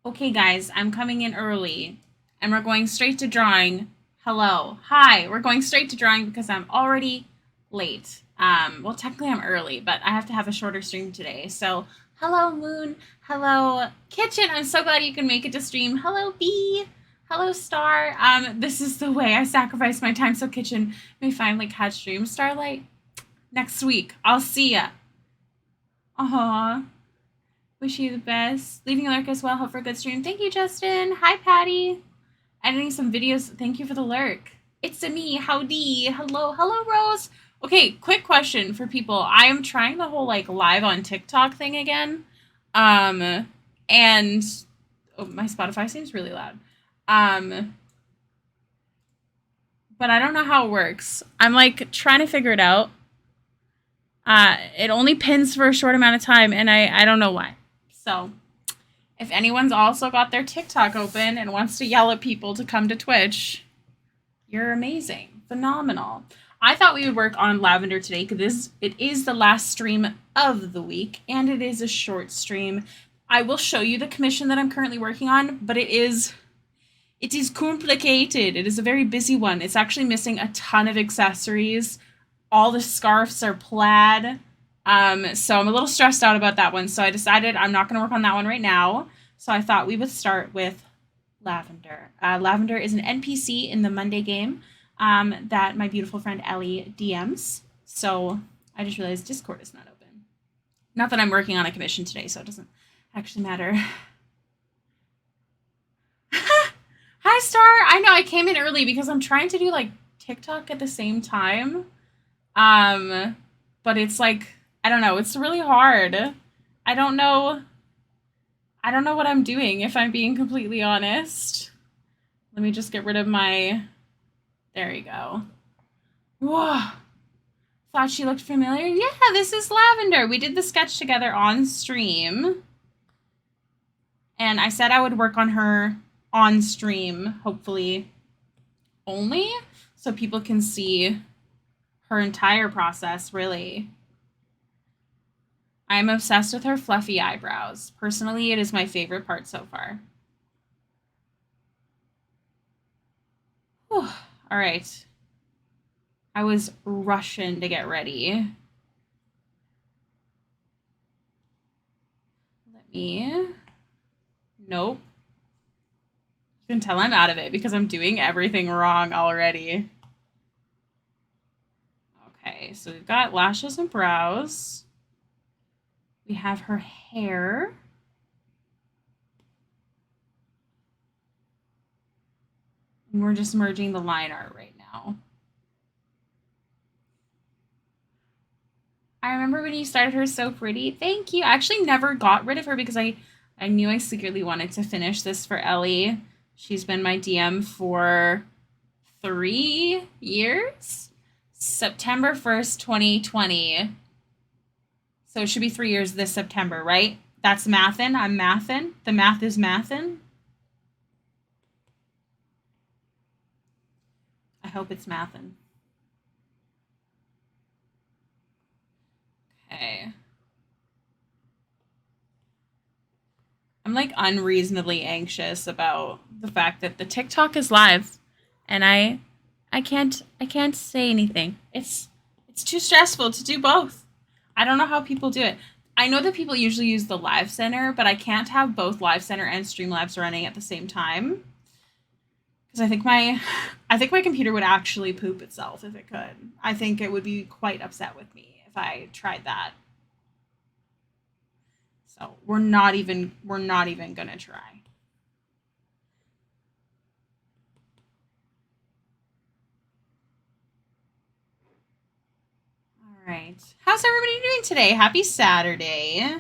Okay, guys, I'm coming in early and we're going straight to drawing. Hello. Hi. We're going straight to drawing because I'm already late. Well, technically I'm early, but I have to have a shorter stream today. So, hello, Moon. Hello, Kitchen. I'm so glad you can make it to stream. Hello, Bee. Hello, Star. This is the way I sacrifice my time so Kitchen may finally catch stream. Starlight, next week. I'll see ya. Aw. Wish you the best. Leaving a lurk as well. Hope for a good stream. Thank you, Justin. Hi, Patty. Editing some videos. Thank you for the lurk. It's a me. Howdy. Hello. Hello, Rose. Okay, quick question for people. I am trying the whole like live on TikTok thing again. Um, and oh, my Spotify seems really loud. Um, but I don't know how it works. I'm like trying to figure it out. It only pins for a short amount of time, and I don't know why. So, if anyone's also got their TikTok open and wants to yell at people to come to Twitch, you're amazing, phenomenal. I thought we would work on Lavender today because it is the last stream of the week, and it is a short stream. I will show you the commission that I'm currently working on, but it is complicated. It is a very busy one. It's actually missing a ton of accessories. All the scarves are plaid. So I'm a little stressed out about that one. So I decided I'm not going to work on that one right now. So I thought we would start with Lavender. Lavender is an NPC in the Monday game that my beautiful friend Ellie DMs. So I just realized Discord is not open. Not that I'm working on a commission today, so it doesn't actually matter. Hi, Star. I know I came in early because I'm trying to do like TikTok at the same time. But it's like I don't know, it's really hard. I don't know I don't know what I'm doing if I'm being completely honest. Let me just get rid of my there you go. Whoa. Thought she looked familiar. Yeah, this is Lavender. We did the sketch together on stream. And I said I would work on her on stream, hopefully only, so people can see her entire process, really. I'm obsessed with her fluffy eyebrows. Personally, it is my favorite part so far. Whew. All right. I was rushing to get ready. Let me. Nope. You can tell I'm out of it because I'm doing everything wrong already. Okay, so we've got lashes and brows. We have her hair. And we're just merging the line art right now. I remember when you started her so pretty. Thank you. I actually never got rid of her because I knew I secretly wanted to finish this for Ellie. She's been my DM for 3 years. September 1st, 2020. So it should be 3 years this September, right? That's mathin'. I'm mathin'. The math is mathin'. I hope it's mathin'. Okay. I'm like unreasonably anxious about the fact that the TikTok is live and I can't say anything. It's too stressful to do both. I don't know how people do it. I know that people usually use the Live Center, but I can't have both Live Center and Streamlabs running at the same time because I think my computer would actually poop itself if it could. I think it would be quite upset with me if I tried that. So we're not even gonna try. All right. How's everybody doing today? Happy Saturday.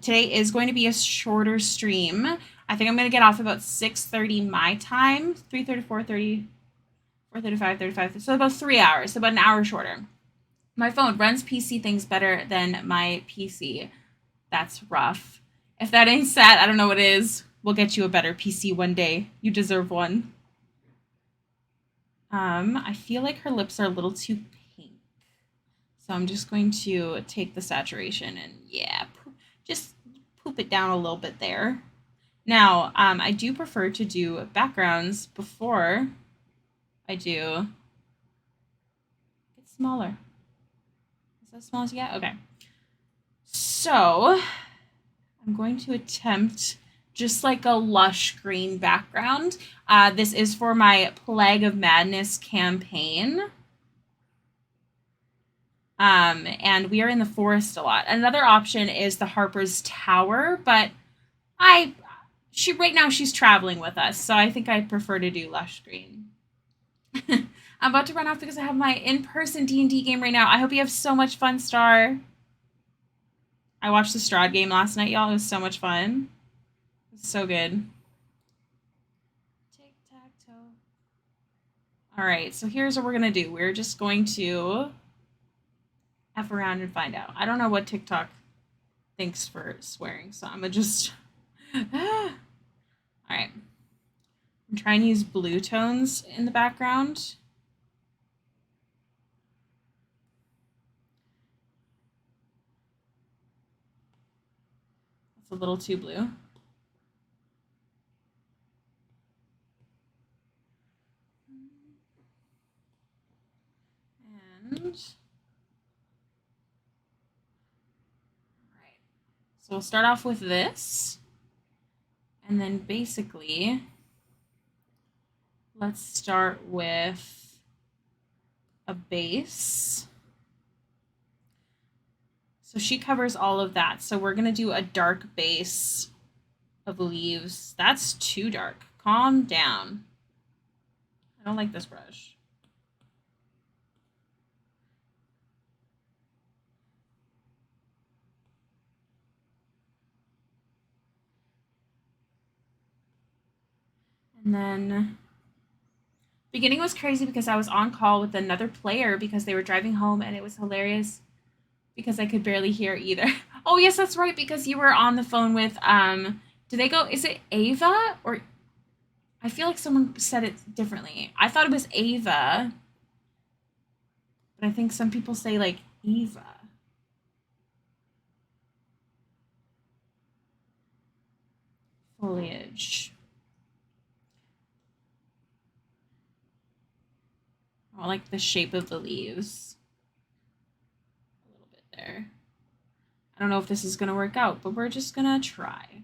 Today is going to be a shorter stream. I think I'm gonna get off about 6:30 my time, 3:30, 4:30, 4:35, 35. So about 3 hours, so about an hour shorter. My phone runs PC things better than my PC. That's rough. If that ain't sad, I don't know what is. We'll get you a better PC one day. You deserve one. I feel like her lips are a little too pink. So I'm just going to take the saturation and yeah, just poop it down a little bit there. Now, I do prefer to do backgrounds before I do. Get smaller. Is that as small as you get? Okay. So I'm going to attempt just like a lush green background. This is for my Plague of Madness campaign. And we are in the forest a lot. Another option is the Harper's Tower, but right now she's traveling with us, so I think I prefer to do lush green. I'm about to run off because I have my in-person D&D game right now. I hope you have so much fun, Star. I watched the Strahd game last night, y'all. It was so much fun. It was so good. Tic-tac-toe. All right, so here's what we're going to do. We're just going to F around and find out. I don't know what TikTok thinks for swearing, so I'm going to just... All right. I'm trying to use blue tones in the background. It's a little too blue. And all right. So we'll start off with this. And then basically, let's start with a base. So she covers all of that. So we're going to do a dark base of leaves. That's too dark. Calm down. I don't like this brush. And then beginning was crazy because I was on call with another player because they were driving home, and it was hilarious because I could barely hear either. Oh, yes, that's right, because you were on the phone with is it Ava? Or I feel like someone said it differently. I thought it was Ava, but I think some people say like Eva. Foliage. I like the shape of the leaves. A little bit there. I don't know if this is going to work out, but we're just going to try.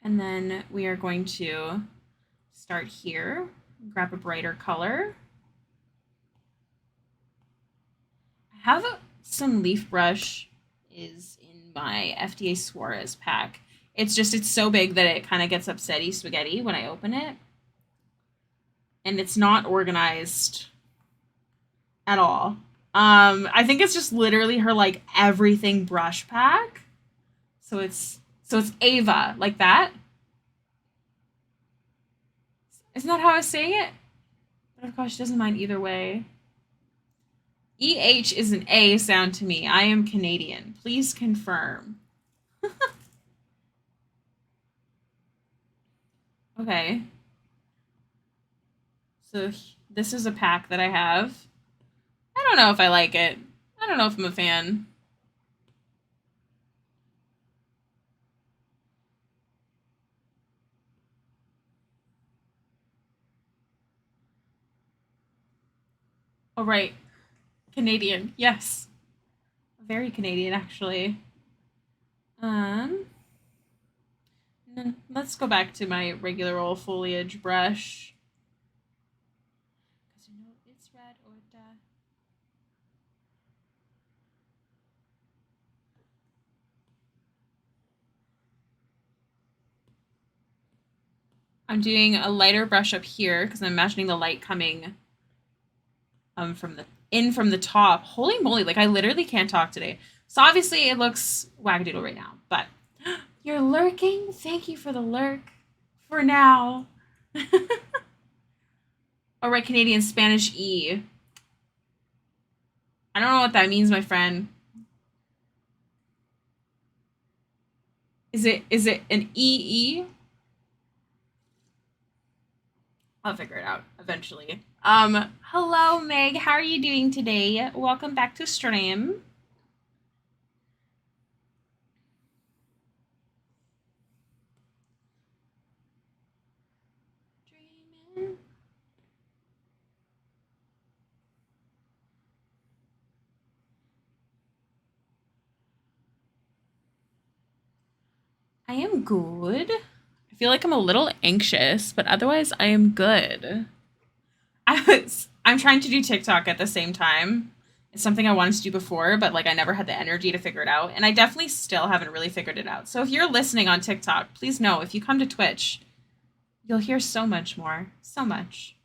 And then we are going to start here, grab a brighter color. I have some leaf brush is in my FDA Suarez pack. It's so big that it kind of gets upsetty spaghetti when I open it. And it's not organized at all. I think it's just literally her like everything brush pack. So it's Ava, like that. Isn't that how I was saying it? But of course, she doesn't mind either way. EH is an A sound to me. I am Canadian. Please confirm. Okay. So this is a pack that I have. I don't know if I like it. I don't know if I'm a fan. Oh, right. Canadian. Yes. Very Canadian, actually. Let's go back to my regular old foliage brush. Because you know it's red or die. I'm doing a lighter brush up here because I'm imagining the light coming from the top. Holy moly, like I literally can't talk today. So obviously it looks wackadoodle right now, but you're lurking? Thank you for the lurk. For now. All right, Canadian Spanish E. I don't know what that means, my friend. Is it an EE? I'll figure it out eventually. Hello, Meg. How are you doing today? Welcome back to stream. Dreaming. I am good. I feel like I'm a little anxious, but otherwise I am good. I'm trying to do TikTok at the same time. It's something I wanted to do before, but like I never had the energy to figure it out, and I definitely still haven't really figured it out. So if you're listening on TikTok, please know if you come to Twitch, you'll hear so much more. So much.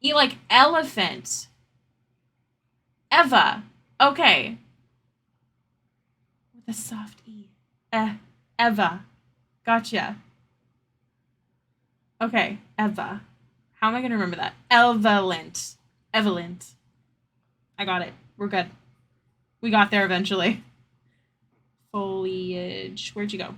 Eat like elephant. Eva. Okay. With a soft E. Eva. Gotcha. Okay. Eva. How am I going to remember that? Elvalent. Evalent. I got it. We're good. We got there eventually. Foliage. Where'd you go?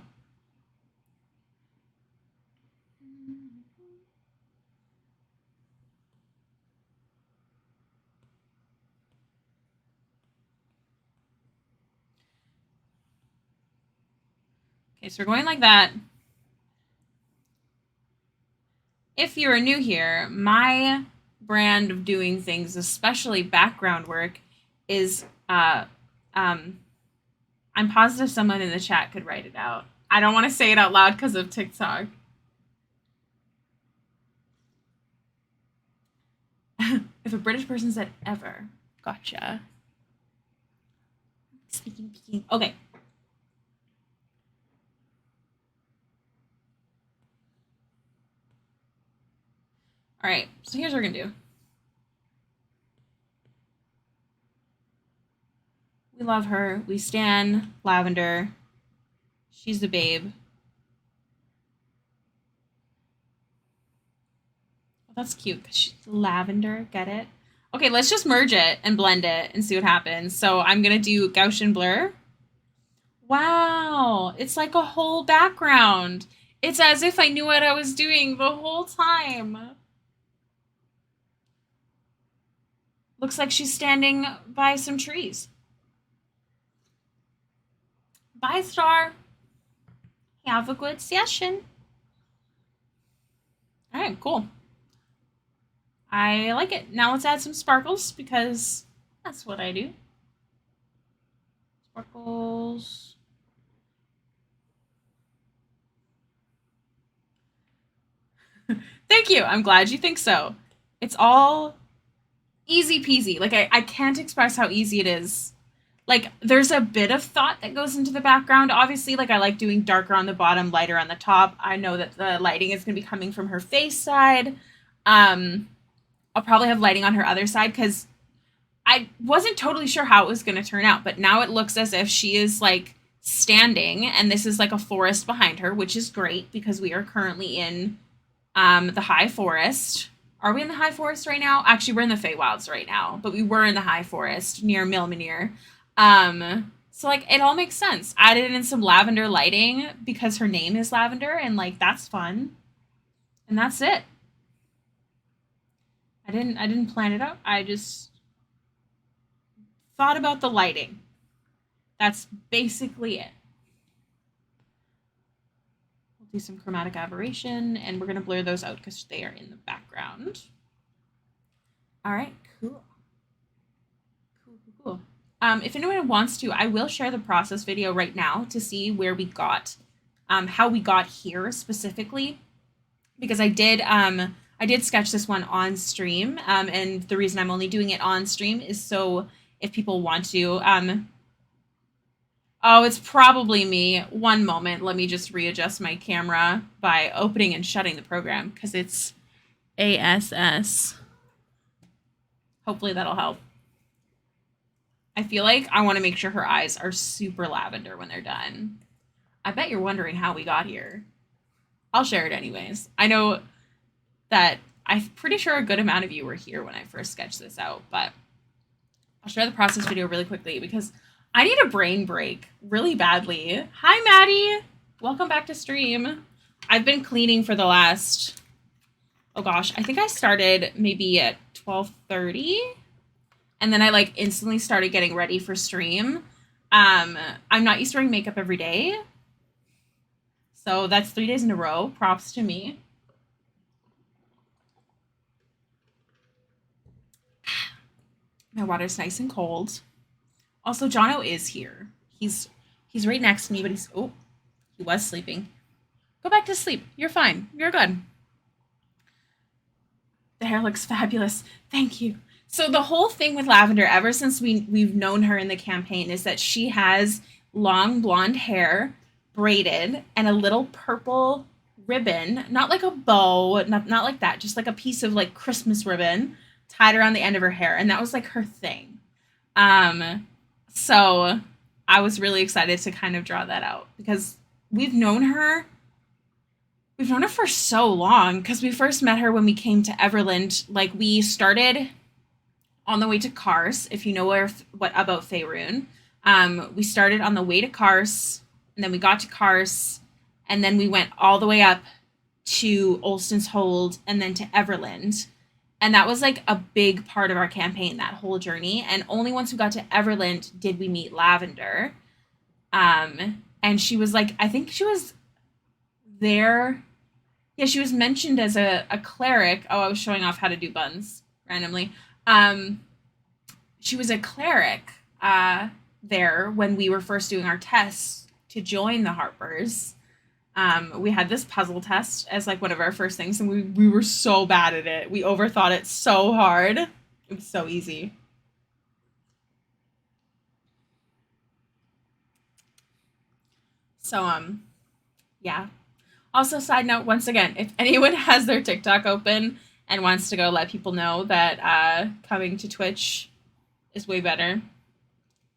Okay, so we're going like that. If you are new here, my brand of doing things, especially background work, is um I'm positive someone in the chat could write it out. I don't want to say it out loud because of TikTok. If a British person said ever, gotcha. Speaking. Okay. All right. So here's what we're gonna do. We love her. We stan Lavender. She's the babe. Oh, that's cute. She's lavender. Get it? Okay, let's just merge it and blend it and see what happens. So I'm gonna do Gaussian blur. Wow, it's like a whole background. It's as if I knew what I was doing the whole time. Looks like she's standing by some trees. Bye, Star. Have a good session. All right, cool. I like it. Now let's add some sparkles because that's what I do. Sparkles. Thank you. I'm glad you think so. It's all easy peasy. Like, I can't express how easy it is. Like, there's a bit of thought that goes into the background. Obviously, like, I like doing darker on the bottom, lighter on the top. I know that the lighting is going to be coming from her face side. I'll probably have lighting on her other side because I wasn't totally sure how it was going to turn out, but now it looks as if she is like standing and this is like a forest behind her, which is great because we are currently in the high forest. Are we in the high forest right now? Actually, we're in the Feywilds right now, but we were in the high forest near Milminir. So like it all makes sense. Added in some lavender lighting because her name is Lavender, and like that's fun. And that's it. I didn't plan it out. I just thought about the lighting. That's basically it. We'll do some chromatic aberration, and we're going to blur those out because they are in the background. All right, cool. Cool. If anyone wants to, I will share the process video right now to see where we got, how we got here specifically, because I did sketch this one on stream, and the reason I'm only doing it on stream is so if people want to, oh, it's probably me. One moment, let me just readjust my camera by opening and shutting the program because it's ASS. Hopefully that'll help. I feel like I want to make sure her eyes are super lavender when they're done. I bet you're wondering how we got here. I'll share it anyways. I know that I'm pretty sure a good amount of you were here when I first sketched this out, but I'll share the process video really quickly because I need a brain break really badly. Hi, Maddie. Welcome back to stream. I've been cleaning for the last oh gosh, I think I started maybe at 12:30, and then I like instantly started getting ready for stream. I'm not used to wearing makeup every day, so that's 3 days in a row. Props to me. My water's nice and cold. Also, Jono is here. He's right next to me, but he was sleeping. Go back to sleep. You're fine. You're good. The hair looks fabulous. Thank you. So the whole thing with Lavender, ever since we've known her in the campaign, is that she has long blonde hair, braided, and a little purple ribbon, not like a bow, not like that, just like a piece of like Christmas ribbon tied around the end of her hair, and that was like her thing. So I was really excited to kind of draw that out because we've known her we've known her for so long because we first met her when we came to Everland. Like we started on the way to Kars, if you know what about Faerun. We started on the way to Kars, and then we got to Kars, and then we went all the way up to Olston's Hold, and then to Everland. And that was like a big part of our campaign, that whole journey. And only once we got to Everland did we meet Lavender. And she was like, I think she was there. Yeah, she was mentioned as a cleric. Oh, I was showing off how to do buns randomly. Um, she was a cleric there when we were first doing our tests to join the Harpers. We had this puzzle test as like one of our first things, and we were so bad at it. We overthought it so hard. It was so easy. So yeah. Also, side note, once again, if anyone has their TikTok open and wants to go let people know that coming to Twitch is way better.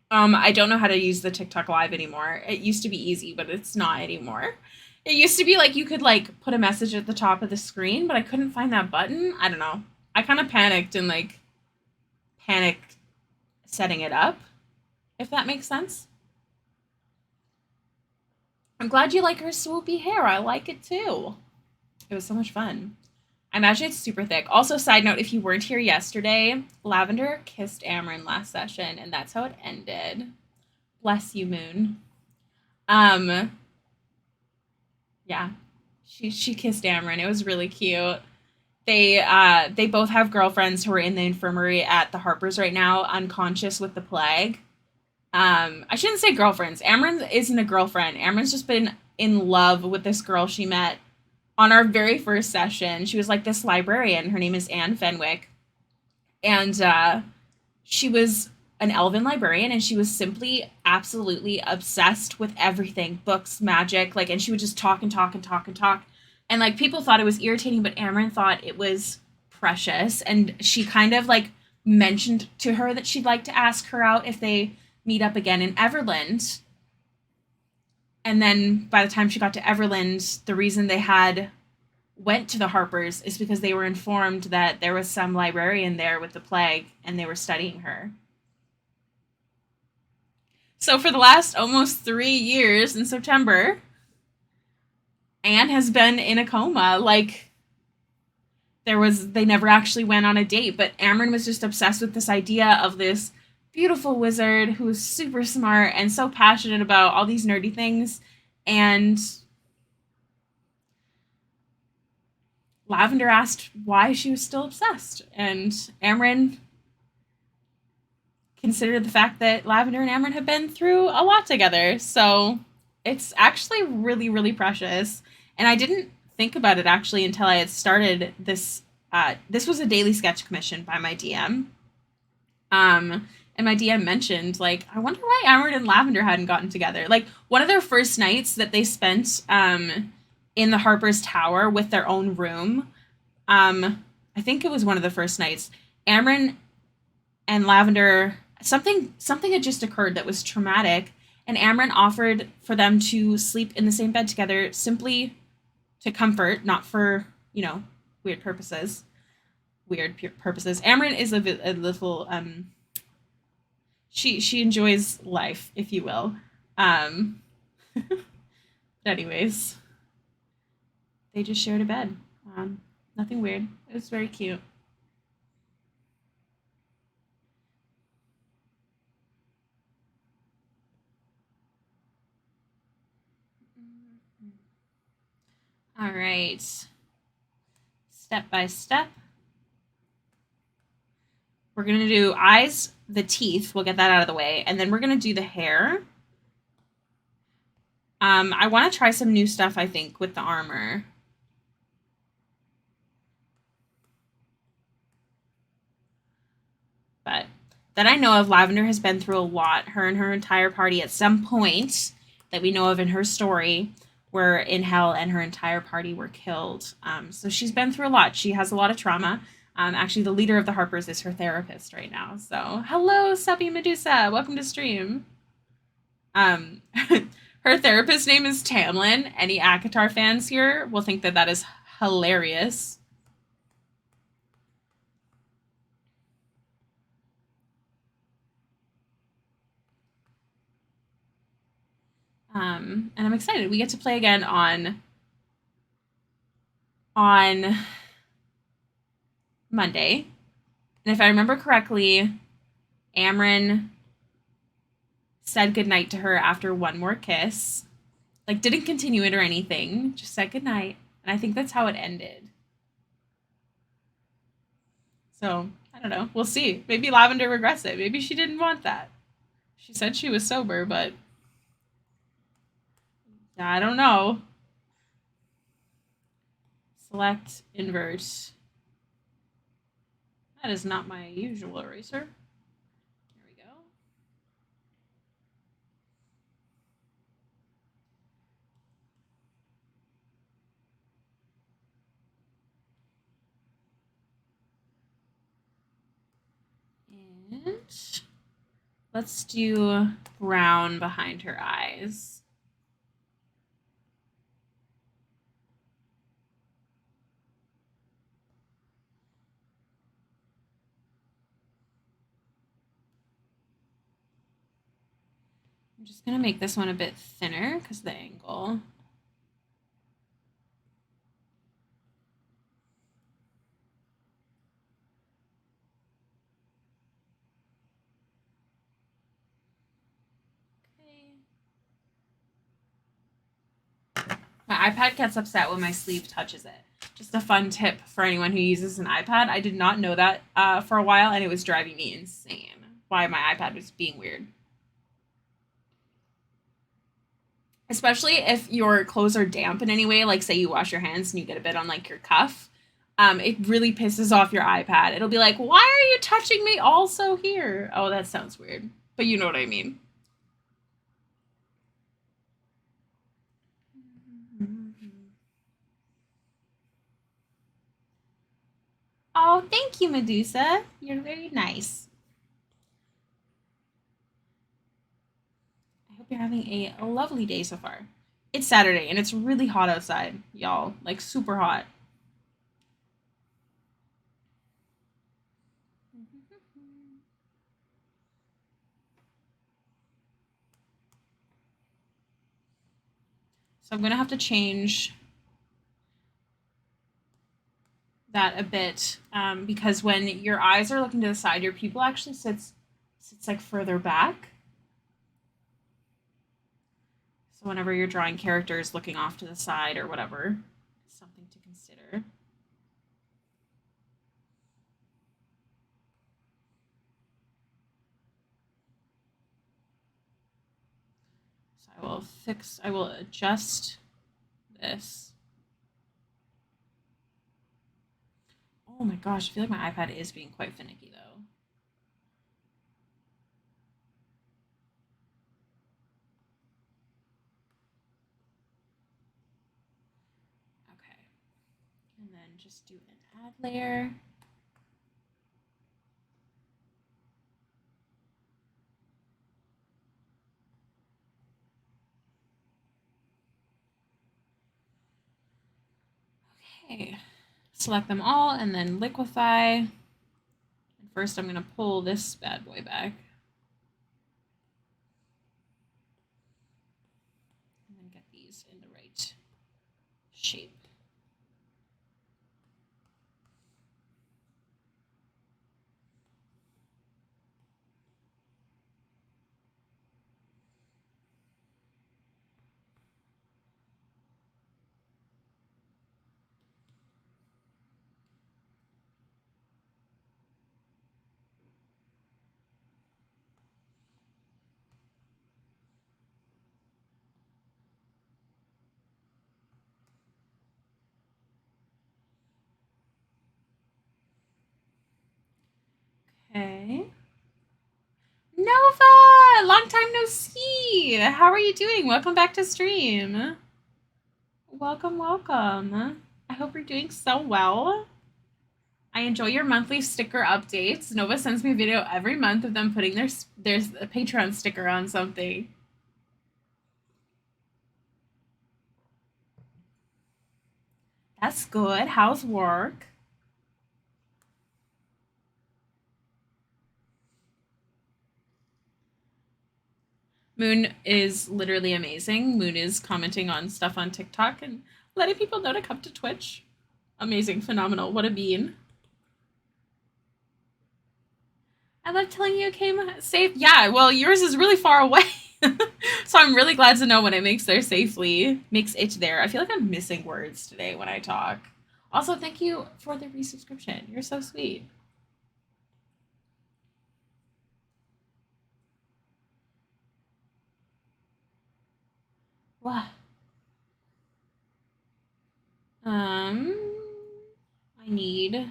I don't know how to use the TikTok live anymore. It used to be easy, but it's not anymore. It used to be like you could like put a message at the top of the screen, but I couldn't find that button. I don't know. I kind of panicked and like panicked setting it up, if that makes sense. I'm glad you like her swoopy hair. I like it too. It was so much fun. I imagine it's super thick. Also, side note, if you weren't here yesterday, Lavender kissed Amryn last session, and that's how it ended. Bless you, Moon. Um, yeah. She kissed Amryn. It was really cute. They both have girlfriends who are in the infirmary at the Harpers right now, unconscious with the plague. I shouldn't say girlfriends. Amryn isn't a girlfriend. Amryn's just been in love with this girl she met on our very first session. She was like this librarian. Her name is Anne Fenwick. And she was an elven librarian, and she was simply absolutely obsessed with everything, books, magic, like, and she would just talk and talk and talk and talk. And like people thought it was irritating, but Amryn thought it was precious. And she kind of like mentioned to her that she'd like to ask her out if they meet up again in Everland. And then by the time she got to Everland, the reason they had went to the Harpers is because they were informed that there was some librarian there with the plague and they were studying her. So for the last almost 3 years in September, Anne has been in a coma. Like they never actually went on a date, but Amryn was just obsessed with this idea of this beautiful wizard who's super smart and so passionate about all these nerdy things. And Lavender asked why she was still obsessed. And Amryn considered the fact that Lavender and Amryn have been through a lot together. So it's actually really, really precious. And I didn't think about it actually until I had started this. This was a daily sketch commission by my DM. And my DM mentioned, like, I wonder why Amryn and Lavender hadn't gotten together. Like, one of their first nights that they spent in the Harper's Tower with their own room, I think it was one of the first nights, Amryn and Lavender, something had just occurred that was traumatic, and Amryn offered for them to sleep in the same bed together simply to comfort, not for, weird purposes. Amryn is a little, she enjoys life, if you will. But anyways, they just shared a bed. Nothing weird. It was very cute. All right. Step by step. We're going to do eyes, the teeth. We'll get that out of the way. And then we're going to do the hair. I want to try some new stuff, I think, with the armor. But that I know of, Lavender has been through a lot. Her and her entire party at some point that we know of in her story were in hell and her entire party were killed. So she's been through a lot. She has a lot of trauma. Actually, the leader of the Harpers is her therapist right now. So hello, Subby Medusa. Welcome to stream. Her therapist name is Tamlin. Any ACOTAR fans here will think that that is hilarious. And I'm excited. We get to play again on Monday. And if I remember correctly, Amren said goodnight to her after one more kiss. Like, didn't continue it or anything, just said goodnight. And I think that's how it ended. So, I don't know. We'll see. Maybe Lavender regrets it. Maybe she didn't want that. She said she was sober, but I don't know. Select, invert. That is not my usual eraser. Here we go. And let's do brown behind her eyes. I'm just going to make this one a bit thinner because of the angle. My iPad gets upset when my sleeve touches it. Just a fun tip for anyone who uses an iPad. I did not know that for a while, and it was driving me insane why my iPad was being weird. Especially if your clothes are damp in any way, like say you wash your hands and you get a bit on like your cuff. It really pisses off your iPad. It'll be like, why are you touching me also here? Oh, that sounds weird. But you know what I mean. Oh, thank you, Medusa. You're very nice. I hope you're having a lovely day so far. It's Saturday and it's really hot outside, y'all. Like super hot. So I'm gonna have to change that a bit because when your eyes are looking to the side, your pupil actually sits like further back. So whenever you're drawing characters looking off to the side or whatever, something to consider. So I will adjust this. Oh my gosh, I feel like my iPad is being quite finicky though. Okay. And then just do an add layer. Okay. Select them all and then liquefy. And first I'm going to pull this bad boy back. And then get these in the right shape. How are you doing? Welcome back to stream. Welcome, welcome. I hope you're doing so well. I enjoy your monthly sticker updates. Nova sends me a video every month of them putting their Patreon sticker on something. That's good. How's work? Moon is literally amazing. Moon is commenting on stuff on TikTok and letting people know to come to Twitch. Amazing, phenomenal. What a bean. I love telling you it came safe. Yeah, well, yours is really far away. So I'm really glad to know when it makes there safely. Makes it there. I feel like I'm missing words today when I talk. Also, thank you for the resubscription. You're so sweet. What? I need this.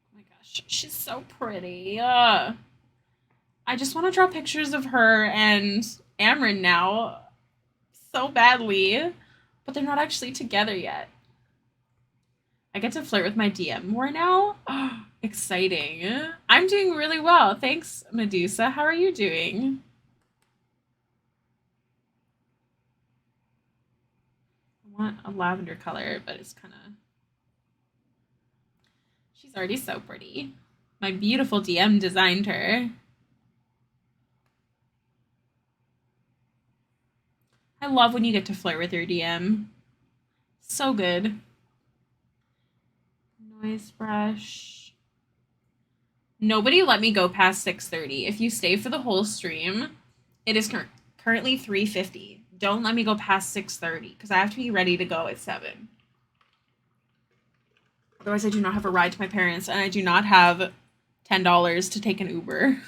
Oh my gosh, she's so pretty. I just want to draw pictures of her and Amryn now so badly, but they're not actually together yet. I get to flirt with my DM more now. Oh, exciting. I'm doing really well. Thanks, Medusa. How are you doing? I want a lavender color, but it's kind of... She's already so pretty. My beautiful DM designed her. I love when you get to flirt with your DM. So good. Noise brush. Nobody let me go past 6:30. If you stay for the whole stream, it is currently 3:50. Don't let me go past 6:30 because I have to be ready to go at 7. Otherwise, I do not have a ride to my parents, and I do not have $10 to take an Uber.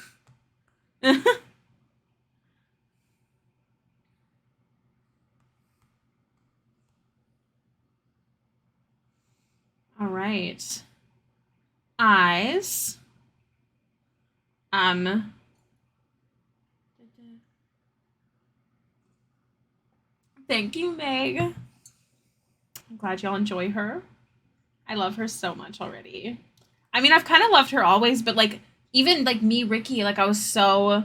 All right. Eyes. Thank you, Meg. I'm glad y'all enjoy her. I love her so much already. I mean, I've kind of loved her always, but like even like me, Ricky, like I was so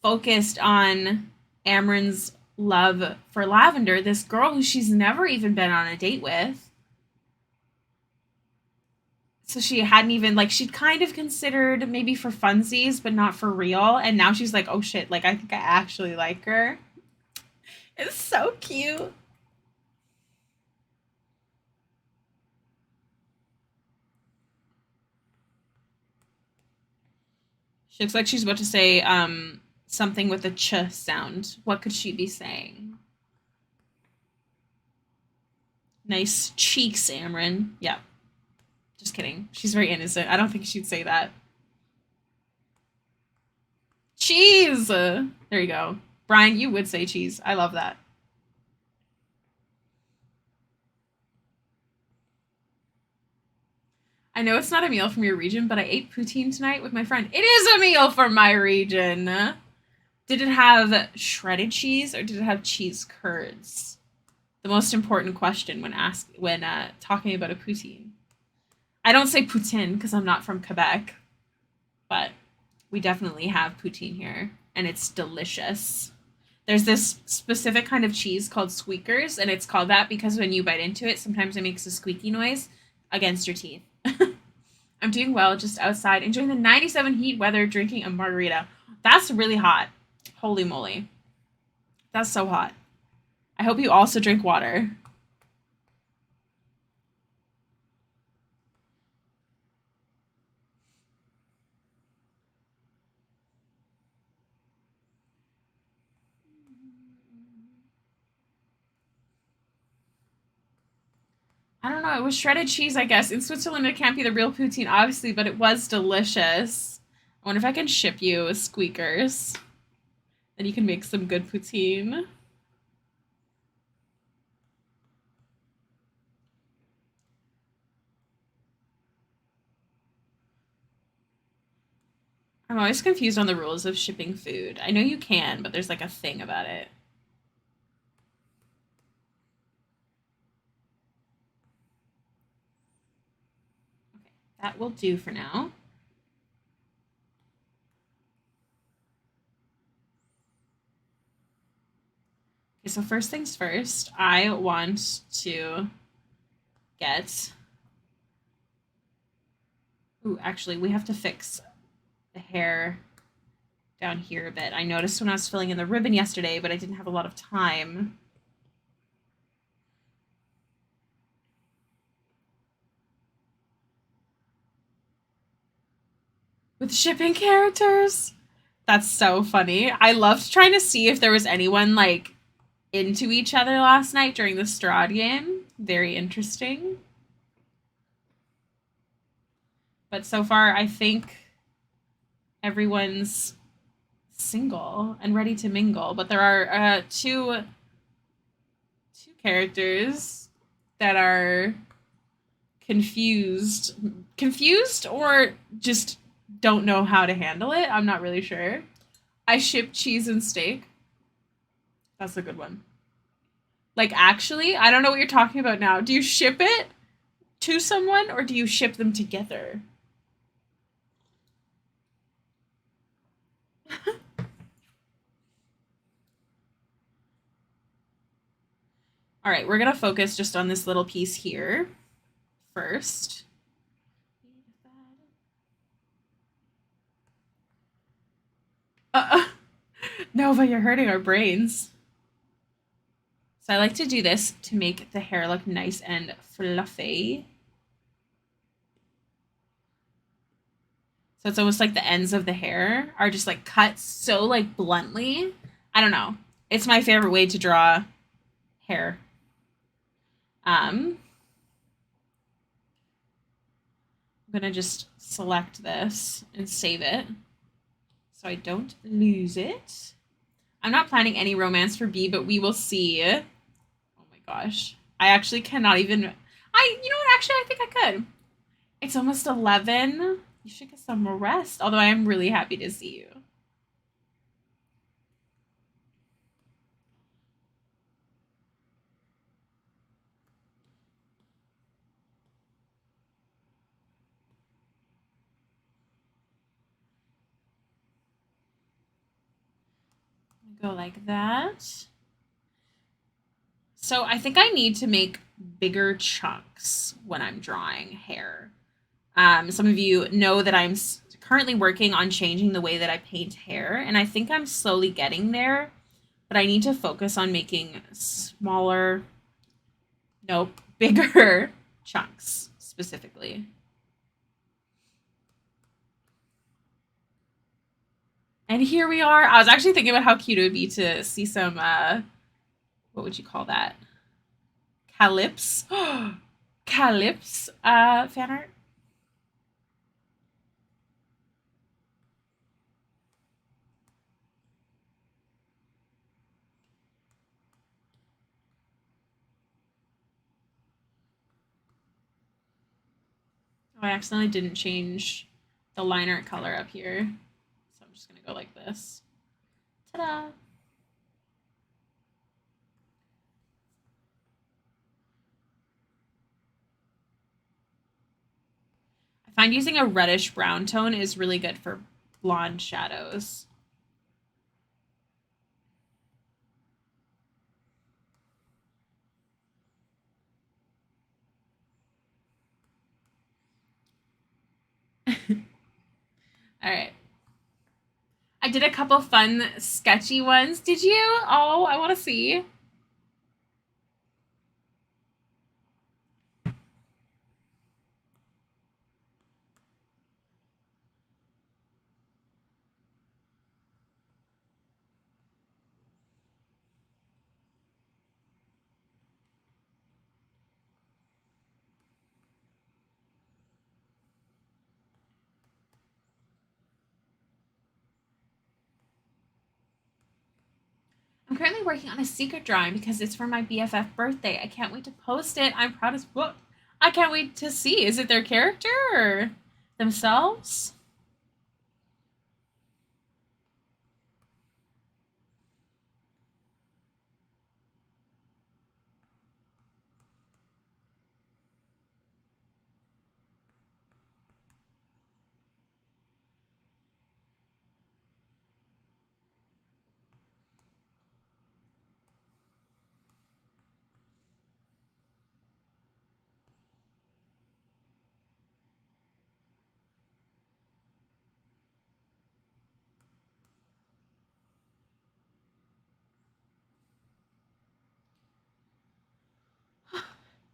focused on Amryn's love for Lavender, this girl who she's never even been on a date with. So she hadn't even like she'd kind of considered maybe for funsies, but not for real. And now she's like, oh shit, like I think I actually like her. It's so cute. She looks like she's about to say something with a ch sound. What could she be saying? Nice cheeks, Amryn. Yeah. Just kidding. She's very innocent. I don't think she'd say that. Cheese! There you go. Brian, you would say cheese. I love that. I know it's not a meal from your region, but I ate poutine tonight with my friend. It is a meal from my region. Did it have shredded cheese or did it have cheese curds? The most important question when talking about a poutine. I don't say poutine because I'm not from Quebec, but we definitely have poutine here, and it's delicious. There's this specific kind of cheese called squeakers, and it's called that because when you bite into it, sometimes it makes a squeaky noise against your teeth. I'm doing well, just outside, enjoying the 97 heat weather, drinking a margarita. That's really hot. Holy moly. That's so hot. I hope you also drink water. I don't know. It was shredded cheese, I guess. In Switzerland, it can't be the real poutine, obviously, but it was delicious. I wonder if I can ship you squeakers. Then you can make some good poutine. I'm always confused on the rules of shipping food. I know you can, but there's like a thing about it. Okay, that will do for now. Okay, so first things first, I want to get. Ooh, actually, we have to fix the hair down here a bit. I noticed when I was filling in the ribbon yesterday, but I didn't have a lot of time. With shipping characters. That's so funny. I loved trying to see if there was anyone like into each other last night during the Strahd game. Very interesting. But so far, I think everyone's single and ready to mingle. But there are two characters that are confused or just don't know how to handle it. I'm not really sure. I ship cheese and steak. That's a good one. Like, actually, I don't know what you're talking about now. Do you ship it to someone or do you ship them together? All right, we're going to focus just on this little piece here first. No, but you're hurting our brains. So I like to do this to make the hair look nice and fluffy. So it's almost like the ends of the hair are just like cut so like bluntly. I don't know. It's my favorite way to draw hair. I'm gonna just select this and save it so I don't lose it. I'm not planning any romance for B, but we will see. Oh my gosh. I actually cannot even you know what, actually I think I could. It's almost 11. You should get some rest. Although I am really happy to see you. Go like that. So I think I need to make bigger chunks when I'm drawing hair. Some of you know that I'm currently working on changing the way that I paint hair, and I think I'm slowly getting there, but I need to focus on making smaller, nope, bigger chunks specifically. And here we are. I was actually thinking about how cute it would be to see some, what would you call that? Calypse. Calypse fan art. Oh, I accidentally didn't change the line art color up here. So I'm just going to go like this. Ta-da! I find using a reddish brown tone is really good for blonde shadows. All right. I did a couple fun, sketchy ones. Did you? Oh, I want to see. working on a secret drawing because it's for my BFF birthday. I can't wait to post it. I'm proud as fuck. I can't wait to see. Is it their character or themselves?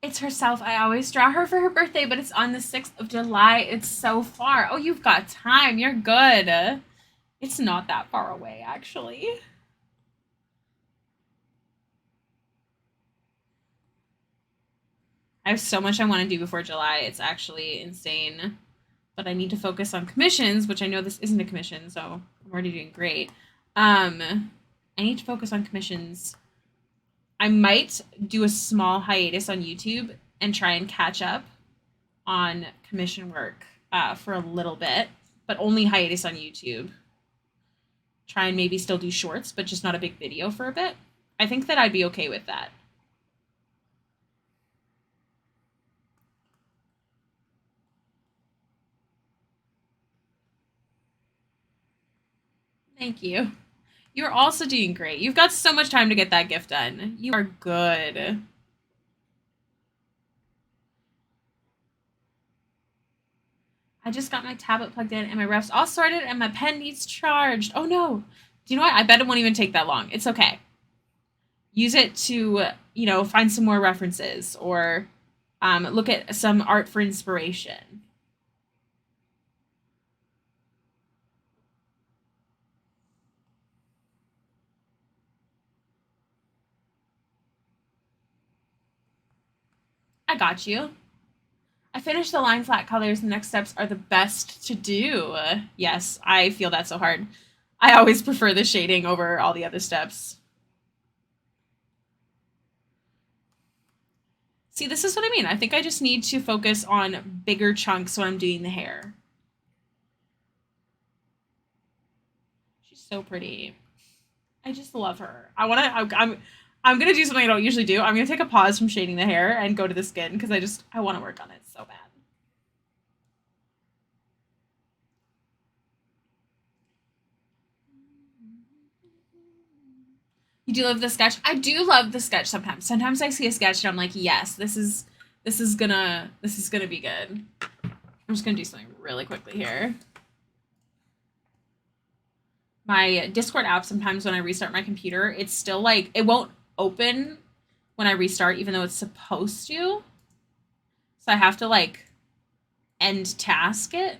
It's herself. I always draw her for her birthday, but it's on the 6th of July. It's so far. Oh, you've got time. You're good. It's not that far away, actually. I have so much I want to do before July. It's actually insane. But I need to focus on commissions, which I know this isn't a commission, so I'm already doing great. I need to focus on commissions. I might do a small hiatus on YouTube and try and catch up on commission work for a little bit, but only hiatus on YouTube. Try and maybe still do shorts, but just not a big video for a bit. I think that I'd be okay with that. Thank you. You're also doing great. You've got so much time to get that gift done. You are good. I just got my tablet plugged in and my refs all sorted and my pen needs charged. Oh no. Do you know what? I bet it won't even take that long. It's okay. Use it to, find some more references or look at some art for inspiration. I got you. I finished the line flat colors. The next steps are the best to do. Yes, I feel that so hard. I always prefer the shading over all the other steps. See, this is what I mean. I think I just need to focus on bigger chunks when I'm doing the hair. She's so pretty. I just love her. I'm gonna do something I don't usually do. I'm gonna take a pause from shading the hair and go to the skin because I want to work on it so bad. You do love the sketch? I do love the sketch sometimes. Sometimes I see a sketch and I'm like, yes, this is gonna be good. I'm just gonna do something really quickly here. My Discord app sometimes when I restart my computer, it's still like it won't open when I restart, even though it's supposed to. So I have to like end task it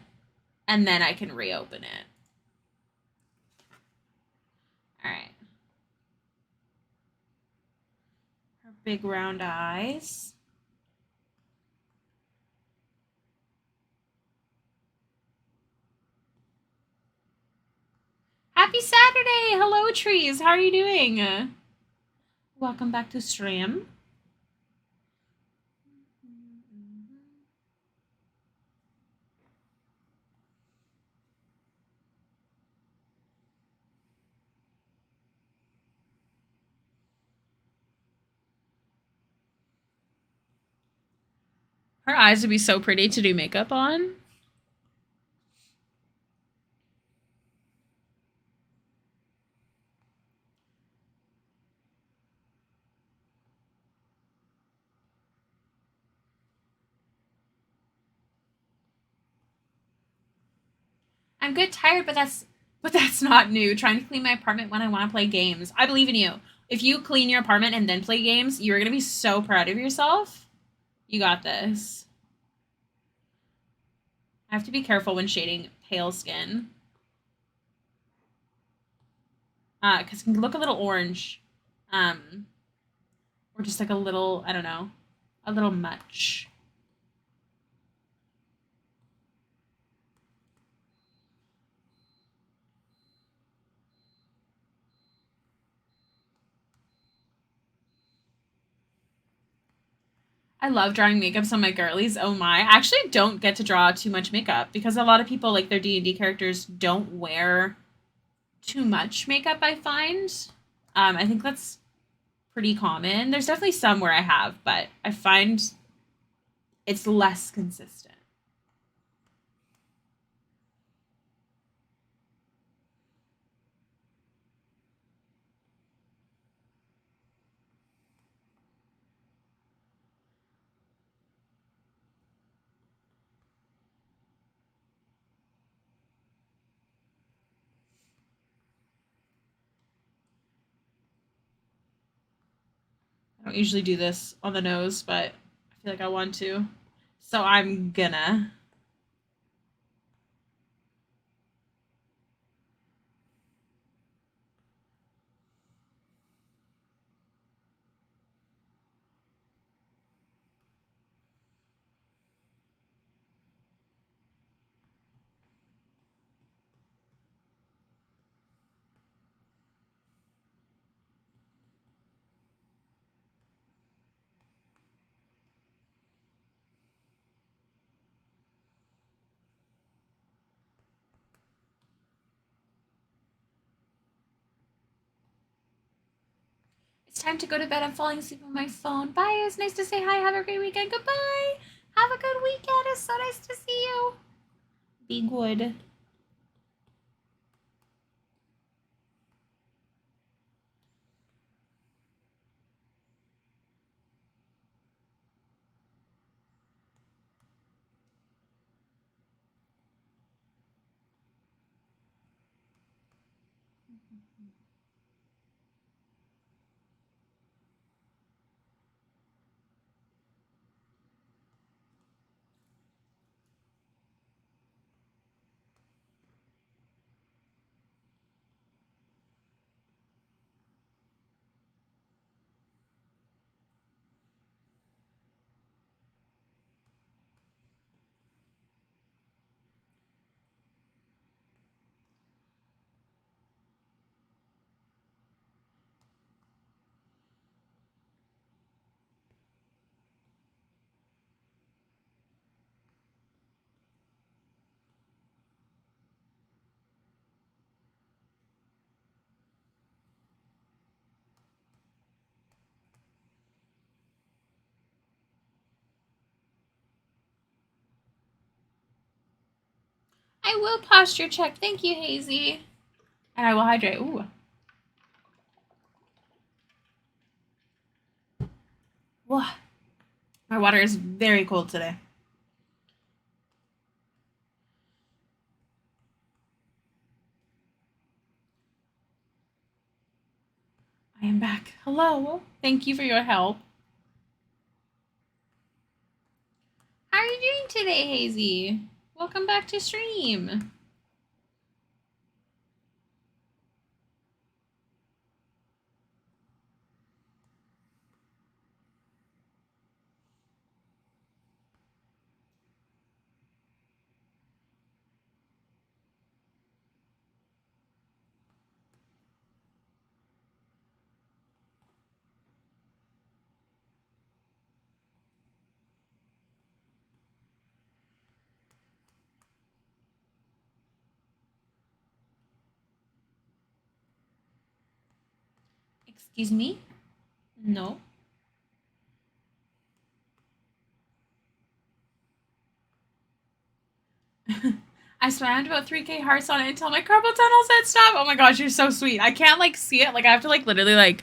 and then I can reopen it. All right. Her big round eyes. Happy Saturday! Hello, trees. How are you doing? Welcome back to stream. Her eyes would be so pretty to do makeup on. I'm good, tired, but that's not new. Trying to clean my apartment when I want to play games. I believe in you. If you clean your apartment and then play games, you're gonna be so proud of yourself. You got this. I have to be careful when shading pale skin. Because it can look a little orange. Or just like a little, I don't know, a little much. I love drawing makeups on my girlies. Oh my. I actually don't get to draw too much makeup because a lot of people, like their D&D characters, don't wear too much makeup, I find. I think that's pretty common. There's definitely some where I have, but I find it's less consistent. I don't usually do this on the nose, but I feel like I want to. So I'm gonna. It's time to go to bed. I'm falling asleep on my phone. Bye. It was nice to say hi. Have a great weekend. Goodbye. Have a good weekend. It's so nice to see you. Be good. I will posture check. Thank you, Hazy. And I will hydrate. Ooh. Whoa. My water is very cold today. I am back. Hello. Thank you for your help. How are you doing today, Hazy? Welcome back to stream. Excuse me? No. I spammed about 3K hearts on it until my carpal tunnel said stop. Oh my gosh, you're so sweet. I can't like see it. Like I have to like literally like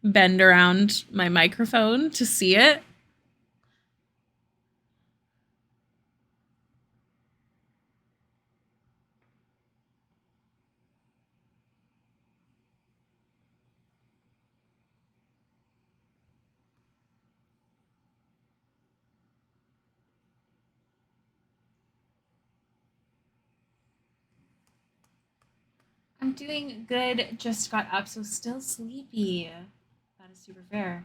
bend around my microphone to see it. I'm doing good. Just got up, so still sleepy. That is super fair.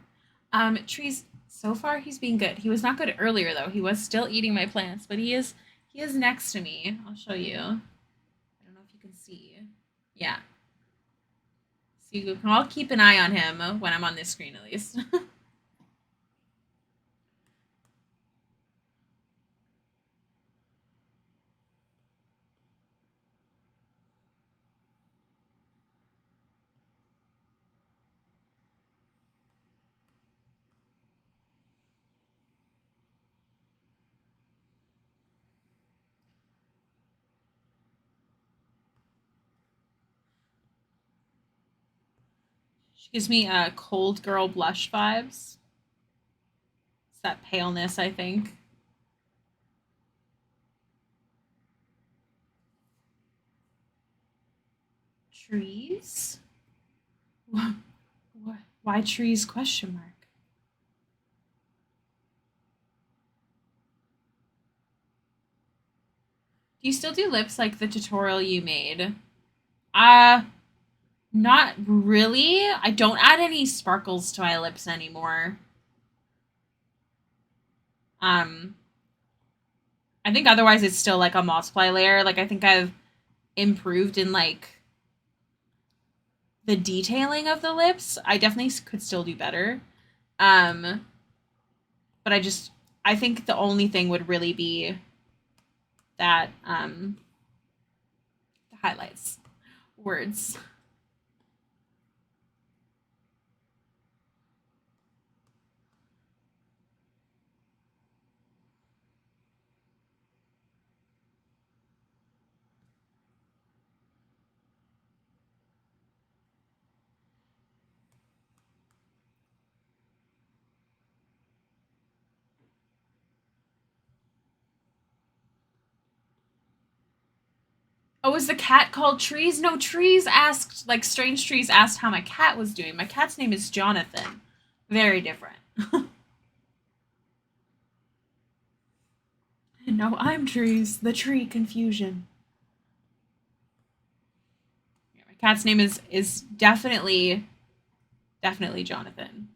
Trees. So far, he's being good. He was not good earlier though. He was still eating my plants, but he is next to me. I'll show you. I don't know if you can see. Yeah. So you can all keep an eye on him when I'm on this screen at least. She gives me cold girl blush vibes. It's that paleness, I think. Trees? Why trees question mark? Do you still do lips like the tutorial you made? Uh, Not really. I don't add any sparkles to my lips anymore. Um, I think otherwise it's still like a multiply layer. Like I think I've improved in like the detailing of the lips. I definitely could still do better. Um, but I think the only thing would really be that the highlights words. Oh, is the cat called Trees? No, Trees asked, like, Strange Trees asked how my cat was doing. My cat's name is Jonathan. Very different. No, I'm Trees. The tree confusion. Yeah, my cat's name is definitely Jonathan.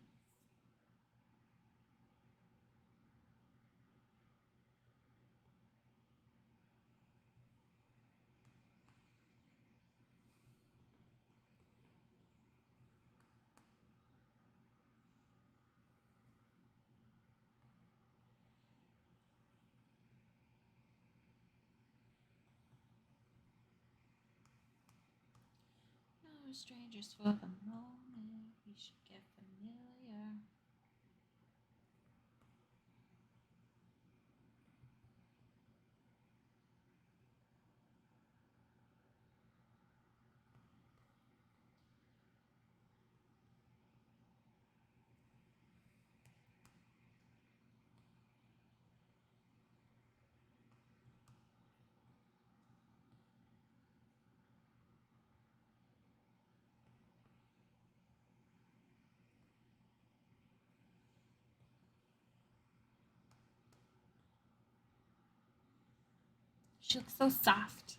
No strangers for the moment. We should get familiar. She looks so soft.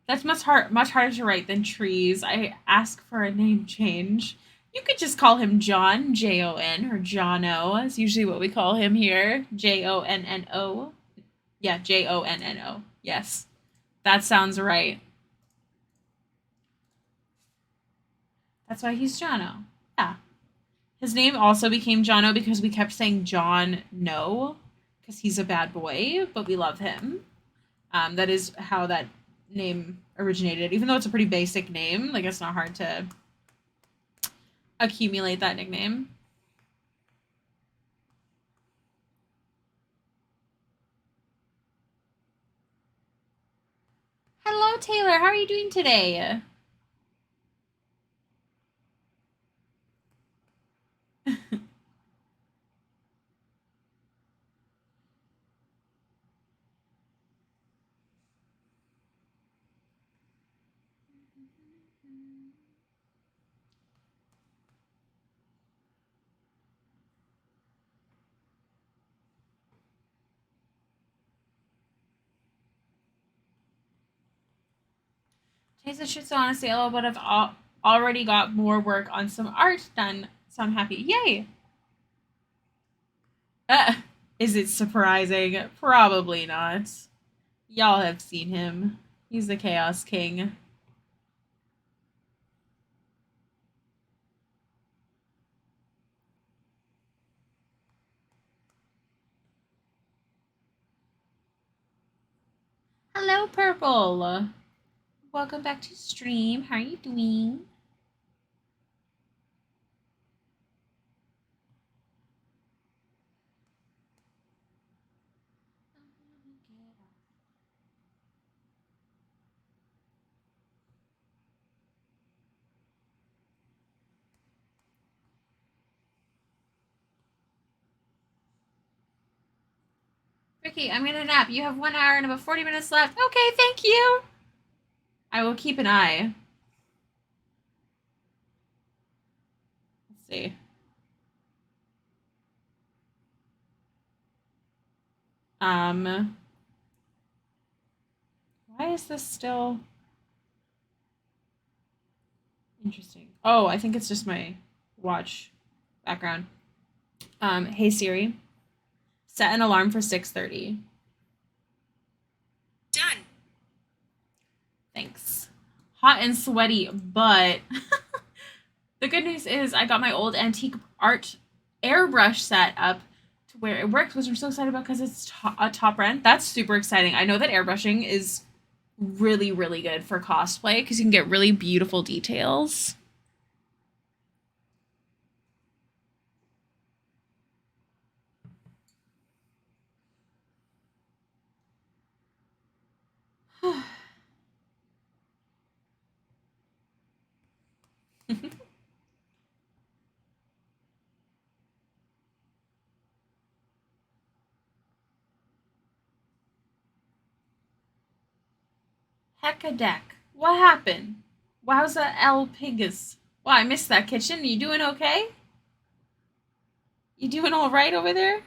That's much harder to write than trees. I ask for a name change. You could just call him John, Jon, or Jono. Is usually what we call him here. Jonno. Yeah, Jonno. Yes, that sounds right. That's why he's Jono. Yeah. His name also became Jono because we kept saying John No, because he's a bad boy, but we love him. That is how that name originated. Even though it's a pretty basic name, like it's not hard to accumulate that nickname. Hello, Taylor. How are you doing today? Taste the shit's on a sale, but already got more work on some art done, so I'm happy. Yay! Uh, is it surprising? Probably not. Y'all have seen him. He's the Chaos King. Hello, Purple. Welcome back to stream. How are you doing? Ricky, I'm gonna nap. You have 1 hour and about 40 minutes left. Okay, thank you. I will keep an eye. Let's see. Why is this still interesting? Oh, I think it's just my watch background. Hey Siri, set an alarm for 6:30. Done. Thanks. Hot and sweaty, but the good news is I got my old antique art airbrush set up to where it works, which I'm so excited about because it's a top rent. That's super exciting. I know that airbrushing is really, really good for cosplay because you can get really beautiful details. Heckadeck. What happened? Wowza El Pigus. Well, I missed that kitchen. You doing okay? You doing all right over there?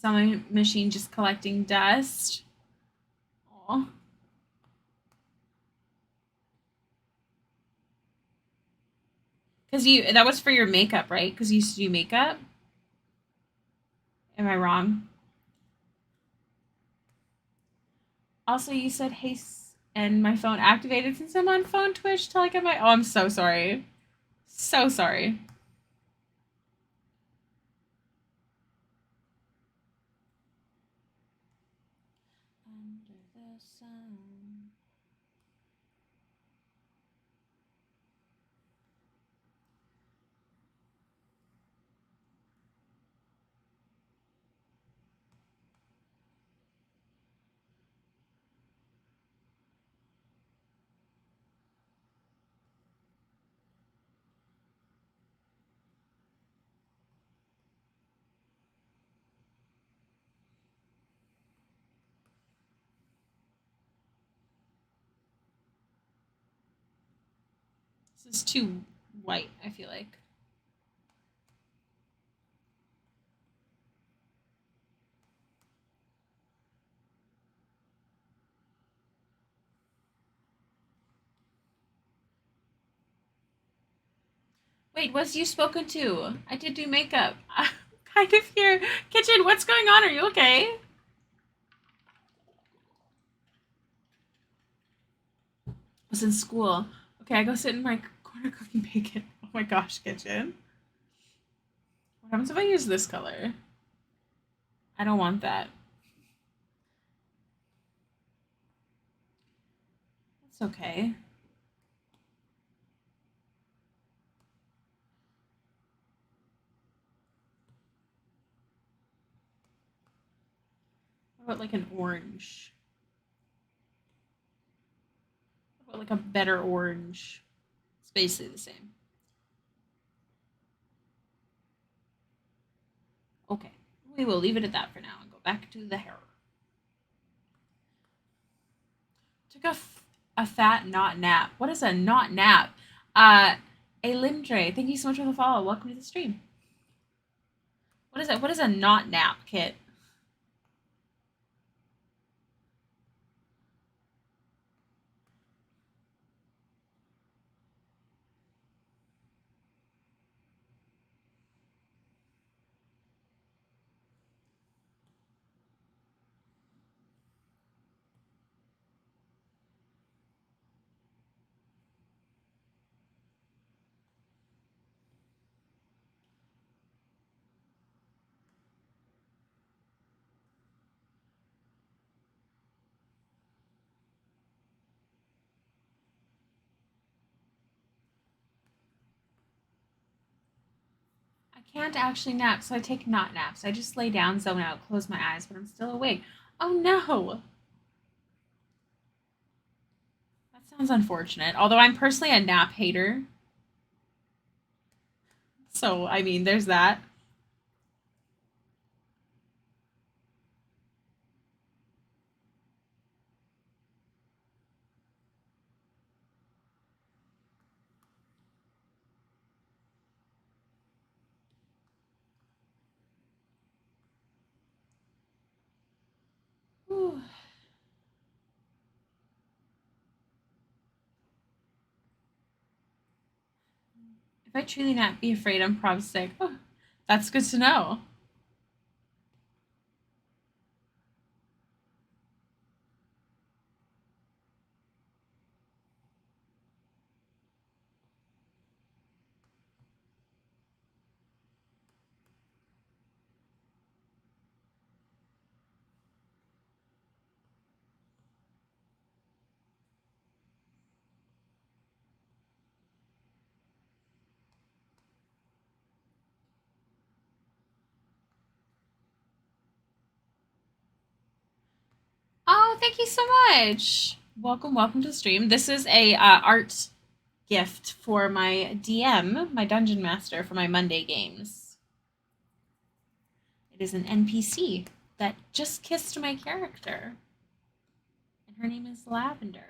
Some machine just collecting dust. Aw. Because that was for your makeup, right? Because you used to do makeup. Am I wrong? Also, you said hey, and my phone activated since I'm on phone Twitch till I get my. Oh, I'm so sorry. So sorry. Under the sun. This is too white, I feel like. Wait, was you spoken to? I did do makeup. I'm kind of here. Kitchen, what's going on? Are you okay? I was in school. Okay, I go sit in my corner cooking bacon. Oh my gosh, Kitchen. What happens if I use this color? I don't want that. It's okay. What about like an orange? What about like a better orange? It's basically the same. Okay, we will leave it at that for now and go back to the hair. Took a fat not nap. What is a not nap? Uh, Alindre, thank you so much for the follow. Welcome to the stream. What is it? What is a not nap, Kit? I can't actually nap, so I take not naps. I just lay down, zone out, close my eyes, but I'm still awake. Oh no! That sounds unfortunate. Although I'm personally a nap hater. So, I mean, there's that. Whew. If I truly not be afraid, I'm probably sick. Oh, that's good to know. Oh, thank you so much. Welcome, welcome to the stream. This is a art gift for my DM, my dungeon master, for my Monday games. It is an NPC that just kissed my character, and her name is Lavender.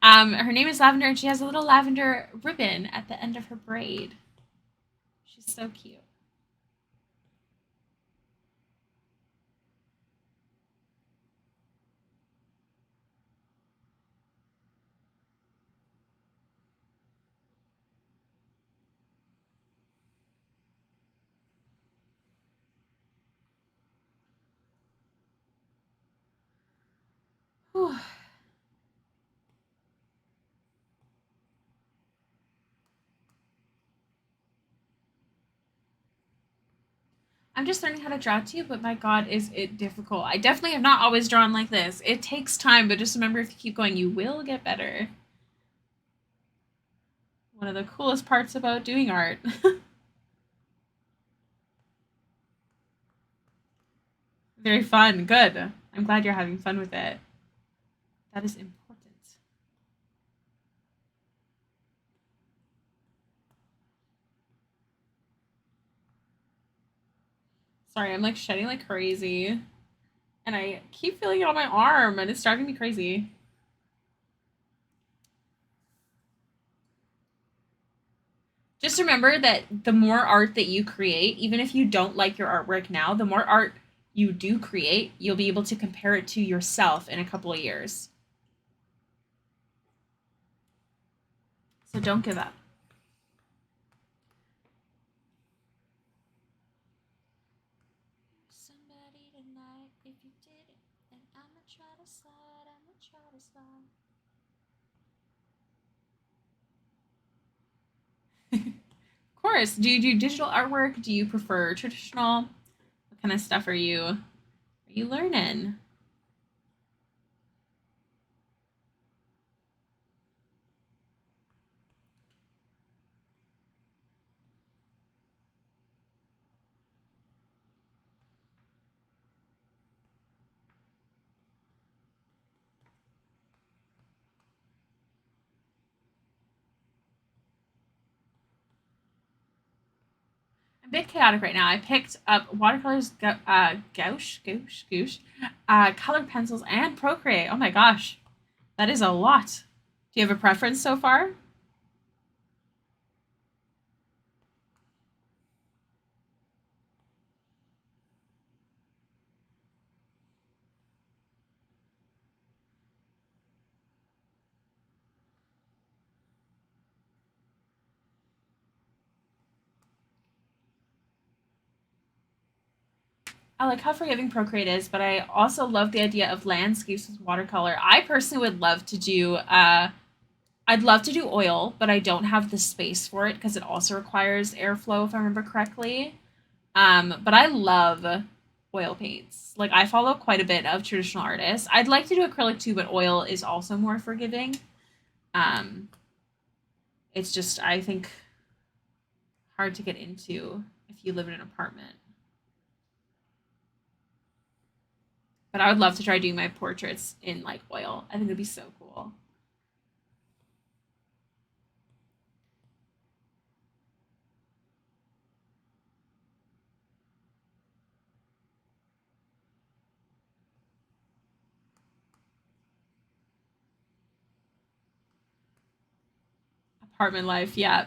Her name is Lavender, and she has a little lavender ribbon at the end of her braid. She's so cute. Whew. I'm just learning how to draw too, but my god, is it difficult. I definitely have not always drawn like this. It takes time, but just remember, if you keep going, you will get better. One of the coolest parts about doing art. Very fun. Good. I'm glad you're having fun with it. That is important. Sorry, I'm like shedding like crazy. And I keep feeling it on my arm, and it's driving me crazy. Just remember that the more art that you create, even if you don't like your artwork now, the more art you do create, you'll be able to compare it to yourself in a couple of years. So don't give up. Somebody tonight, if you did it, then I'ma try to slide, I'ma try to slide. Of course. Do you do digital artwork? Do you prefer traditional? What kind of stuff are you learning? I'm a bit chaotic right now. I picked up watercolors, gouache, colored pencils, and Procreate. Oh my gosh, that is a lot. Do you have a preference so far? I like how forgiving Procreate is, but I also love the idea of landscapes with watercolor. I personally would love to do I'd love to do oil, but I don't have the space for it because it also requires airflow if I remember correctly. But I love oil paints. Like I follow quite a bit of traditional artists. I'd like to do acrylic too, but oil is also more forgiving. Um, it's just I think hard to get into if you live in an apartment. But I would love to try doing my portraits in like oil. I think it'd be so cool. Apartment life, yeah.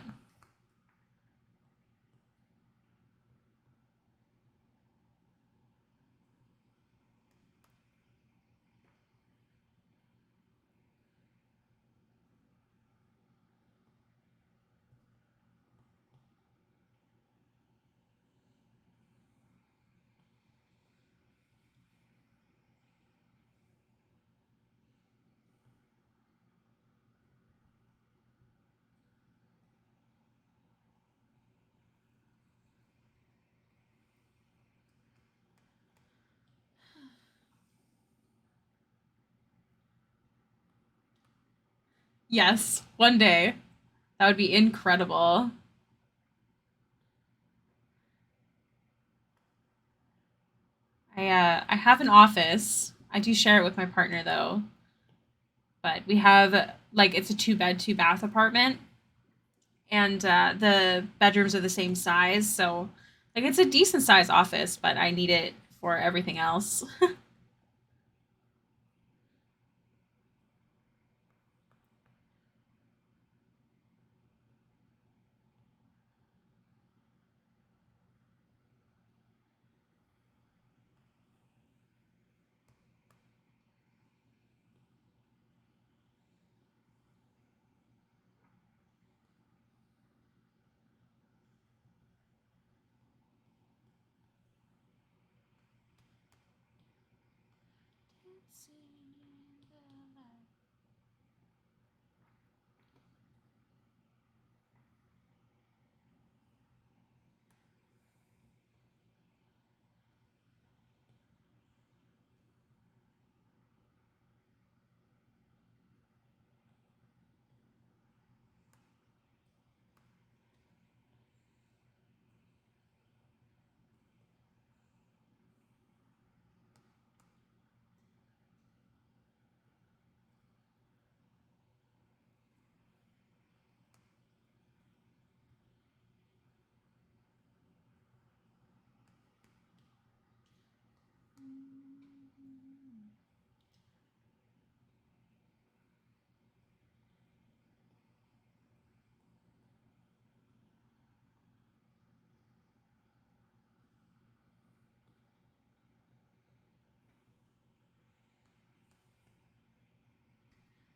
Yes, one day. That would be incredible. I have an office. I do share it with my partner though, but we have like it's a two bed, two bath apartment, and the bedrooms are the same size, so like it's a decent size office, but I need it for everything else.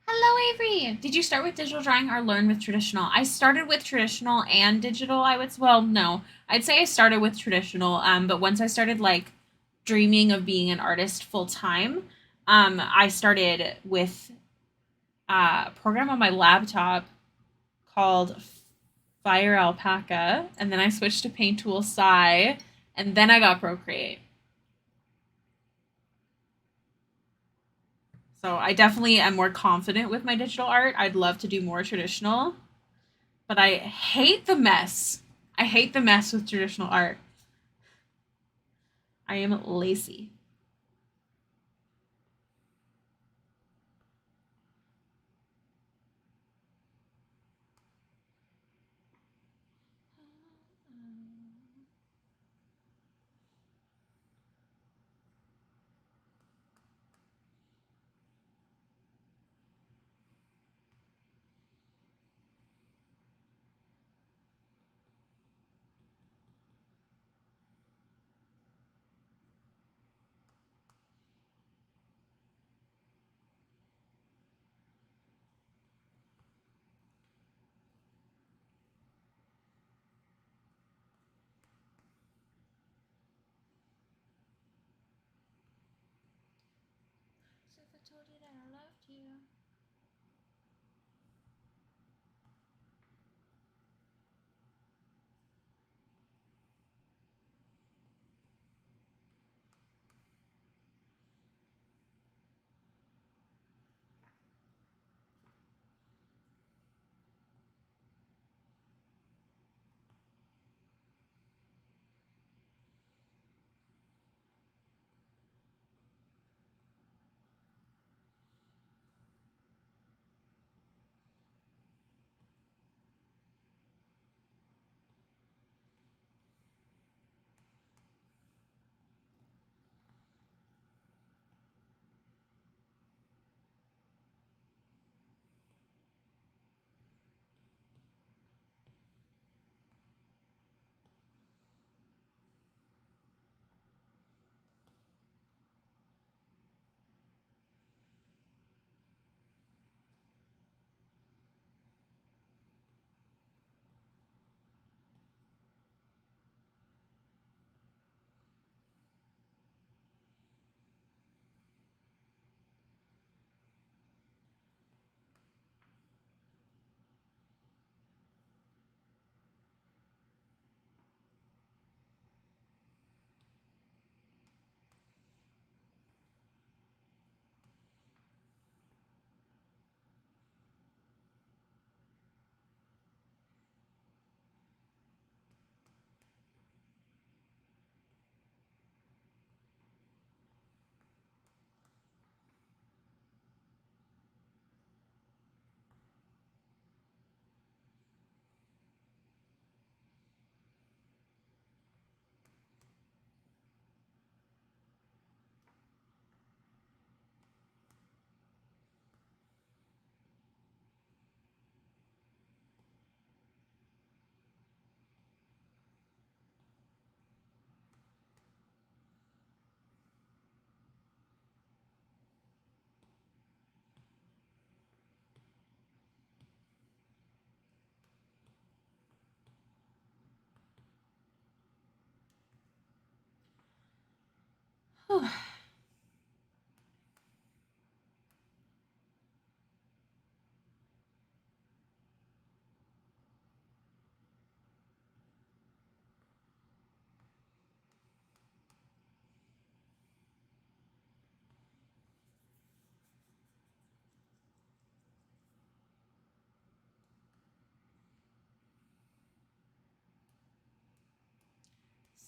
Hello, Avery. Did you start with digital drawing or learn with traditional? I started with traditional and digital. I would well, no, I'd say I started with traditional. But once I started like dreaming of being an artist full time, I started with a program on my laptop called Fire Alpaca, and then I switched to Paint Tool Sai, and then I got Procreate. So I definitely am more confident with my digital art. I'd love to do more traditional, but I hate the mess. I hate the mess with traditional art. I am lazy. So if I told you that I loved you.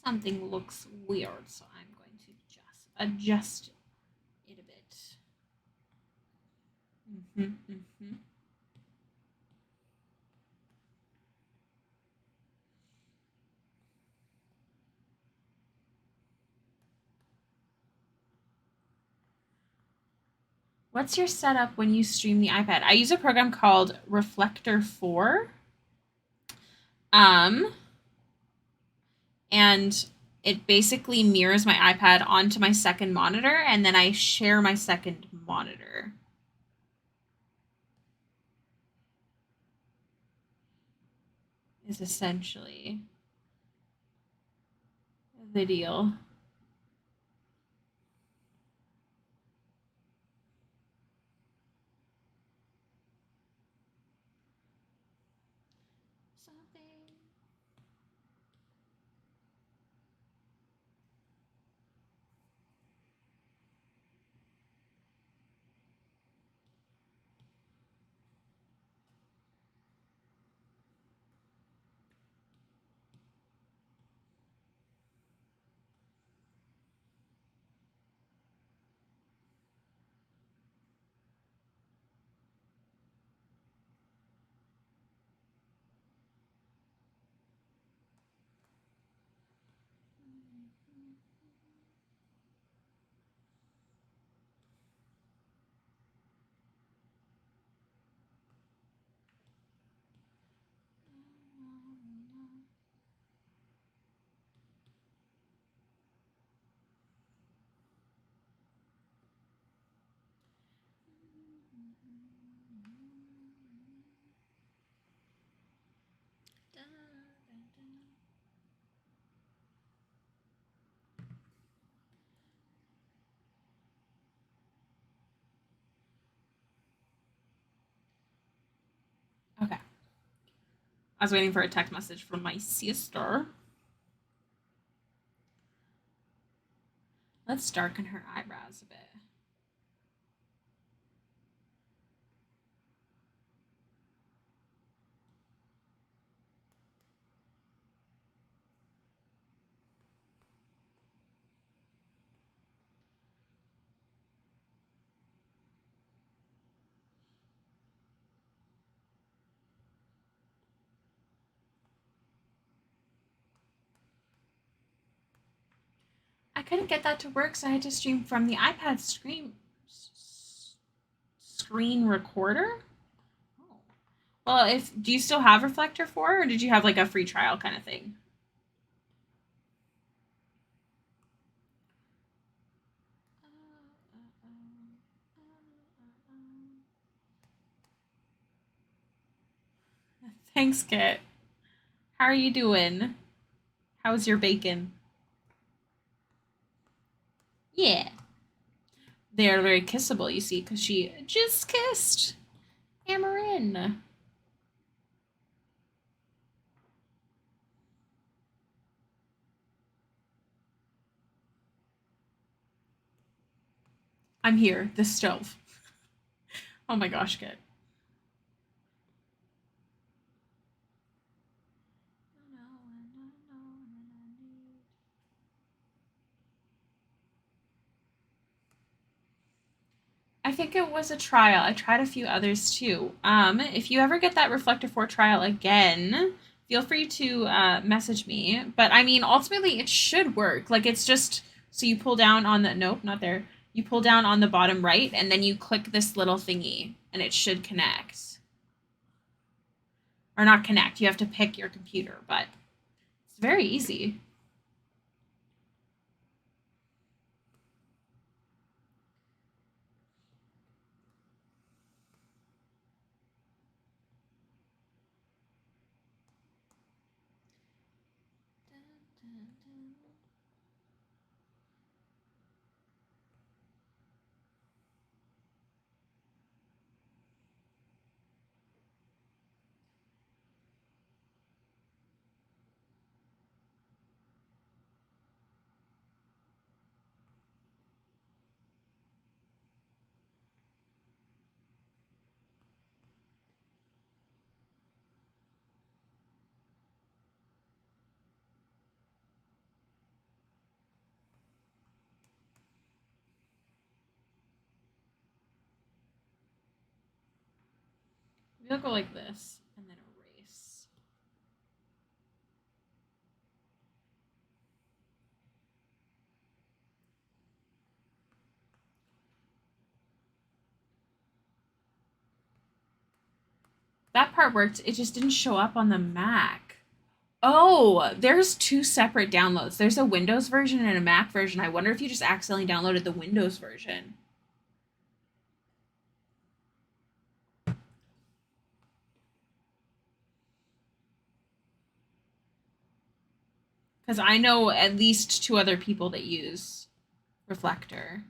Something looks weird, so I'm going to just adjust it a bit. Mm-hmm. What's your setup when you stream the iPad? I use a program called Reflector 4. Um, and it basically mirrors my iPad onto my second monitor, and then I share my second monitor. Is essentially the deal. Something. Okay. I was waiting for a text message from my sister. Let's darken her eyebrows a bit. I couldn't get that to work, so I had to stream from the iPad screen recorder. Oh. Well, if do you still have Reflector 4, or did you have like a free trial kind of thing? Thanks, Kit. How are you doing? How's your bacon? Yeah. They are very kissable, you see, because she just kissed Amarin. I'm here, the stove. Oh my gosh, Kit. I think it was a trial. I tried a few others too. If you ever get that Reflector 4 trial again, feel free to message me. But I mean, ultimately, it should work. Like, it's just so you pull down on the, nope, not there. You pull down on the bottom right, and then you click this little thingy, and it should connect. Or not connect, you have to pick your computer, but it's very easy. Maybe I'll go like this and then erase. That part worked. It just didn't show up on the Mac. Oh, there's two separate downloads. There's a Windows version and a Mac version. I wonder if you just accidentally downloaded the Windows version. Because I know at least two other people that use Reflector.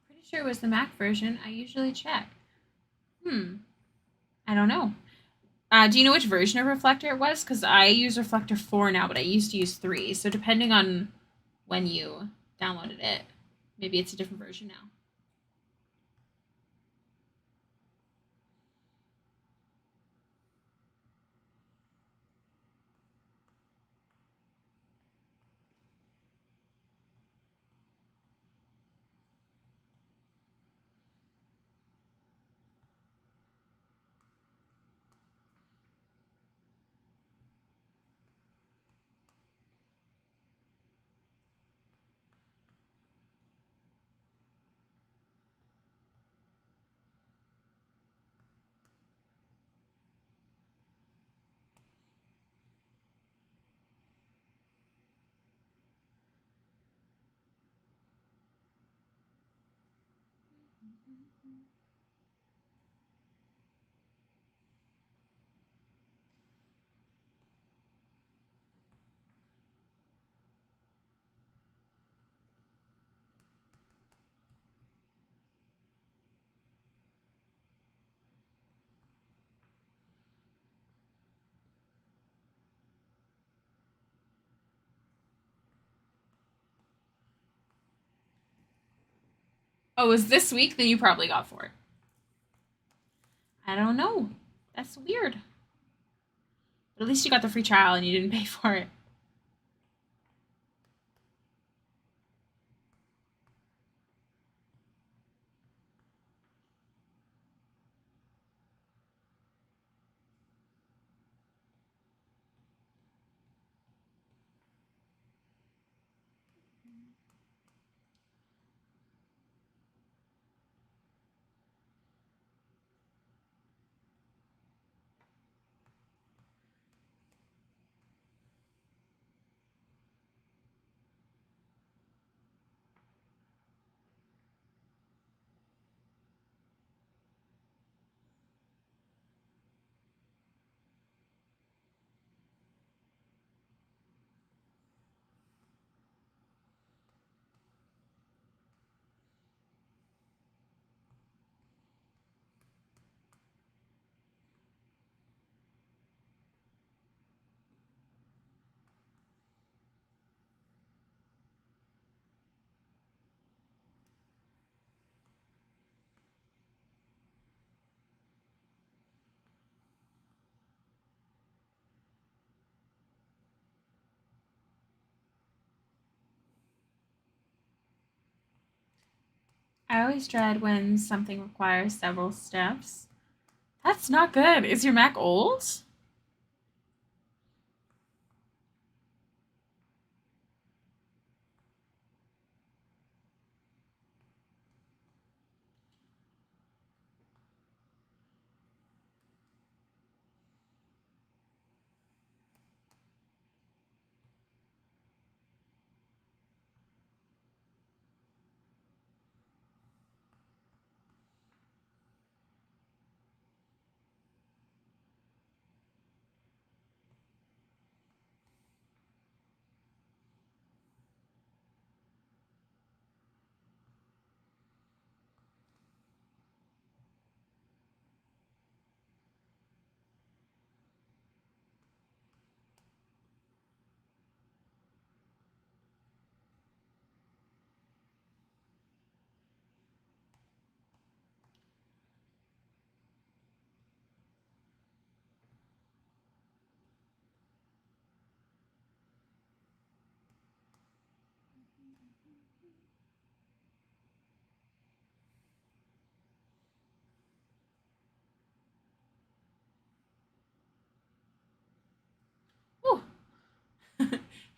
Pretty sure it was the Mac version. I usually check. I don't know. Do you know which version of Reflector it was? Because I use Reflector 4 now, but I used to use 3. So depending on when you downloaded it, maybe it's a different version now. Oh, it was this week? Then you probably got 4. I don't know. That's weird. But at least you got the free trial and you didn't pay for it. I always dread when something requires several steps. That's not good. Is your Mac old?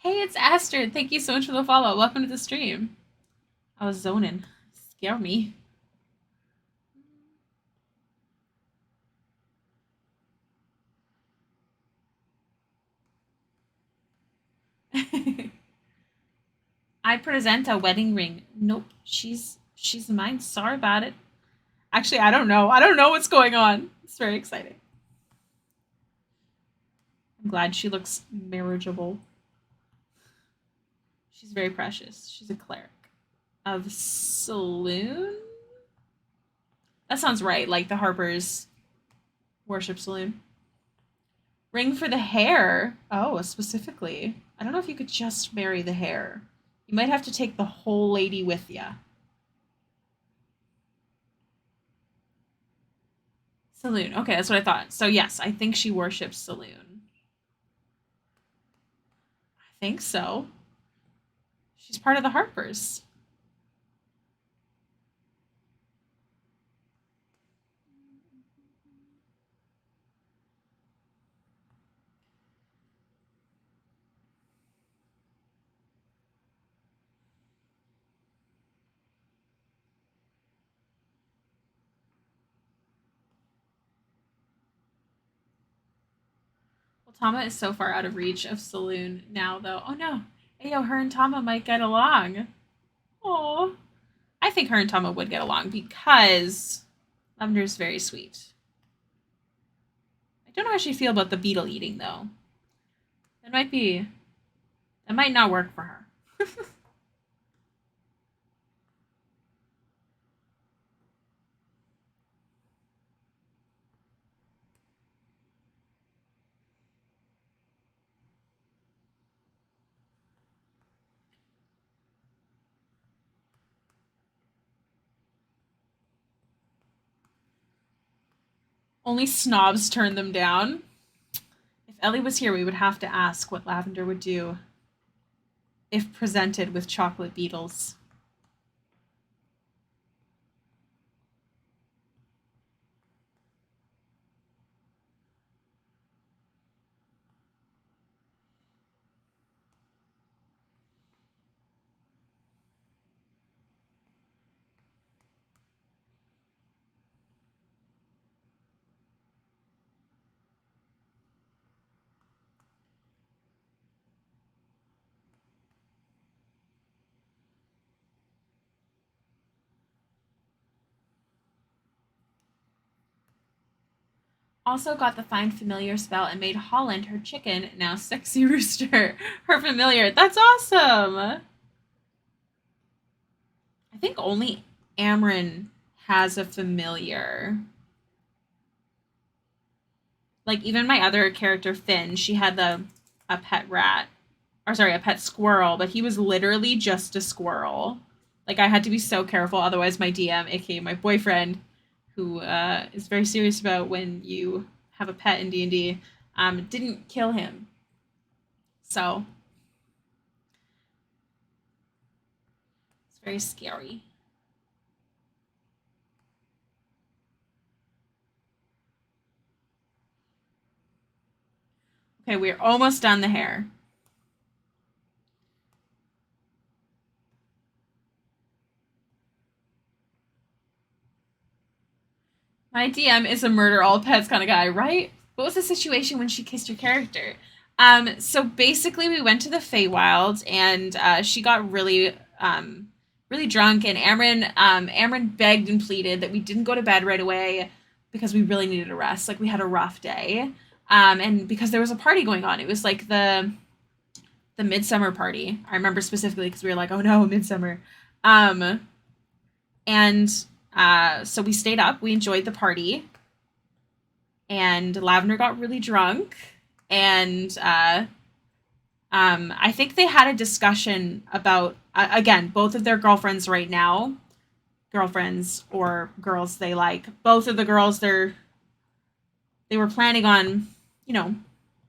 Hey, it's Astrid. Thank you so much for the follow. Welcome to the stream. I was zoning. Scare me. I present a wedding ring. Nope, she's mine. Sorry about it. Actually, I don't know. I don't know what's going on. It's very exciting. I'm glad she looks marriageable. She's very precious. She's a cleric of Selûne. That sounds right. Like the Harpers worship Selûne. Ring for the hair. Oh, specifically. I don't know if you could just marry the hair. You might have to take the whole lady with you. Selûne. Okay, that's what I thought. So yes, I think she worships Selûne. I think so. She's part of the Harpers. Well, Tama is so far out of reach of Selûne now, though. Oh no. Ayo, her and Tama might get along. Oh. I think her and Tama would get along because Lavender's very sweet. I don't know how she'd feel about the beetle eating, though. That might not work for her. Only snobs turn them down. If Ellie was here, we would have to ask what Lavender would do if presented with chocolate beetles. Also got the Find Familiar spell and made Holland her chicken, now Sexy Rooster, her familiar. That's awesome! I think only Amryn has a familiar. Like, even my other character, Finn, she had a pet rat. Or, sorry, a pet squirrel, but he was literally just a squirrel. Like, I had to be so careful, otherwise my DM, aka my boyfriend, who is very serious about when you have a pet in D&D, didn't kill him. So it's very scary. Okay, we're almost done the hair. My DM is a murder all pets kind of guy, right? What was the situation when she kissed your character? So basically, we went to the Feywild, and she got really drunk, and Amryn begged and pleaded that we didn't go to bed right away because we really needed a rest. Like we had a rough day, and because there was a party going on. It was like the midsummer party. I remember specifically because we were like, oh no, midsummer. And so we stayed up. We enjoyed the party, and Lavender got really drunk, and I think they had a discussion about again both of their girlfriends right now, girlfriends or girls they like. Both of the girls they were planning on, you know,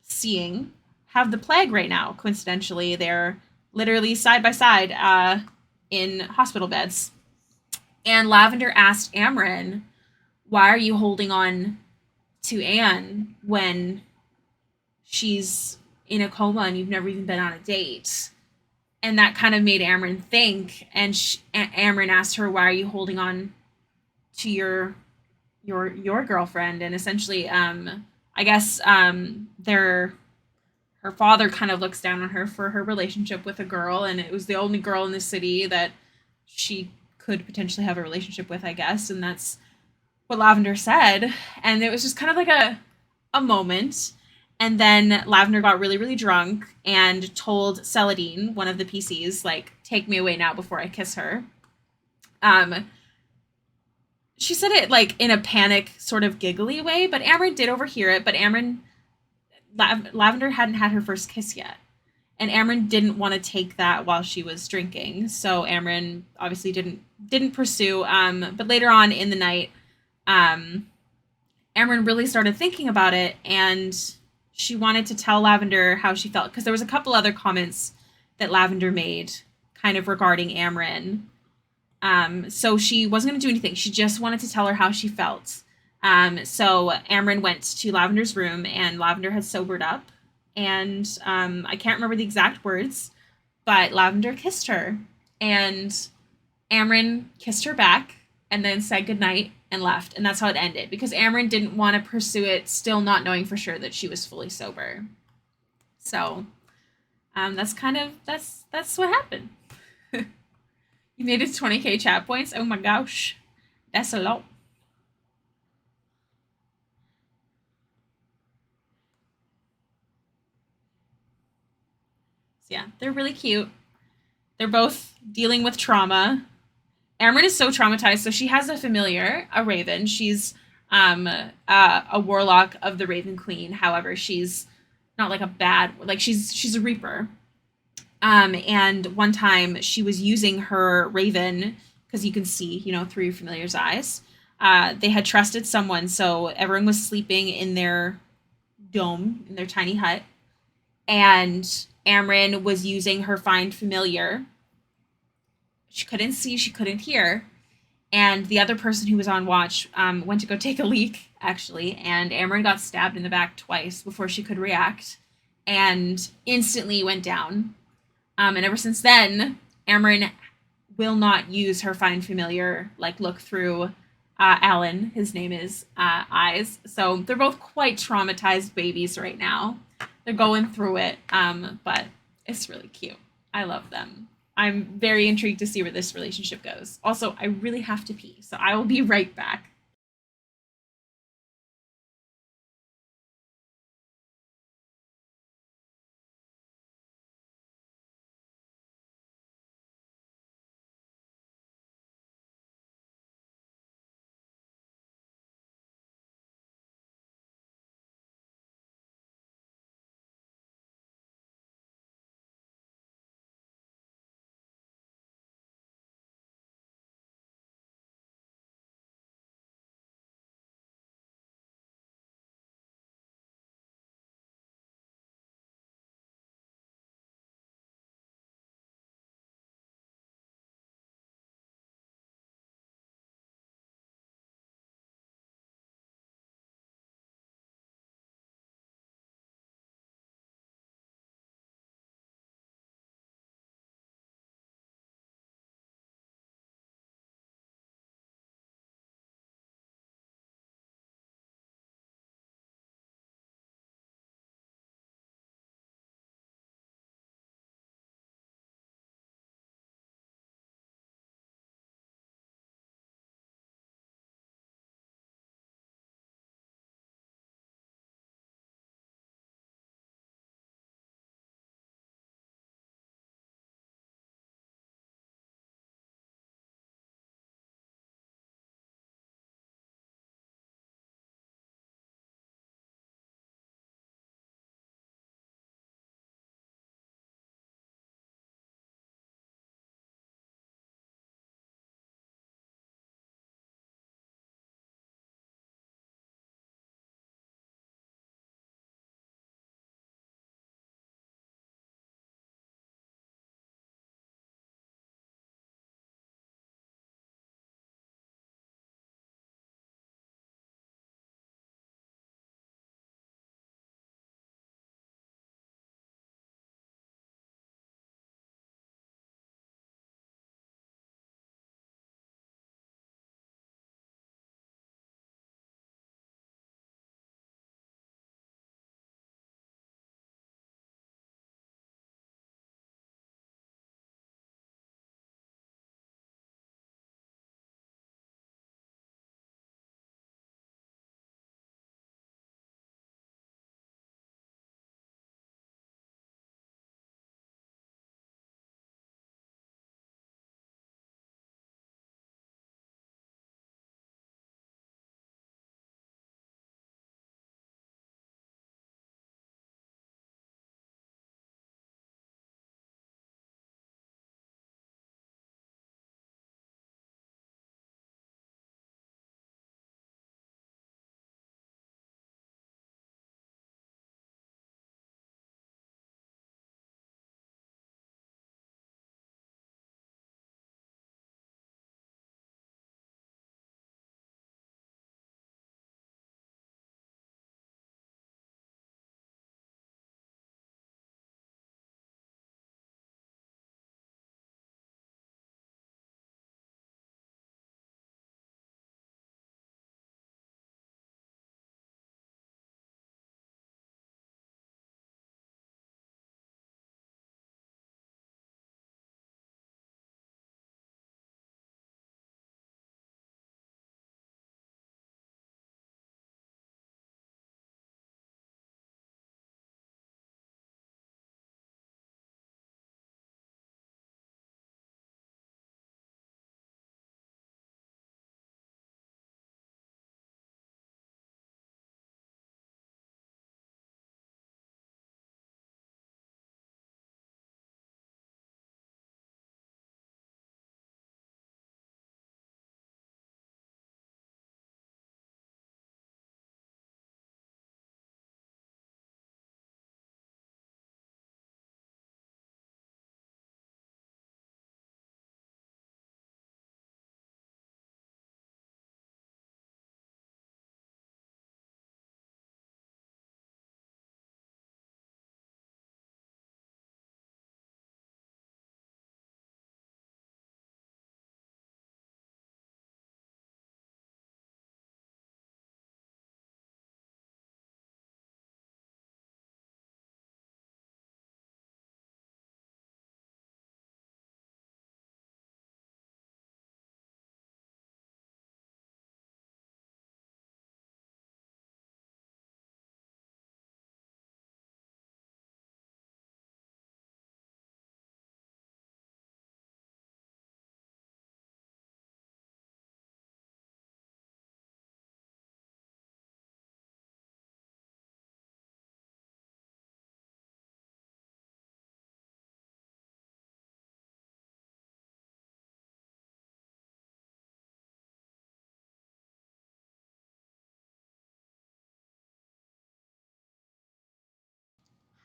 seeing have the plague right now. Coincidentally, they're literally side by side in hospital beds. And Lavender asked Amryn, "Why are you holding on to Anne when she's in a coma and you've never even been on a date. And that kind of made Amren think. And Amren asked her, "Why are you holding on to your girlfriend?" And essentially, I guess their her father kind of looks down on her for her relationship with a girl, and it was the only girl in the city that she could potentially have a relationship with, I guess, and that's what Lavender said. And it was just kind of like a moment. And then Lavender got really, really drunk and told Celadine, one of the PCs, like, "Take me away now before I kiss her." Um, she said it like in a panic, sort of giggly way, but Amren did overhear it. But Lavender hadn't had her first kiss yet. And Amren didn't want to take that while she was drinking. So Amren obviously didn't pursue. But later on in the night, um, Amren really started thinking about it, and she wanted to tell Lavender how she felt, because there was a couple other comments that Lavender made kind of regarding Amren. So she wasn't going to do anything. She just wanted to tell her how she felt. So Amren went to Lavender's room, and Lavender had sobered up. And I can't remember the exact words, but Lavender kissed her. And Amren kissed her back and then said goodnight and left. And that's how it ended, because Amren didn't want to pursue it, still not knowing for sure that she was fully sober. So that's kind of that's what happened. You made it 20K chat points. Oh my gosh, that's a lot. So yeah, they're really cute. They're both dealing with trauma. Amren is so traumatized, so she has a familiar, a raven. She's a warlock of the Raven Queen. However, she's not like a bad, like she's a reaper. And one time she was using her raven, because you can see, through your familiar's eyes. They had trusted someone, so everyone was sleeping in their dome, in their tiny hut, and Amren was using her find familiar. She couldn't see, she couldn't hear, and the other person who was on watch went to go take a leak, actually, and Amren got stabbed in the back twice before she could react, and instantly went down. And ever since then, Amren will not use her find familiar, like look through Alan, his name is, eyes. So they're both quite traumatized babies right now. They're going through it, but it's really cute. I love them. I'm very intrigued to see where this relationship goes. Also, I really have to pee, so I will be right back.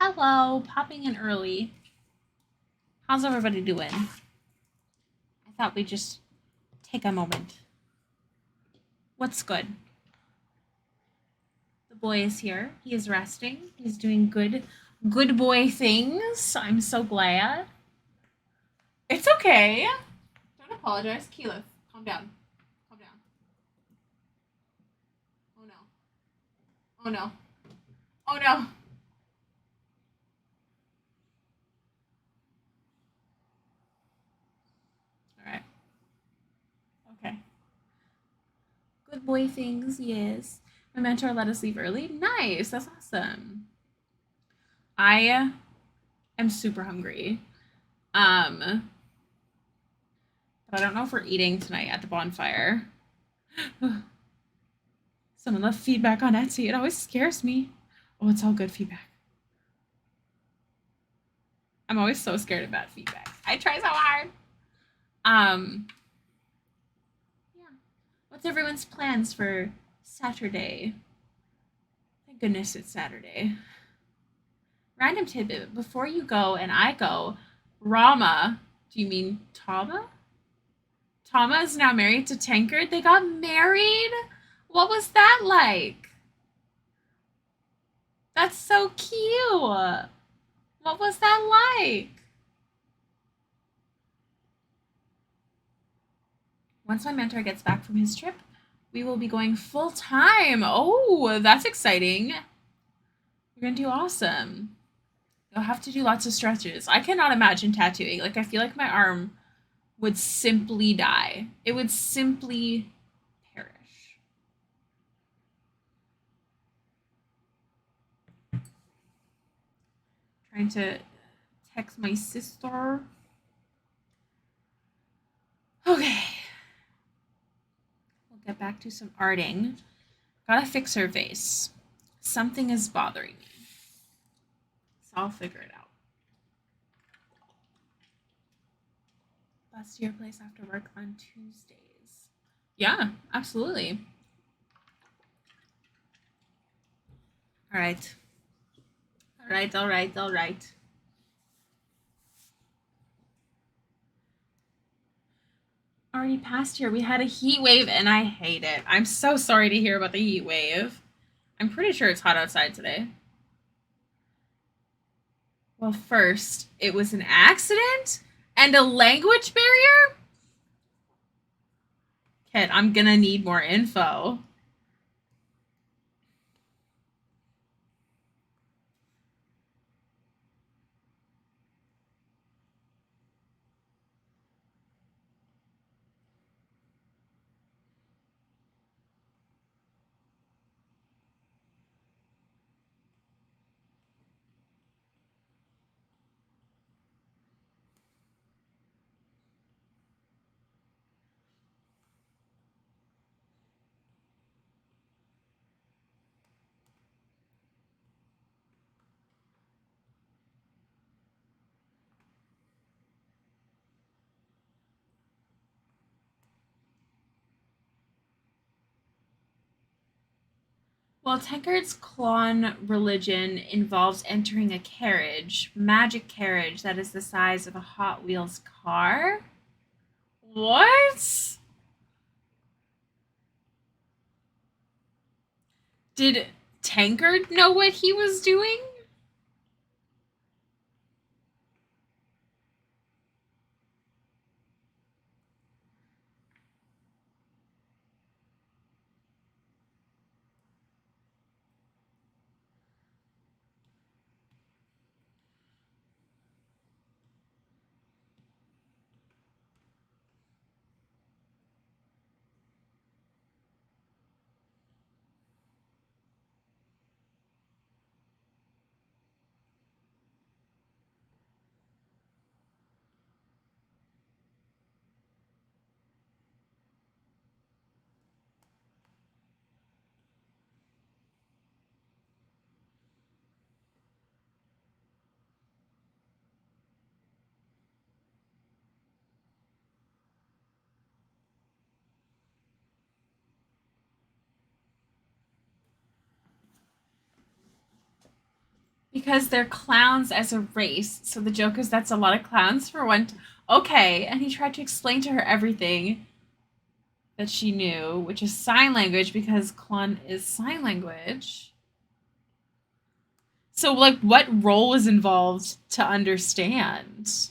Hello, popping in early. How's everybody doing? I thought we'd just take a moment. What's good? The boy is here. He is resting. He's doing good boy things. I'm so glad. It's okay. Don't apologize. Keyleth, calm down. Calm down. Oh no. Oh no. Oh no. All right. Okay. Good boy things, yes. My mentor let us leave early. Nice. That's awesome. I am super hungry. But I don't know if we're eating tonight at the bonfire. Someone left feedback on Etsy. It always scares me. Oh, it's all good feedback. I'm always so scared of bad feedback. I try so hard. Yeah. What's everyone's plans for Saturday? Thank goodness it's Saturday. Random tidbit: before you go and I go, Rama, do you mean Tama? Tama is now married to Tankard. They got married? What was that like? That's so cute. What was that like? Once my mentor gets back from his trip, we will be going full time. Oh, that's exciting. You're going to do awesome. You'll have to do lots of stretches. I cannot imagine tattooing. Like, I feel like my arm would simply die. It would simply perish. Trying to text my sister. Okay. We'll get back to some arting. Gotta fix her vase. Something is bothering me. So I'll figure it out. Bus to your place after work on Tuesdays. Yeah, absolutely. All right. All right. Already past here. We had a heat wave and I hate it. I'm so sorry to hear about the heat wave. I'm pretty sure it's hot outside today. Well, first, it was an accident and a language barrier? Kid, I'm gonna need more info. Well, Tankard's clone religion involves entering a carriage, magic carriage that is the size of a Hot Wheels car. What? Did Tankard know what he was doing? Because they're clowns as a race. So the joke is that's a lot of clowns for one. Okay. And he tried to explain to her everything that she knew, which is sign language because Klon is sign language. So, like, what role was involved to understand?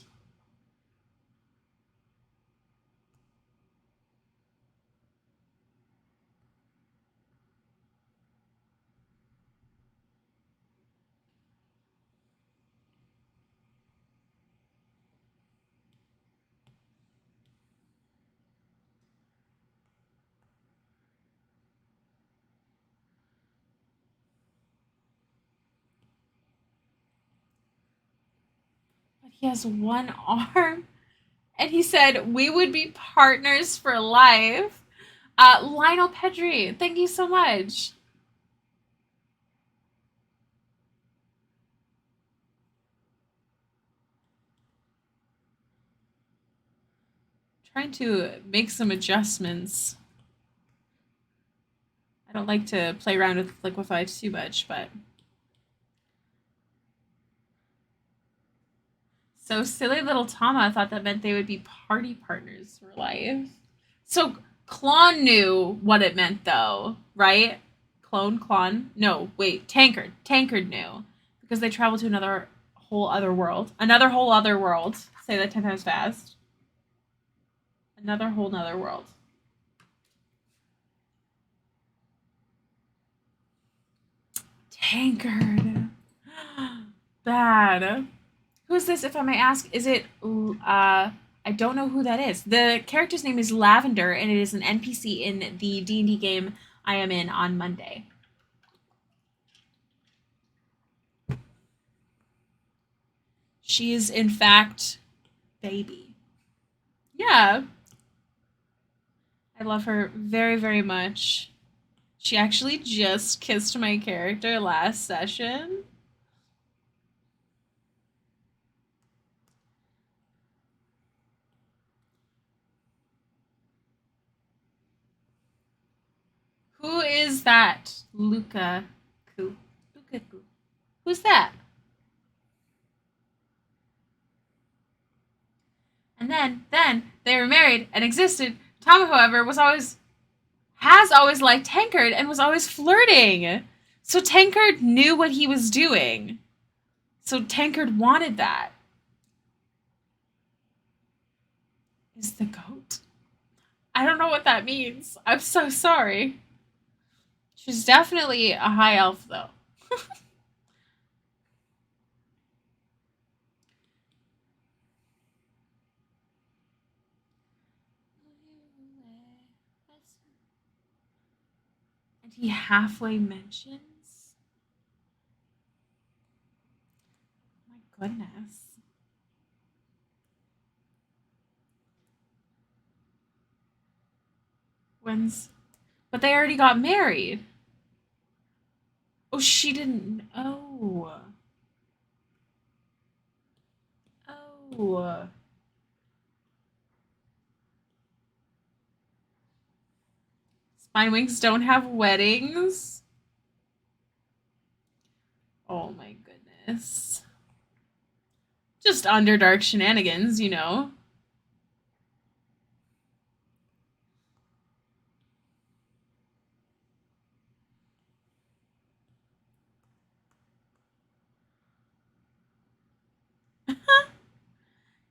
But he has one arm. And he said, we would be partners for life. Lionel Pedri, thank you so much. Trying to make some adjustments. I don't like to play around with Liquify too much, but. So silly little Tama thought that meant they would be party partners for life. So Klon knew what it meant, though, right? Klon? No, wait, Tankard. Tankard knew because they traveled to another whole other world. Another whole other world. Say that 10 times fast. Another whole nother world. Tankard. Bad. Who's this, if I may ask? Is it, I don't know who that is. The character's name is Lavender, and it is an NPC in the D&D game I am in on Monday. She is, in fact, Baby. Yeah. I love her very, very much. She actually just kissed my character last session. Who is that? Lukaku. Lukaku. Who's that? And then they were married and existed. Tom, however, has always liked Tankard and was always flirting. So Tankard knew what he was doing. So Tankard wanted that. Is the goat? I don't know what that means. I'm so sorry. She's definitely a high elf, though. And he halfway mentions. My goodness. When's. But they already got married. Oh, she didn't. Oh. Oh. Spinewings don't have weddings. Oh my goodness. Just Underdark shenanigans, you know.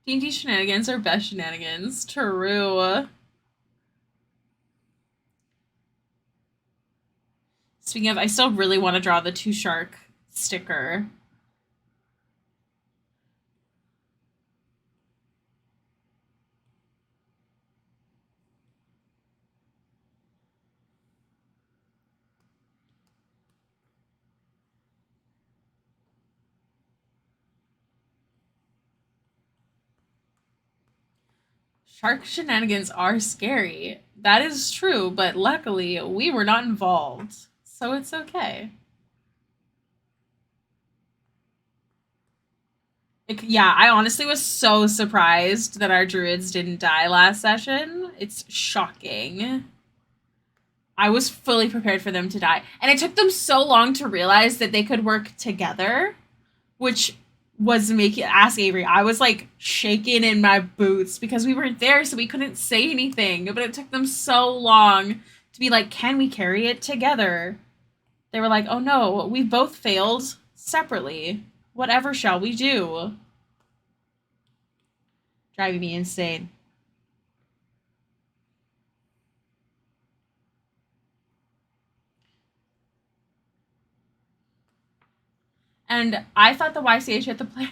D&D shenanigans are best shenanigans. True. Speaking of, I still really want to draw the two shark sticker. Shark shenanigans are scary. That is true, but luckily we were not involved. So it's okay. Yeah, I honestly was so surprised that our druids didn't die last session. It's shocking. I was fully prepared for them to die. And it took them so long to realize that they could work together. which was making ask Avery. I was like shaking in my boots because we weren't there, so we couldn't say anything. But it took them so long to be like, "Can we carry it together?" They were like, "Oh no, we both failed separately. Whatever shall we do?" Driving me insane. And I thought the YCH at the play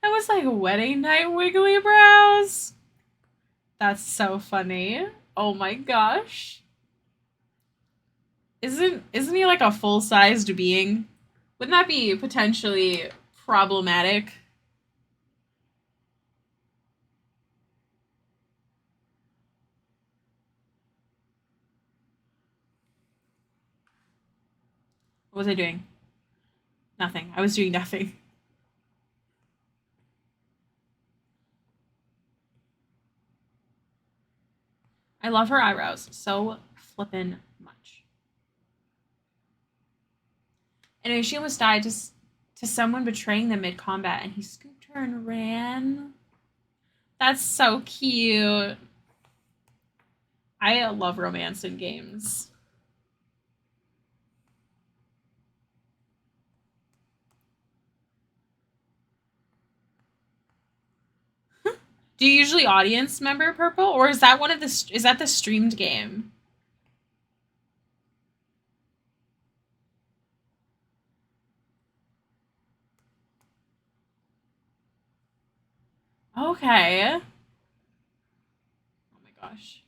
that was like wedding night wiggly brows. That's so funny. Oh my gosh. Isn't he like a full sized being? Wouldn't that be potentially problematic? What was I doing? Nothing. I was doing nothing. I love her eyebrows so flippin' much. Anyway, she almost died to someone betraying them mid combat, and he scooped her and ran. That's so cute. I love romance in games. Do you usually audience member Purple, or is that one of the is that the streamed game? Okay. Oh my gosh.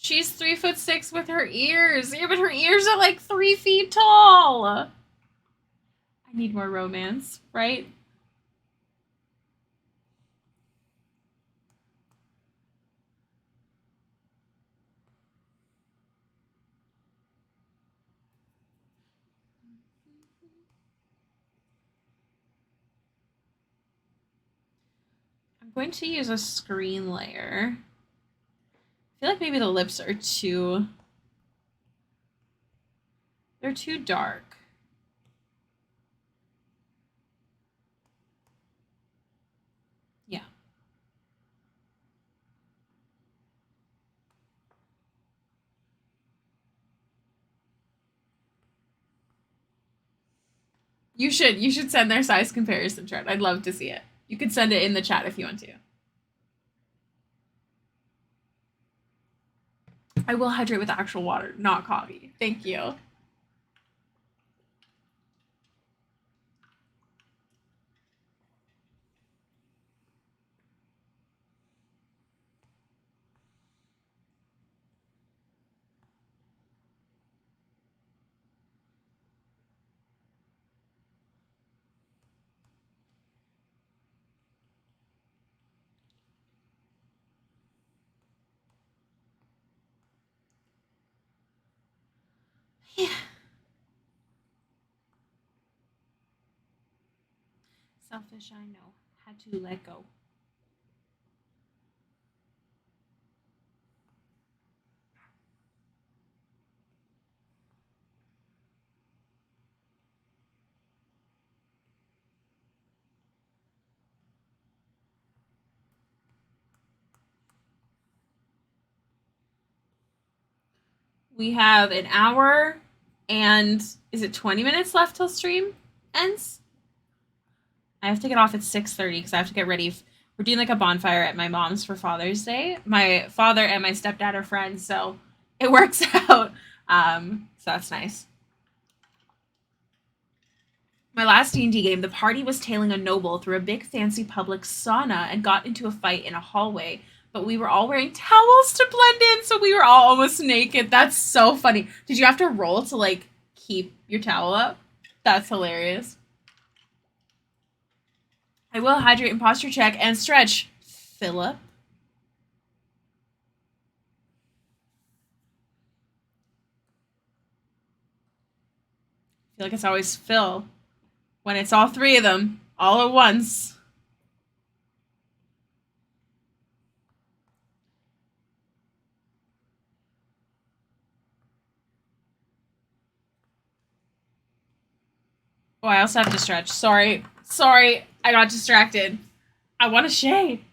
She's 3'6" with her ears. Yeah, but her ears are like 3 feet tall. I need more romance, right? I'm going to use a screen layer. I feel like maybe the lips are too. They're too dark. Yeah. You should send their size comparison chart. I'd love to see it. You could send it in the chat if you want to. I will hydrate with actual water, not coffee. Thank you. Yeah. Selfish, I know. Had to let go. We have an hour and is it 20 minutes left till stream ends? I have to get off at 6:30 because I have to get ready. We're doing like a bonfire at my mom's for Father's Day. My father and my stepdad are friends, so it works out. So that's nice. My last D&D game, the party was tailing a noble through a big fancy public sauna and got into a fight in a hallway. But we were all wearing towels to blend in, so we were all almost naked. That's so funny. Did you have to roll to like keep your towel up? That's hilarious. I will hydrate and posture check and stretch. Philip. I feel like it's always Phil. When it's all three of them, all at once. Oh, I also have to stretch. Sorry. Sorry. I got distracted. I want to shade.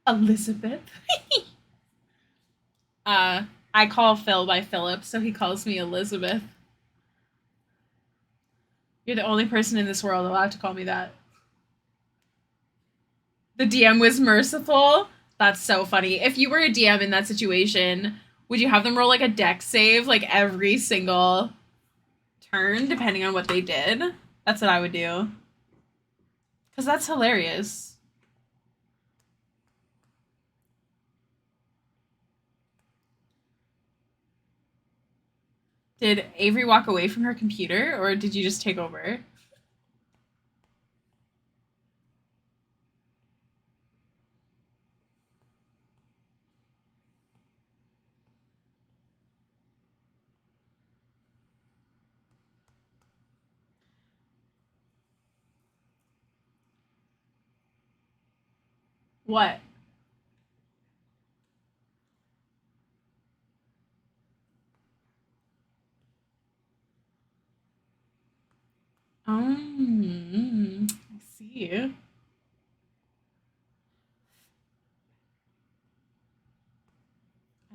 Elizabeth. I call Phil by Philip, so he calls me Elizabeth. You're the only person in this world allowed to call me that. The DM was merciful. That's so funny. If you were a DM in that situation, would you have them roll like a deck save like every single turn, depending on what they did? That's what I would do. Because that's hilarious. Did Avery walk away from her computer, or did you just take over? What? I see.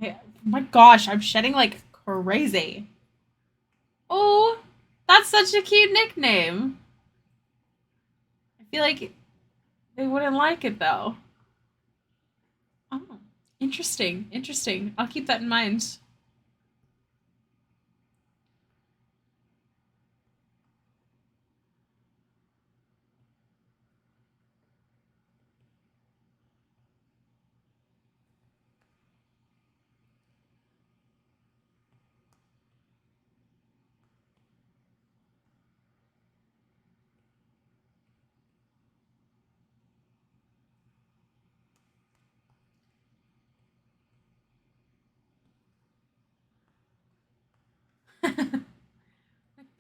Oh my gosh, I'm shedding like crazy. Oh, that's such a cute nickname. I feel like they wouldn't like it though. Oh, interesting. Interesting. I'll keep that in mind.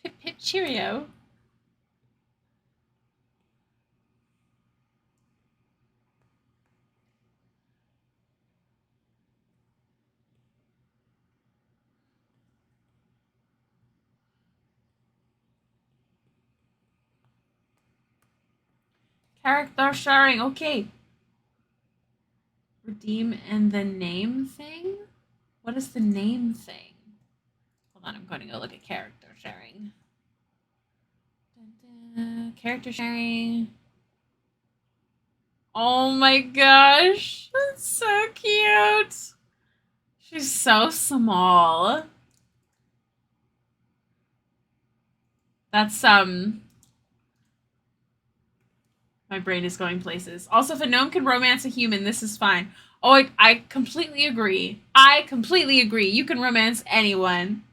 Pip pip cheerio. Character sharing. Okay. Redeem and the name thing? What is the name thing? Hold on, I'm going to go look at character sharing. Dun, dun. Character sharing. Oh my gosh. That's so cute. She's so small. That's my brain is going places. Also, if a gnome can romance a human, this is fine. Oh, I completely agree. I completely agree. You can romance anyone.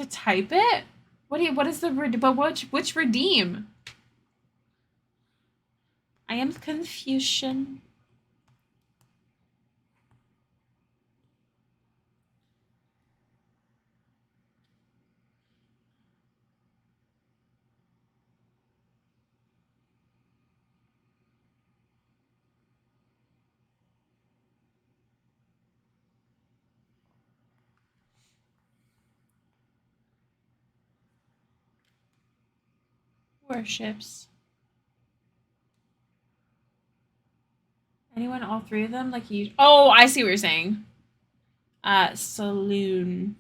To type it? What is the but which redeem? I am Confucian. Worships. Anyone, all three of them? Like you. Oh, I see what you're saying. Saloon.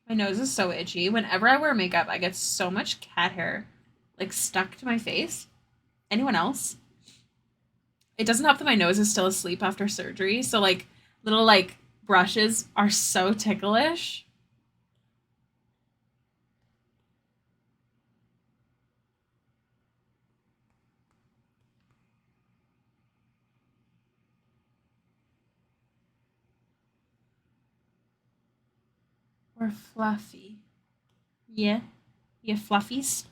My nose is so itchy. Whenever I wear makeup, I get so much cat hair, like stuck to my face. Anyone else? It doesn't help that my nose is still asleep after surgery, so like little like brushes are so ticklish. Or fluffy. Yeah. You fluffies.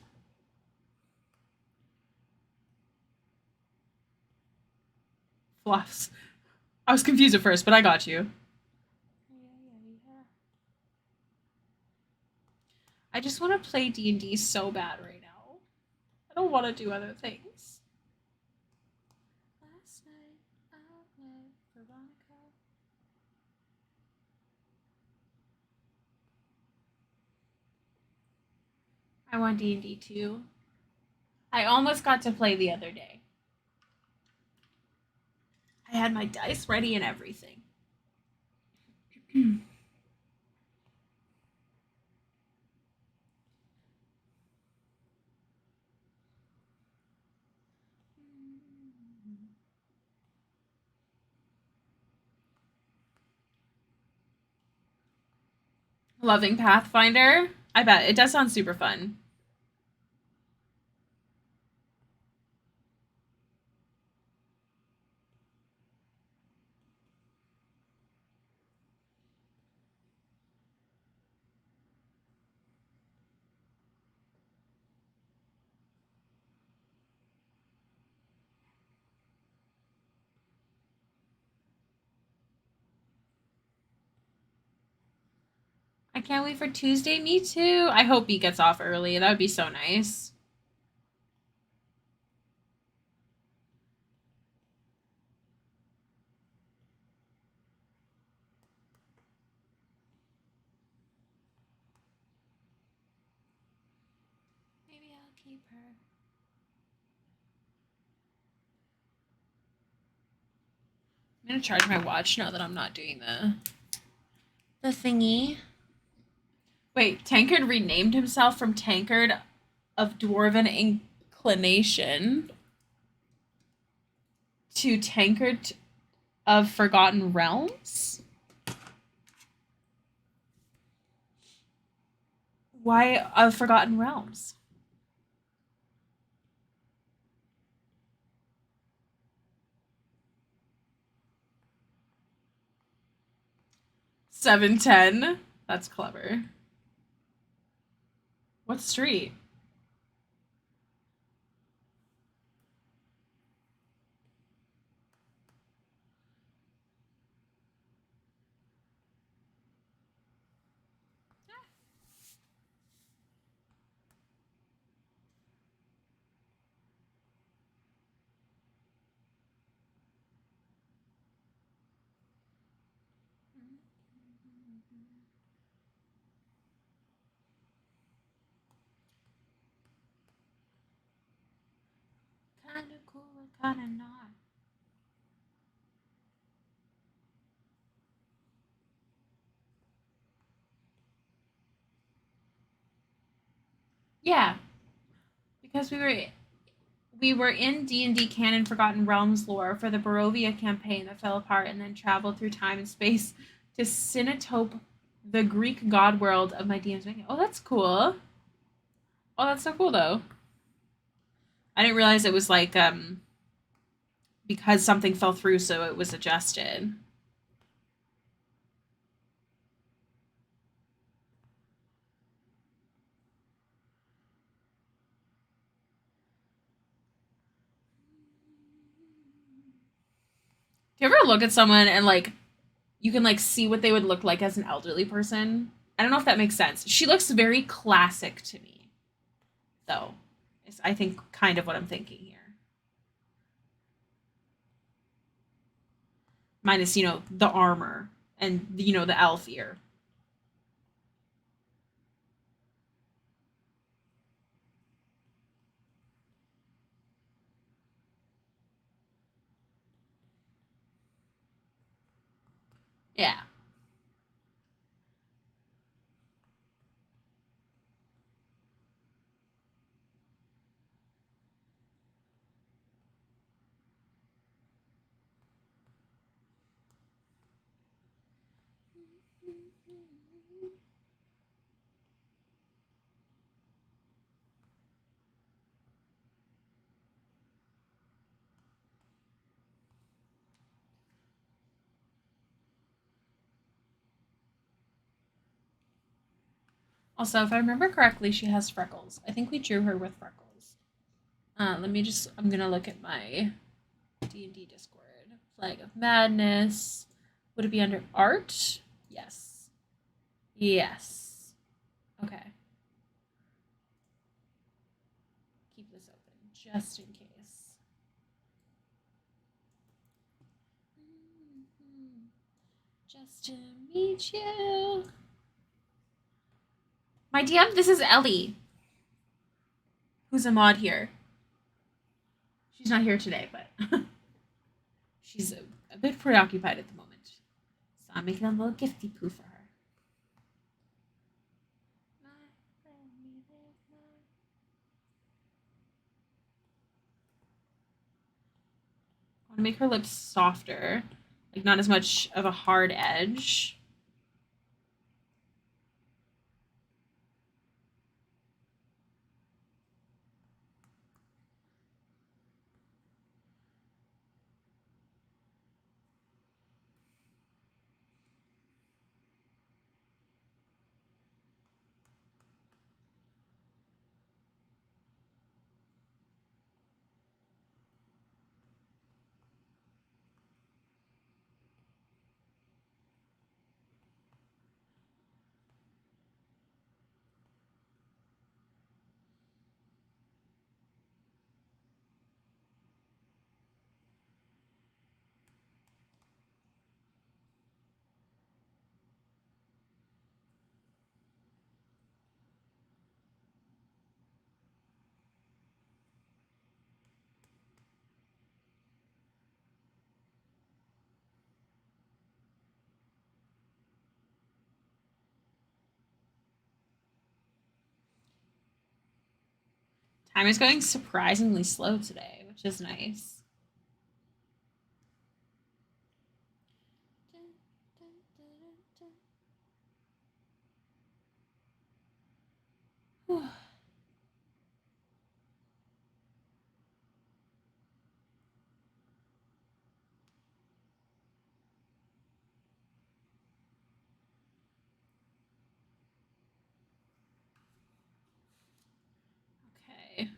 Fluffs. I was confused at first, but I got you. I just want to play D&D so bad right now. I don't want to do other things. Last night I met Veronica. I want D&D too. I almost got to play the other day. I had my dice ready and everything. Loving Pathfinder. I bet it does sound super fun. I can't wait for Tuesday. Me too. I hope he gets off early. That would be so nice. Maybe I'll keep her. I'm gonna charge my watch now that I'm not doing the thingy. Wait, Tankard renamed himself from Tankard of Dwarven Inclination to Tankard of Forgotten Realms? Why of Forgotten Realms? $7.10. That's clever. What street? Kinda cool, kinda not. Yeah, because we were in D&D canon Forgotten Realms lore for the Barovia campaign that fell apart and then traveled through time and space to Sinatope, the Greek god world of my DM's making. Oh, that's cool. Oh, that's so cool though. I didn't realize it was like because something fell through so it was adjusted. Do you ever look at someone and like you can like see what they would look like as an elderly person? I don't know if that makes sense. She looks very classic to me, though. Is I think kind of what I'm thinking here. Minus, the armor and the elf ear. Yeah. Also, if I remember correctly, she has freckles. I think we drew her with freckles. I'm gonna look at my D&D Discord. Flag of Madness. Would it be under art? Yes. Yes. Okay. Keep this open just in case. Just to meet you. My DM, this is Ellie, who's a mod here. She's not here today, but she's a bit preoccupied at the moment. So I'm making a little gifty poo for her. I want to make her lips softer, like not as much of a hard edge. Time is going surprisingly slow today, which is nice. Okay.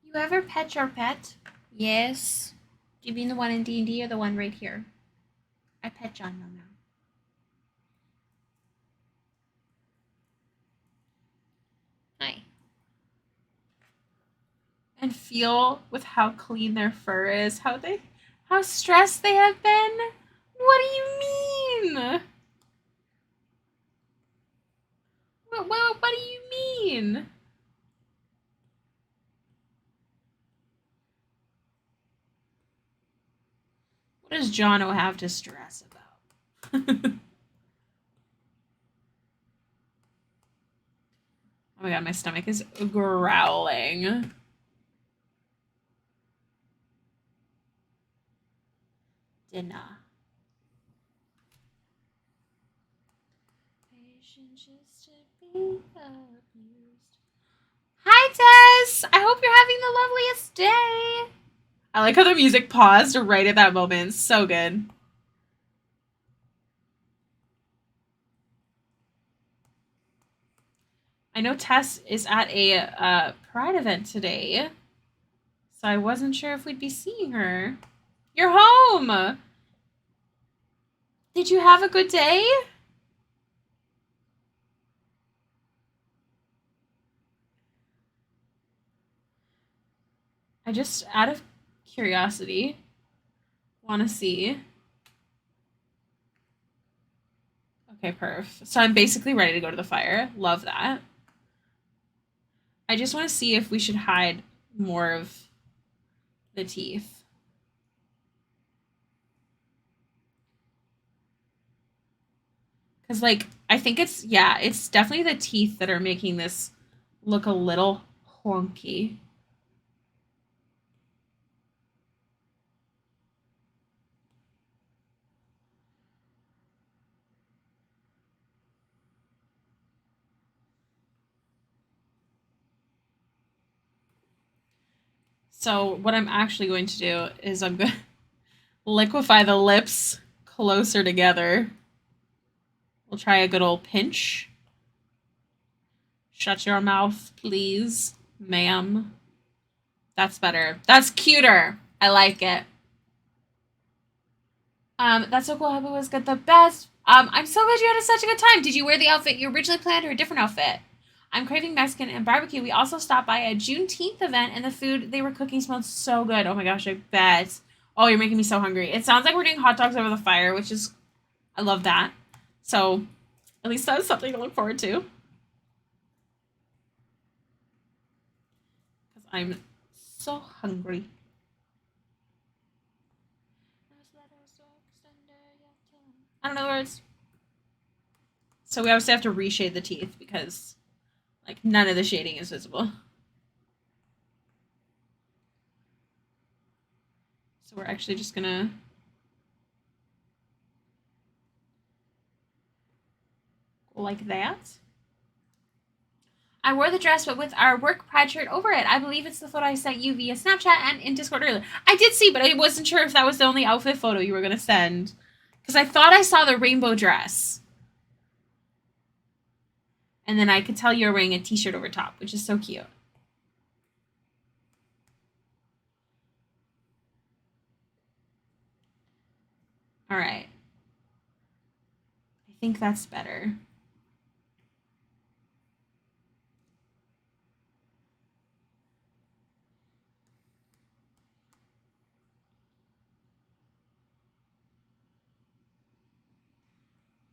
You ever pet your pet? Yes. Do you mean the one in D&D or the one right here? I pet John now. Hi. And feel with how clean their fur is, how stressed they have been. What do you mean? What do you mean? What does Jono have to stress about? Oh my god, my stomach is growling. Dinner. Patience is to be abused. Hi, Tess! I hope you're having the loveliest day. I like how the music paused right at that moment. So good. I know Tess is at a Pride event today, so I wasn't sure if we'd be seeing her. You're home! Did you have a good day? I just, out of curiosity, want to see. Okay, perf. So I'm basically ready to go to the fire. Love that. I just want to see if we should hide more of the teeth. Because, like, I think it's definitely the teeth that are making this look a little wonky. So what I'm actually going to do is I'm going to liquefy the lips closer together. We'll try a good old pinch. Shut your mouth, please, ma'am. That's better. That's cuter. I like it. That's so cool. Hope it was good. The best. I'm so glad you had such a good time. Did you wear the outfit you originally planned or a different outfit? I'm craving Mexican and barbecue. We also stopped by a Juneteenth event, and the food they were cooking smelled so good. Oh my gosh, I bet. Oh, you're making me so hungry. It sounds like we're doing hot dogs over the fire, which is, I love that. So, at least that's something to look forward to. Because I'm so hungry. I don't know the words. So we obviously have to reshade the teeth because, like, none of the shading is visible. So we're actually just gonna go like that. I wore the dress, but with our work pride shirt over it. I believe it's the photo I sent you via Snapchat and in Discord earlier. I did see, but I wasn't sure if that was the only outfit photo you were gonna send. Because I thought I saw the rainbow dress. And then I could tell you were wearing a t-shirt over top, which is so cute. All right. I think that's better.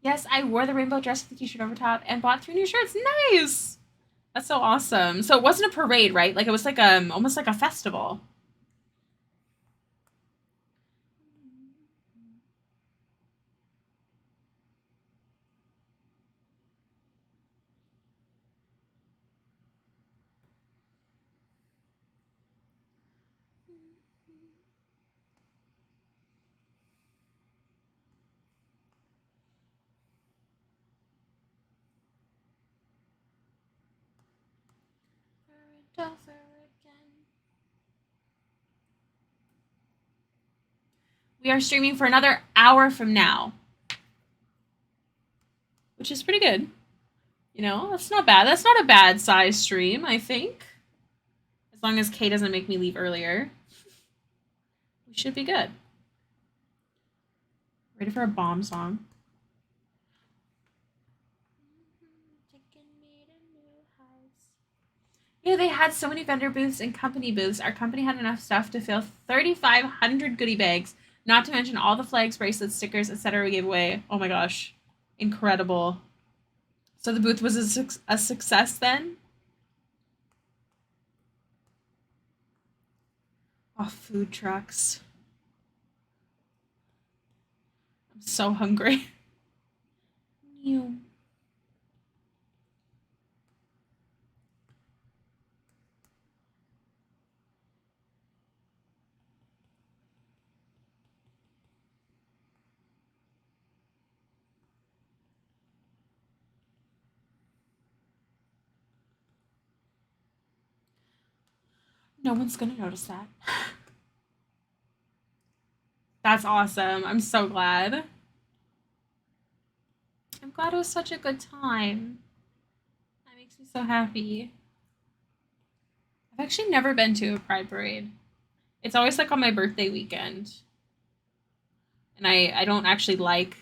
Yes, I wore the rainbow dress with the t-shirt over top and bought 3 new shirts. Nice. That's so awesome. So it wasn't a parade, right? Like it was like almost like a festival. We are streaming for another hour from now, which is pretty good. You know, that's not bad. That's not a bad size stream, I think. As long as Kay doesn't make me leave earlier, we should be good. Ready for a bomb song? Yeah, they had so many vendor booths and company booths. Our company had enough stuff to fill 3,500 goodie bags. Not to mention all the flags, bracelets, stickers, etc. we gave away. Oh my gosh. Incredible. So the booth was a success then? Oh, food trucks. I'm so hungry. You. No one's gonna notice that. That's awesome. I'm so glad. I'm glad it was such a good time. That makes me so happy. I've actually never been to a pride parade. It's always like on my birthday weekend. And I don't actually like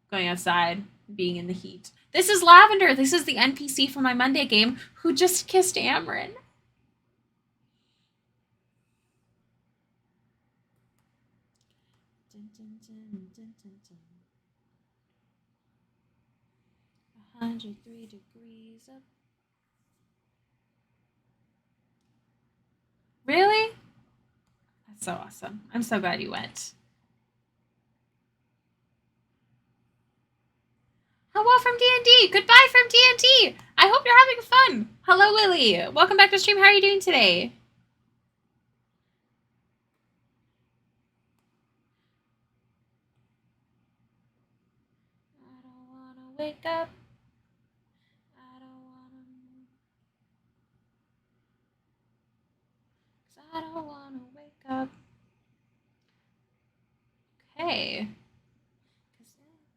going outside, being in the heat. This is Lavender. This is the NPC from my Monday game who just kissed Amryn. Dun, dun, dun, dun, dun, dun. 103 degrees up. Really? That's so awesome. I'm so glad you went. Hello from D&D. Goodbye from D&D. I hope you're having fun. Hello, Lily. Welcome back to stream. How are you doing today? I don't wanna wake up. I don't wanna. 'Cause I don't wanna wake up. Okay.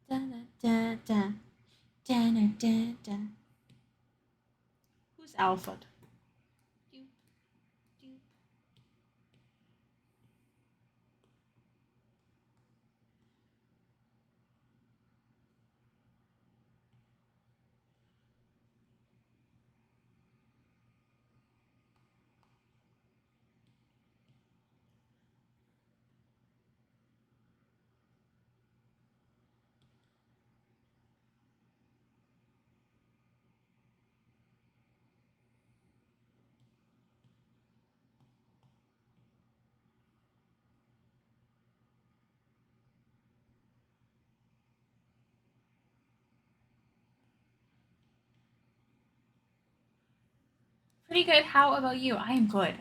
Da, da, da, da, da, da, da. Who's Alfred? Doop, doop. Pretty good. How about you? I am good.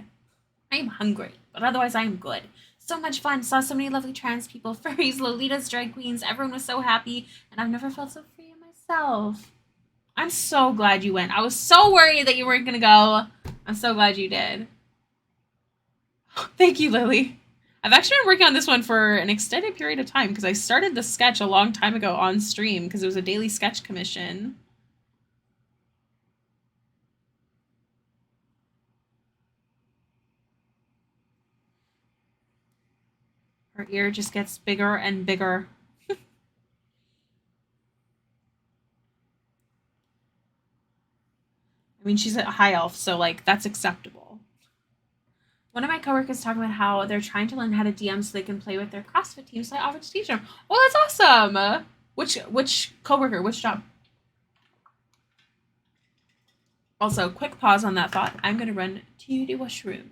I am hungry, but otherwise I am good. So much fun. Saw so many lovely trans people, furries, Lolitas, drag queens. Everyone was so happy, and I've never felt so free in myself. I'm so glad you went. I was so worried that you weren't gonna go. I'm so glad you did. Thank you, Lily. I've actually been working on this one for an extended period of time because I started the sketch a long time ago on stream because it was a daily sketch commission. Her ear just gets bigger and bigger. I mean, she's a high elf, so like that's acceptable. One of my coworkers talking about how they're trying to learn how to DM so they can play with their CrossFit team. So I offered to teach them. Oh, that's awesome! Which coworker? Which job? Also, quick pause on that thought. I'm gonna run to the washroom.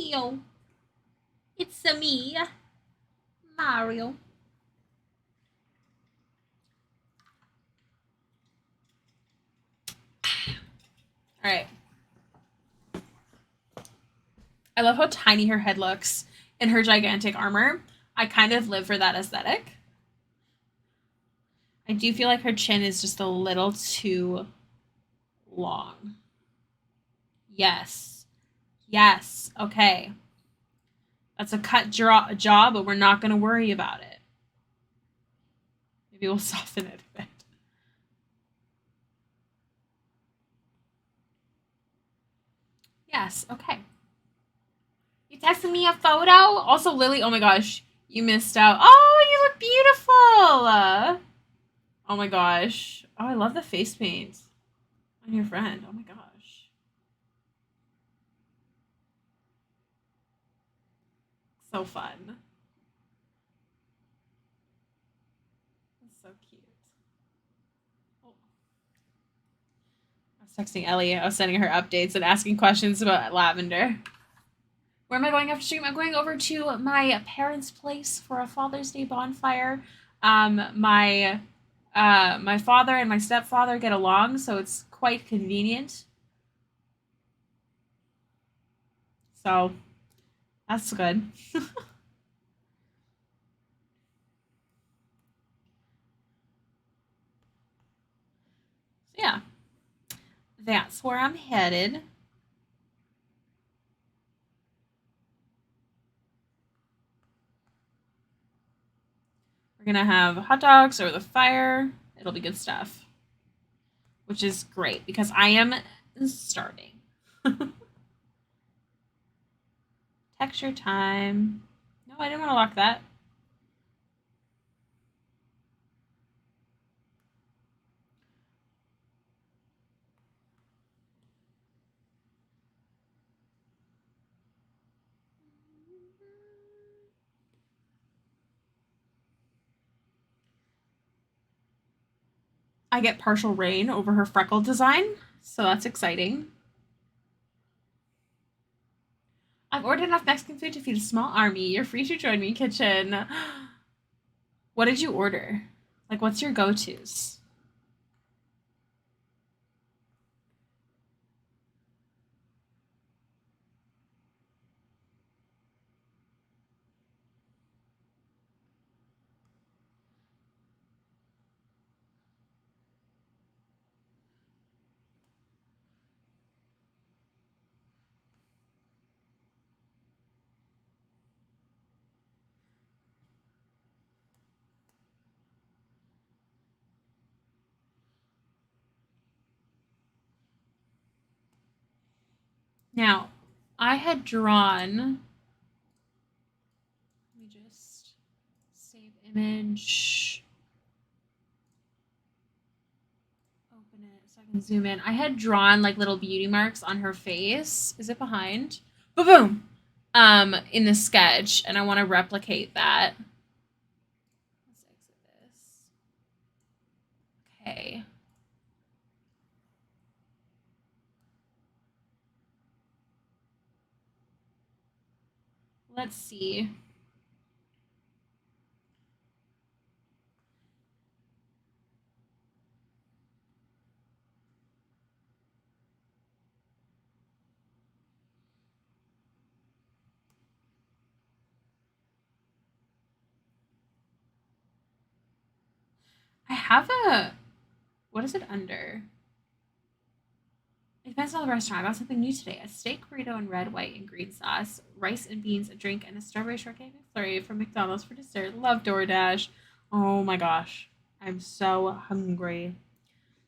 Yo, it's a me, Mario. All right. I love how tiny her head looks in her gigantic armor. I kind of live for that aesthetic. I do feel like her chin is just a little too long. Yes. Yes. Okay. That's a cut jaw, but we're not going to worry about it. Maybe we'll soften it a bit. Yes. Okay. You texted me a photo? Also, Lily, oh my gosh. You missed out. Oh, you look beautiful. Oh my gosh. Oh, I love the face paint on your friend. Oh my gosh. So fun. That's so cute. Oh. I was texting Ellie. I was sending her updates and asking questions about Lavender. Where am I going after stream? I'm going over to my parents' place for a Father's Day bonfire. My father and my stepfather get along, so it's quite convenient. So that's good. Yeah, that's where I'm headed. We're gonna have hot dogs over the fire. It'll be good stuff, which is great because I am starving. Texture time. No, I didn't want to lock that. I get partial rain over her freckle design, so that's exciting. I've ordered enough Mexican food to feed a small army. You're free to join me, kitchen. What did you order? Like, what's your go-tos? Now, I had drawn. Let me just save image. Open it so I can zoom in. I had drawn like little beauty marks on her face. Is it behind? Boom, boom. In the sketch, and I want to replicate that. Let's exit this. Okay. Let's see. I have a. What is it under? It depends on the restaurant. I got something new today: a steak burrito in red, white, and green sauce, rice and beans, a drink, and a strawberry shortcake McFlurry from McDonald's for dessert. Love DoorDash. Oh my gosh, I'm so hungry.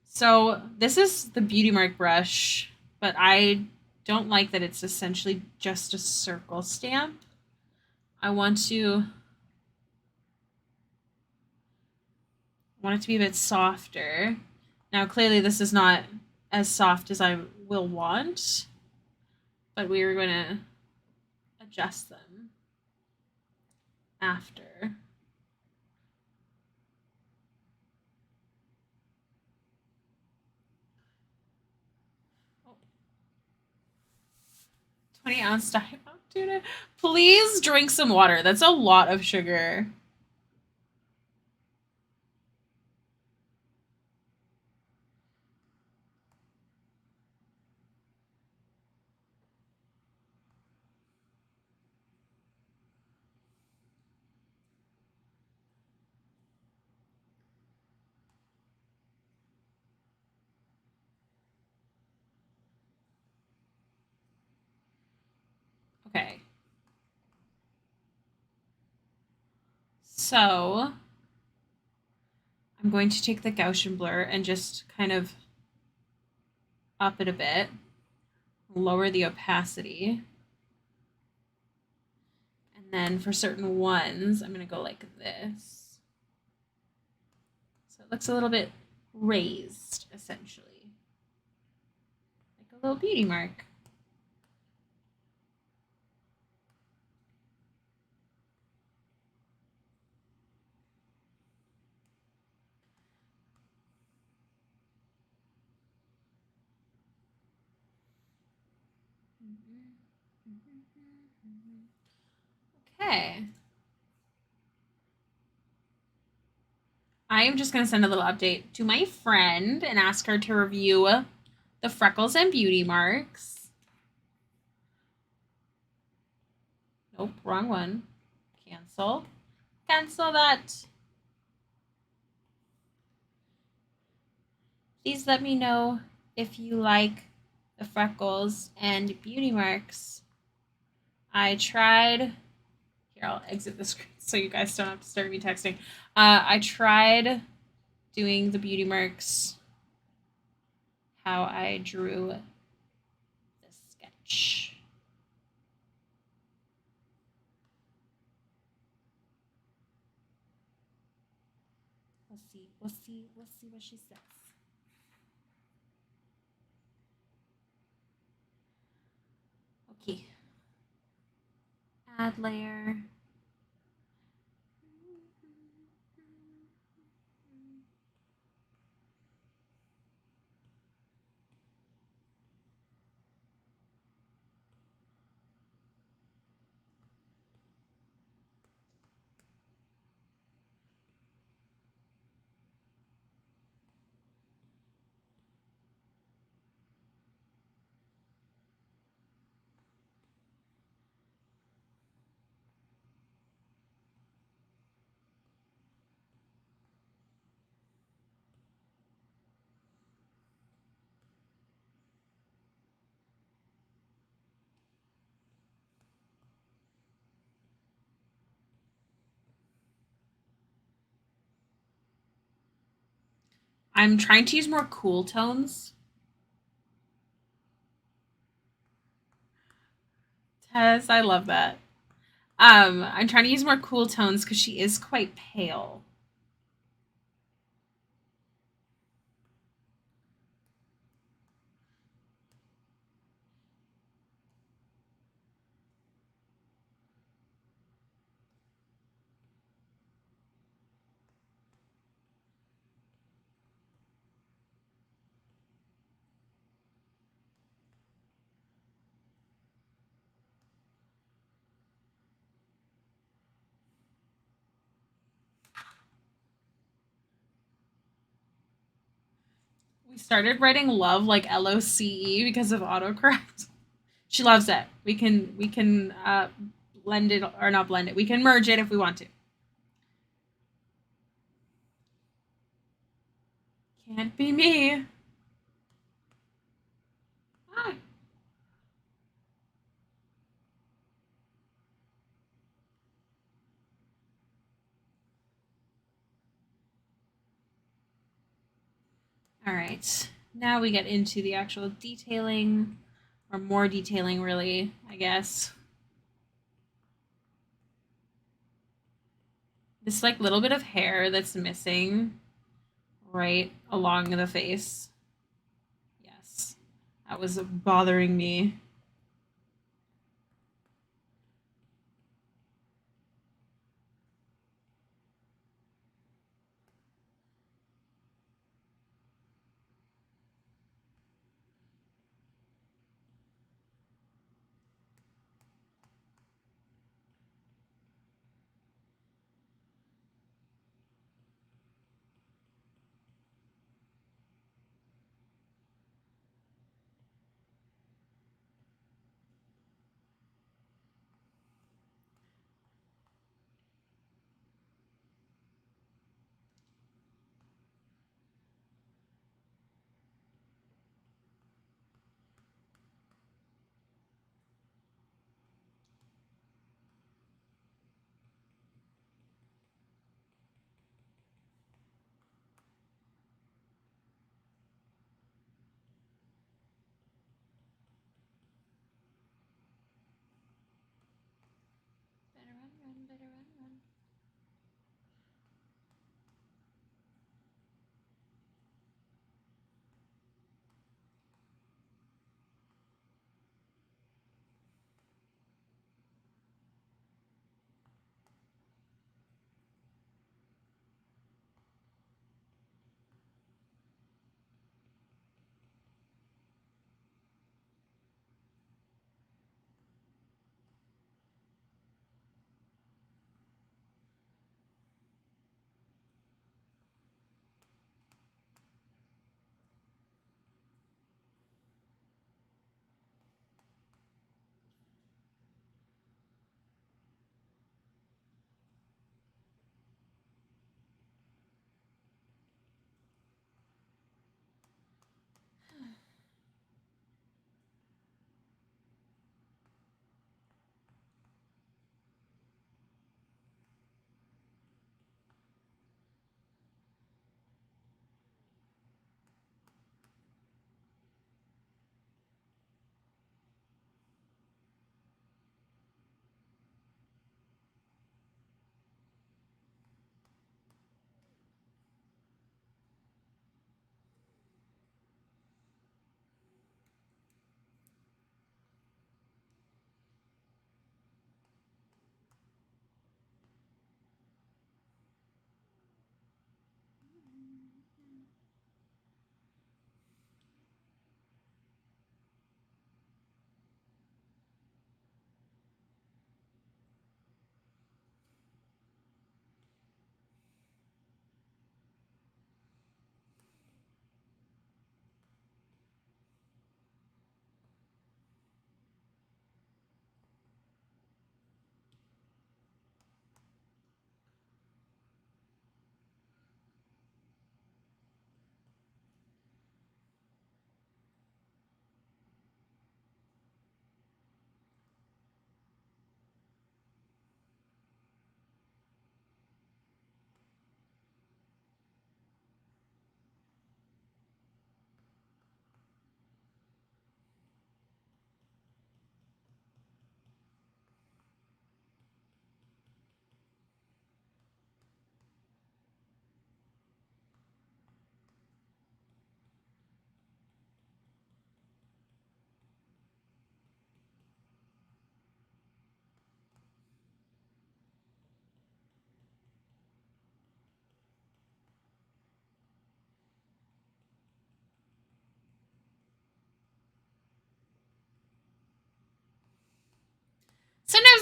So this is the Beauty Mark brush, but I don't like that it's essentially just a circle stamp. I want it to be a bit softer. Now, clearly, this is not as soft as I will want, but we are going to adjust them after. Oh. 20-ounce Diet Mountain. Tuna. Please drink some water. That's a lot of sugar. Okay. So I'm going to take the Gaussian blur and just kind of up it a bit, lower the opacity. And then for certain ones, I'm going to go like this. So it looks a little bit raised, essentially. Like a little beauty mark. Okay. I am just going to send a little update to my friend and ask her to review the freckles and beauty marks. Nope, wrong one. Cancel. Cancel that. Please let me know if you like the freckles and beauty marks. I tried. Here, I'll exit the screen so you guys don't have to start me texting. I tried doing the beauty marks how I drew this sketch. We'll see. We'll see. We'll see what she says. Okay. Add layer. I'm trying to use more cool tones. Tess, I love that. I'm trying to use more cool tones because she is quite pale. We started writing love like LOCE because of autocorrect. She loves it. We can blend it or not blend it. We can merge it if we want to. Can't be me. Hi. All right. Now we get into the actual detailing, or more detailing, really, I guess. This like little bit of hair that's missing right along the face. Yes, that was bothering me.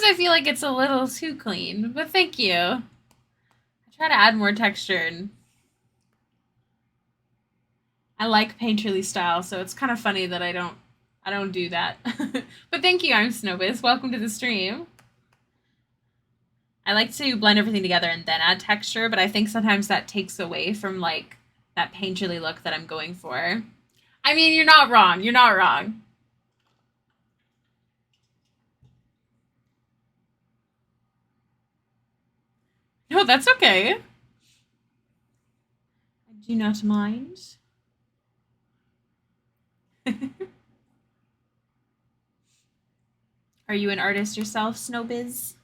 Sometimes I feel like it's a little too clean, but thank you. I try to add more texture, and I like painterly style, so it's kind of funny that I don't do that. But thank you, I'm Snowbiz. Welcome to the stream. I like to blend everything together and then add texture, but I think sometimes that takes away from like that painterly look that I'm going for. I mean, you're not wrong. You're not wrong. No, that's okay. I do not mind. Are you an artist yourself, Snowbiz?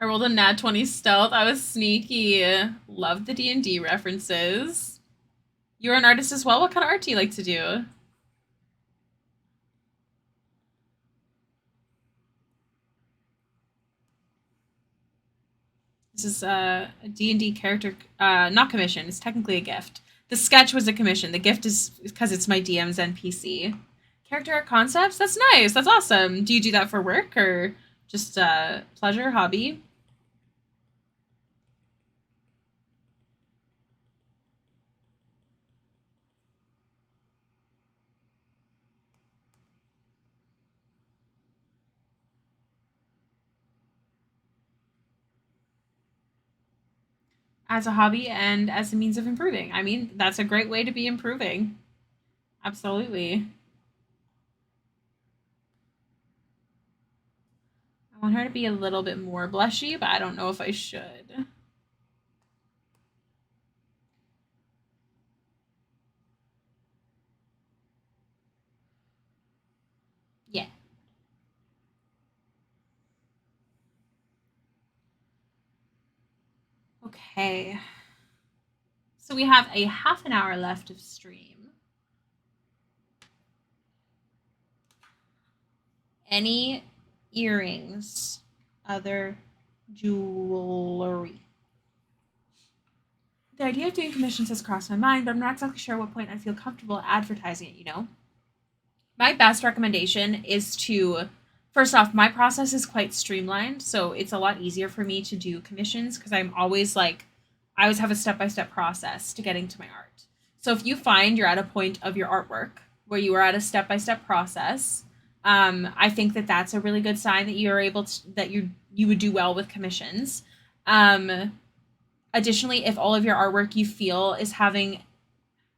I rolled a nat 20 stealth. I was sneaky. Love the D&D references. You're an artist as well? What kind of art do you like to do? This is a D&D character, not commission. It's technically a gift. The sketch was a commission. The gift is because it's my DM's NPC. Character art concepts? That's nice. That's awesome. Do you do that for work or just pleasure, hobby? As a hobby and as a means of improving. I mean, that's a great way to be improving. Absolutely. I want her to be a little bit more blushy, but I don't know if I should. Yeah. Okay. So we have a half an hour left of stream. Any earrings, other jewelry? The idea of doing commissions has crossed my mind, but I'm not exactly sure at what point I feel comfortable advertising it. My best recommendation is to, first off, my process is quite streamlined, so it's a lot easier for me to do commissions because I always have a step by step process to getting to my art. So if you find you're at a point of your artwork where you are at a step by step process, I think that that's a really good sign that you're able to, that you would do well with commissions. Additionally, if all of your artwork you feel is having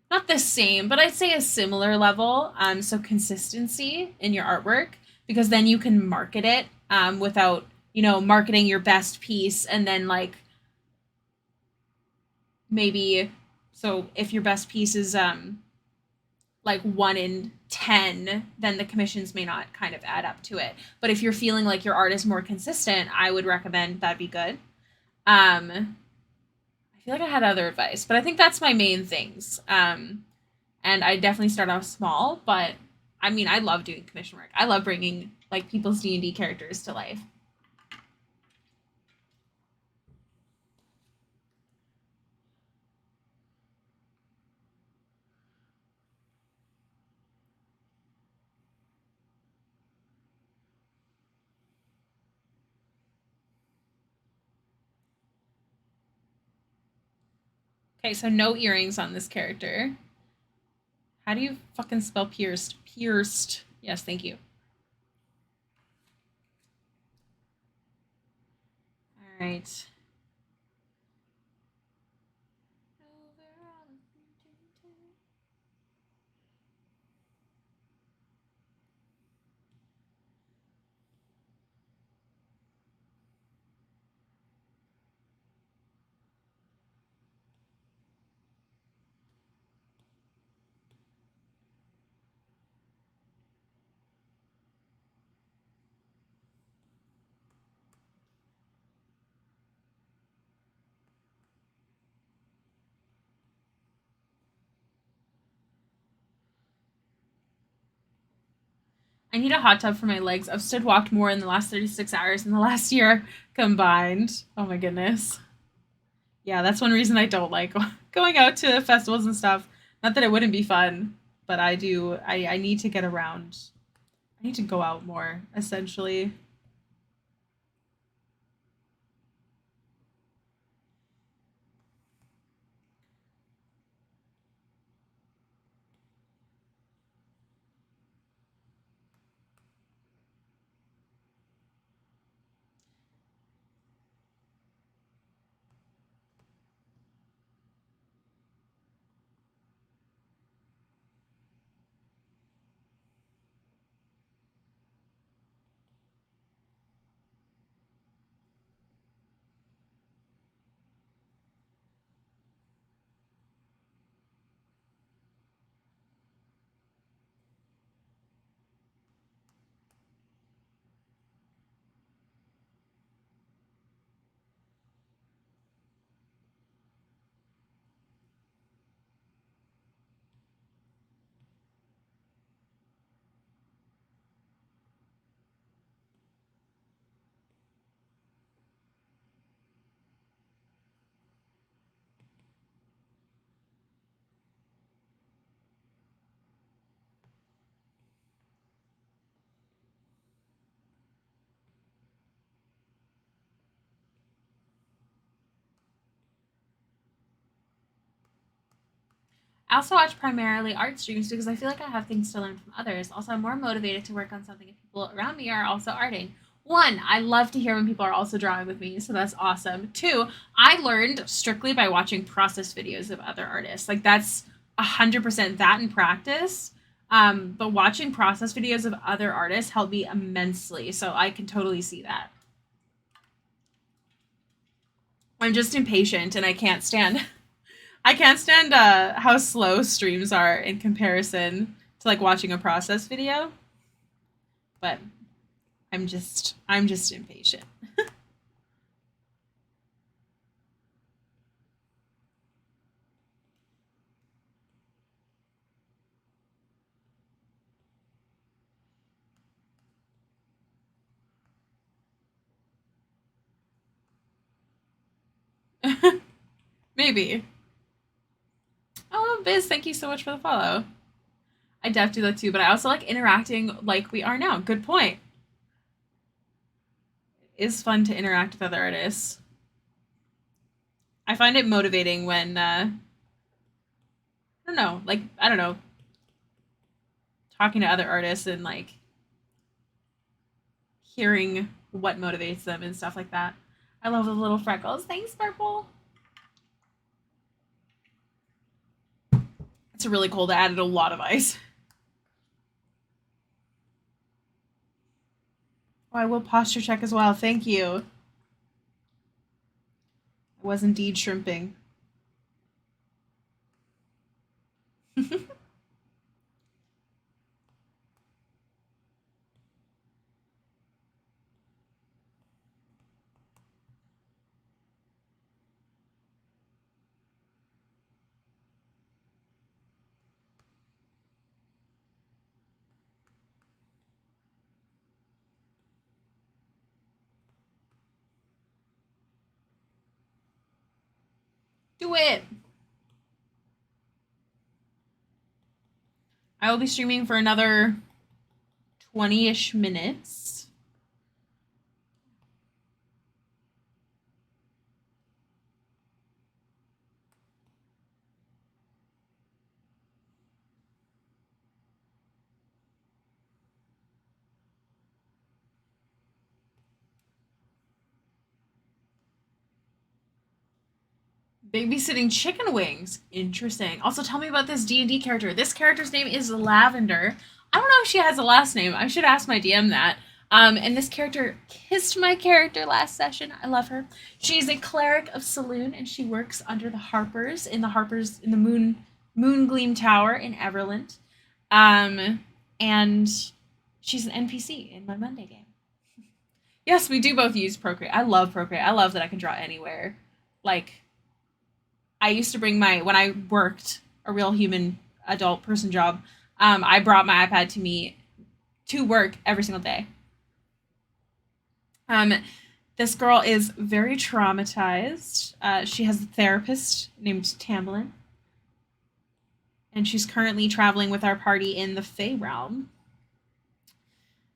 not the same, but I'd say a similar level. So consistency in your artwork, because then you can market it without, marketing your best piece and then like maybe, so if your best piece is like 1 in 10, then the commissions may not kind of add up to it. But if you're feeling like your art is more consistent, I would recommend that'd be good. I feel like I had other advice, but I think that's my main things. And I definitely start off small, but I mean, I love doing commission work. I love bringing like people's D&D characters to life. Okay, so no earrings on this character. How do you fucking spell pierced? Pierced. Yes, thank you. All right. I need a hot tub for my legs. I've stood walked more in the last 36 hours than the last year combined. Oh my goodness. Yeah, that's one reason I don't like going out to festivals and stuff. Not that it wouldn't be fun, but I do. I need to get around. I need to go out more, essentially. I also watch primarily art streams because I feel like I have things to learn from others. Also, I'm more motivated to work on something if people around me are also arting. One, I love to hear when people are also drawing with me, so that's awesome. Two, I learned strictly by watching process videos of other artists. Like that's 100% that in practice. But watching process videos of other artists helped me immensely, so I can totally see that. I'm just impatient and I can't stand how slow streams are in comparison to like watching a process video, but I'm just impatient. Maybe. Oh, Biz, thank you so much for the follow. I def do that too, but I also like interacting like we are now. Good point. It is fun to interact with other artists. I find it motivating when I don't know, like I don't know, talking to other artists and like hearing what motivates them and stuff like that. I love the little freckles. Thanks, Purple. It's really cold. I added a lot of ice. Oh, I will posture check as well. Thank you. I was indeed shrimping. Do it. I will be streaming for another 20-ish minutes. Babysitting chicken wings. Interesting. Also, tell me about this D&D character. This character's name is Lavender. I don't know if she has a last name. I should ask my DM that. And this character kissed my character last session. I love her. She's a cleric of Saloon, and she works under the Harpers in the Moon Gleam Tower in Everland. And she's an NPC in my Monday game. Yes, we do both use Procreate. I love Procreate. I love that I can draw anywhere. Like I used to bring my when I worked a real human adult person job. I brought my iPad to work every single day. Um, This girl is very traumatized. She has a therapist named Tamlin, and she's currently traveling with our party in the Fey realm.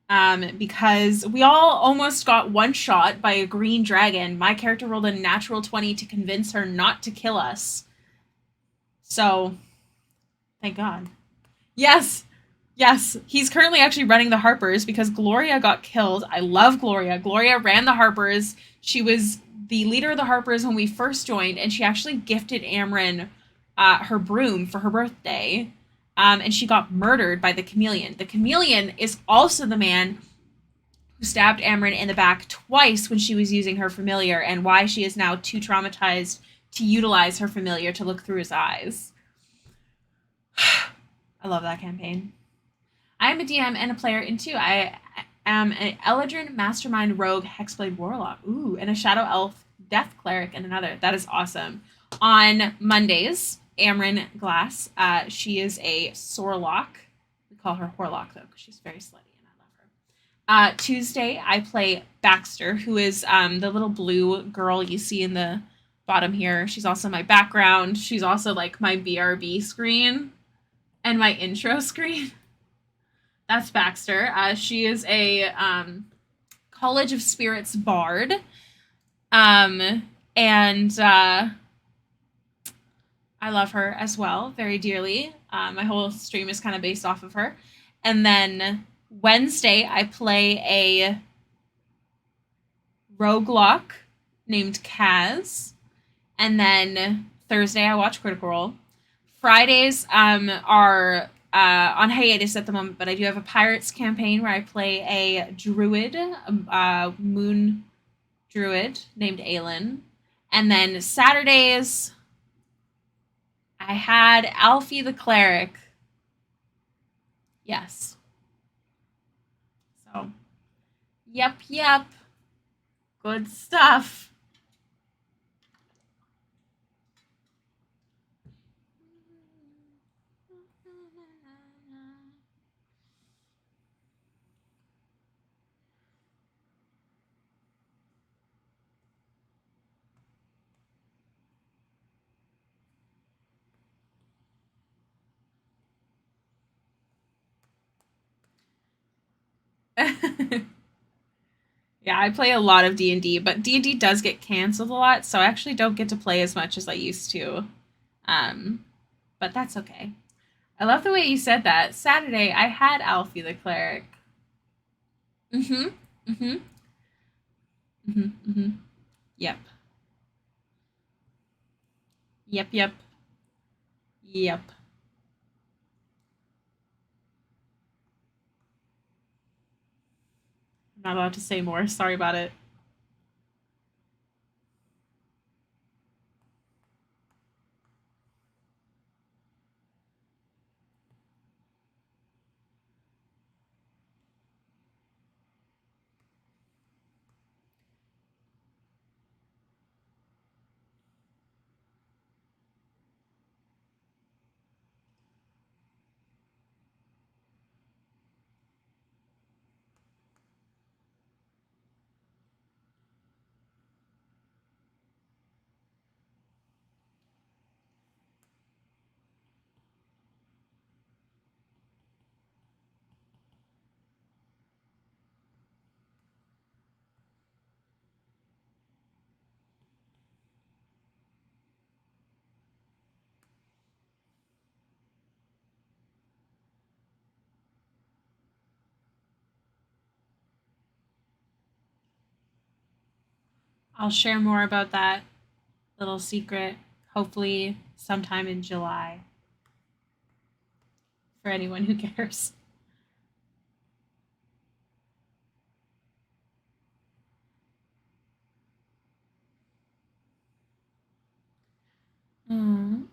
Because we all almost got one shot by a green dragon. My character rolled a natural 20 to convince her not to kill us. So, thank God. Yes, yes. He's currently actually running the Harpers because Gloria got killed. I love Gloria. Gloria ran the Harpers. She was the leader of the Harpers when we first joined, and she actually gifted Amryn her broom for her birthday. And she got murdered by the Chameleon. The Chameleon is also the man who stabbed Amryn in the back twice when she was using her familiar, and why she is now too traumatized to utilize her familiar to look through his eyes. I love that campaign. I am a DM and a player in two. I am an Eladrin Mastermind Rogue Hexblade Warlock. Ooh, and a Shadow Elf Death Cleric and another. That is awesome. On Mondays, Amryn Glass. She is a Sorlock. We call her Horlock, though, because she's very slutty, and I love her. Tuesday, I play Baxter, who is the little blue girl you see in the bottom here. She's also my background. She's also like my BRB screen and my intro screen. That's Baxter. She is a College of Spirits bard. And I love her as well, very dearly. My whole stream is kind of based off of her. And then Wednesday, I play a roguelock named Kaz. And then Thursday, I watch Critical Role. Fridays are on hiatus at the moment, but I do have a Pirates campaign where I play a druid, a moon druid named Aelin. And then Saturdays, I had Alfie the Cleric. Yes. So, yep. Good stuff. Yeah, I play a lot of D&D, but D&D does get canceled a lot, so I actually don't get to play as much as I used to. But that's okay. I love the way you said that. Saturday, I had Alfie the Cleric. Mm-hmm. Mm-hmm. Mm-hmm. Mm-hmm. Yep. Yep. Yep. I'm not allowed to say more. Sorry about it. I'll share more about that little secret, hopefully sometime in July, for anyone who cares. Mm.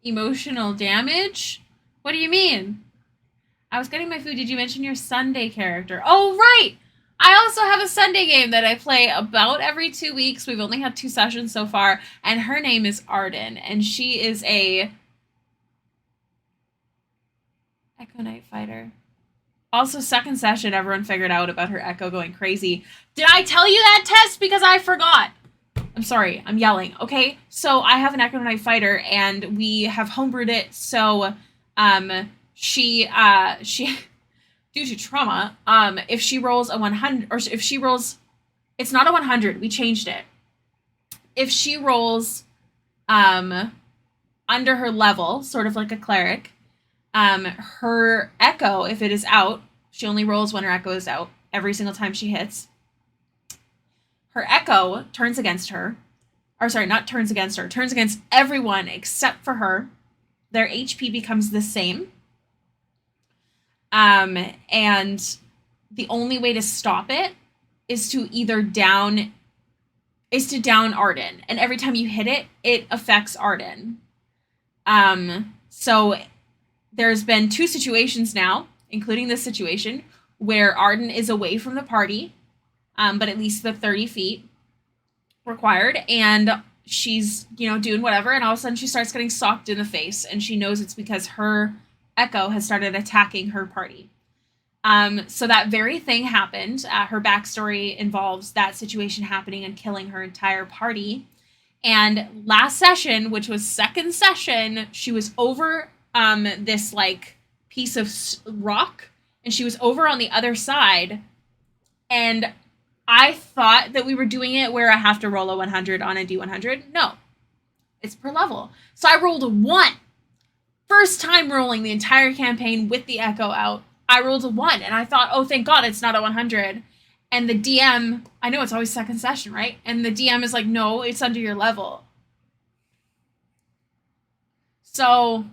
Emotional damage? What do you mean? I was getting my food. Did you mention your Sunday character? Oh, right! I also have a Sunday game that I play about every 2 weeks. We've only had 2 sessions so far, and her name is Arden, and she is a Echo Knight fighter. Also, second session, everyone figured out about her echo going crazy. Did I tell you that, Tess? Because I forgot. I'm sorry, I'm yelling. Okay, so I have an Echo Knight fighter, and we have homebrewed it. So, she due to trauma, if she rolls a 100, or if she rolls, it's not a 100. We changed it. If she rolls, under her level, sort of like a cleric, her echo, if it is out, she only rolls when her echo is out every single time she hits. Her echo turns against her, or sorry, not turns against her, turns against everyone except for her. Their HP becomes the same. And the only way to stop it is to down Arden. And every time you hit it, it affects Arden. So there's been 2 situations now, including this situation, where Arden is away from the party, but at least the 30 feet required, and she's, doing whatever, and all of a sudden she starts getting socked in the face, and she knows it's because her echo has started attacking her party. So that very thing happened. Her backstory involves that situation happening and killing her entire party. And last session, which was second session, she was over this like piece of rock, and she was over on the other side, and I thought that we were doing it where I have to roll a 100 on a D100. No, it's per level. So I rolled a 1. First time rolling the entire campaign with the echo out, I rolled a 1, and I thought, oh, thank God it's not a 100. And the DM, I know it's always second session, right? And the DM is like, no, it's under your level. So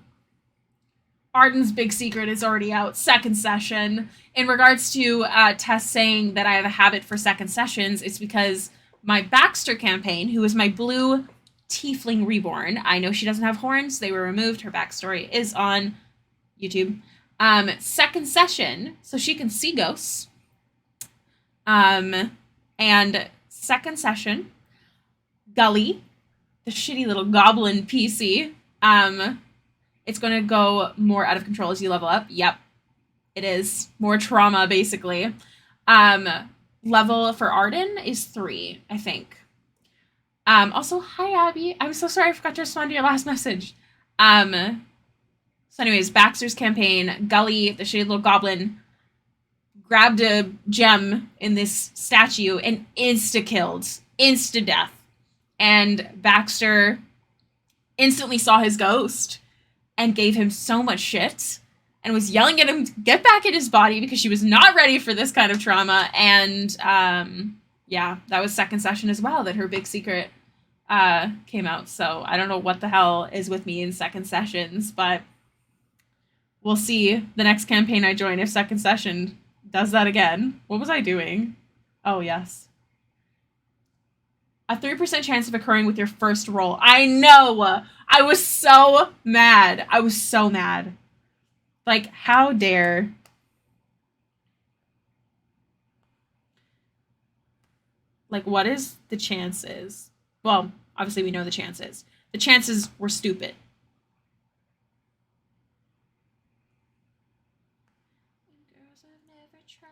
Arden's big secret is already out, second session. In regards to Tess saying that I have a habit for second sessions, it's because my Baxter campaign, who is my blue tiefling reborn, I know she doesn't have horns, they were removed, her backstory is on YouTube. Second session, so she can see ghosts. And second session, Gully, the shitty little goblin PC, it's going to go more out of control as you level up. Yep, it is. More trauma, basically. Level for Arden is 3, I think. Also, hi, Abby. I'm so sorry I forgot to respond to your last message. So anyways, Baxter's campaign, Gully, the shitty little goblin, grabbed a gem in this statue and insta-killed. Insta-death. And Baxter instantly saw his ghost and gave him so much shit and was yelling at him to get back in his body because she was not ready for this kind of trauma. And yeah, that was second session as well that her big secret came out. So I don't know what the hell is with me in second sessions, but we'll see the next campaign I join if second session does that again. What was I doing? Oh, yes. A 3% chance of occurring with your first roll. I know! I was so mad. I was so mad. Like, how dare. Like, what is the chances? Well, obviously we know the chances. The chances were stupid. Girls have never tried.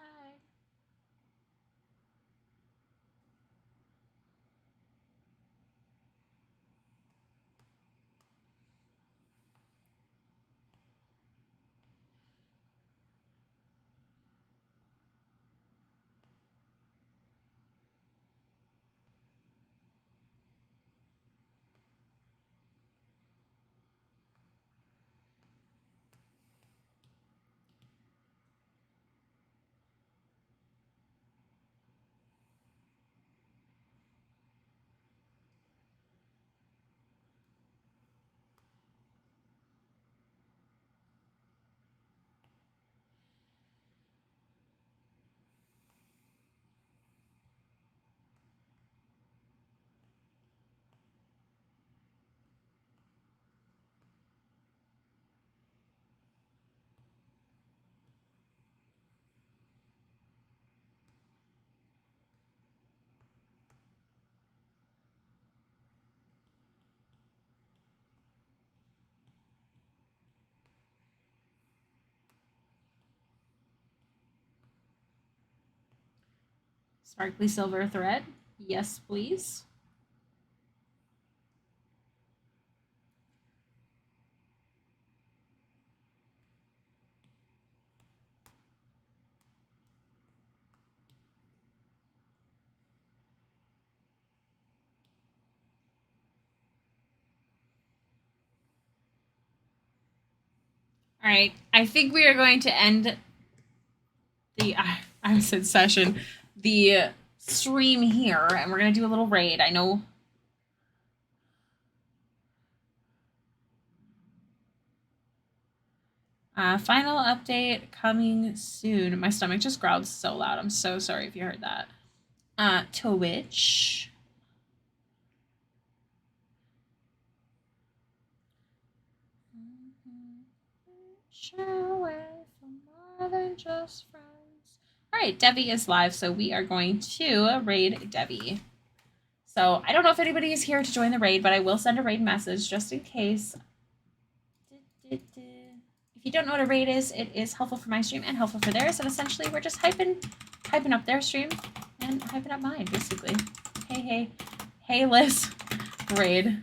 Sparkly silver thread. Yes, please. All right. I think we are going to end the I said session, the stream here, and we're gonna do a little raid. I know. Final update coming soon. My stomach just growled so loud. I'm so sorry if you heard that. Twitch. Share with more than just friends. All right, Debbie is live, so we are going to raid Debbie. So I don't know if anybody is here to join the raid, but I will send a raid message just in case. If you don't know what a raid is, it is helpful for my stream and helpful for theirs. And essentially, we're just hyping up their stream and hyping up mine, basically. Hey, Liz. Raid.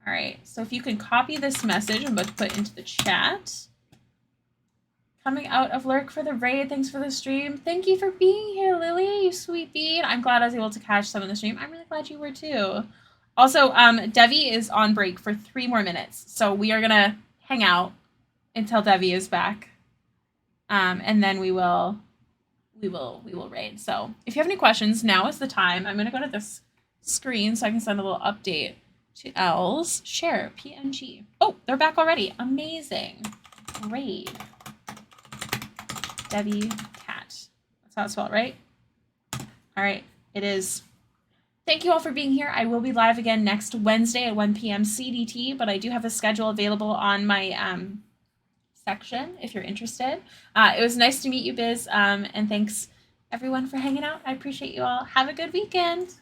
All right, so if you can copy this message, I'm about to put into the chat. Coming out of Lurk for the raid. Thanks for the stream. Thank you for being here, Lily, you sweet bean. I'm glad I was able to catch some of the stream. I'm really glad you were too. Also, Devi is on break for 3 more minutes, so we are gonna hang out until Devi is back, and then we will raid. So if you have any questions, now is the time. I'm gonna go to this screen so I can send a little update to Els. Share PNG. Oh, they're back already. Amazing. Raid. Devi Cat. That's how it's spelled, right? All right, it is. Thank you all for being here. I will be live again next Wednesday at 1 p.m. CDT, but I do have a schedule available on my section if you're interested. It was nice to meet you, Biz, and thanks everyone for hanging out. I appreciate you all. Have a good weekend.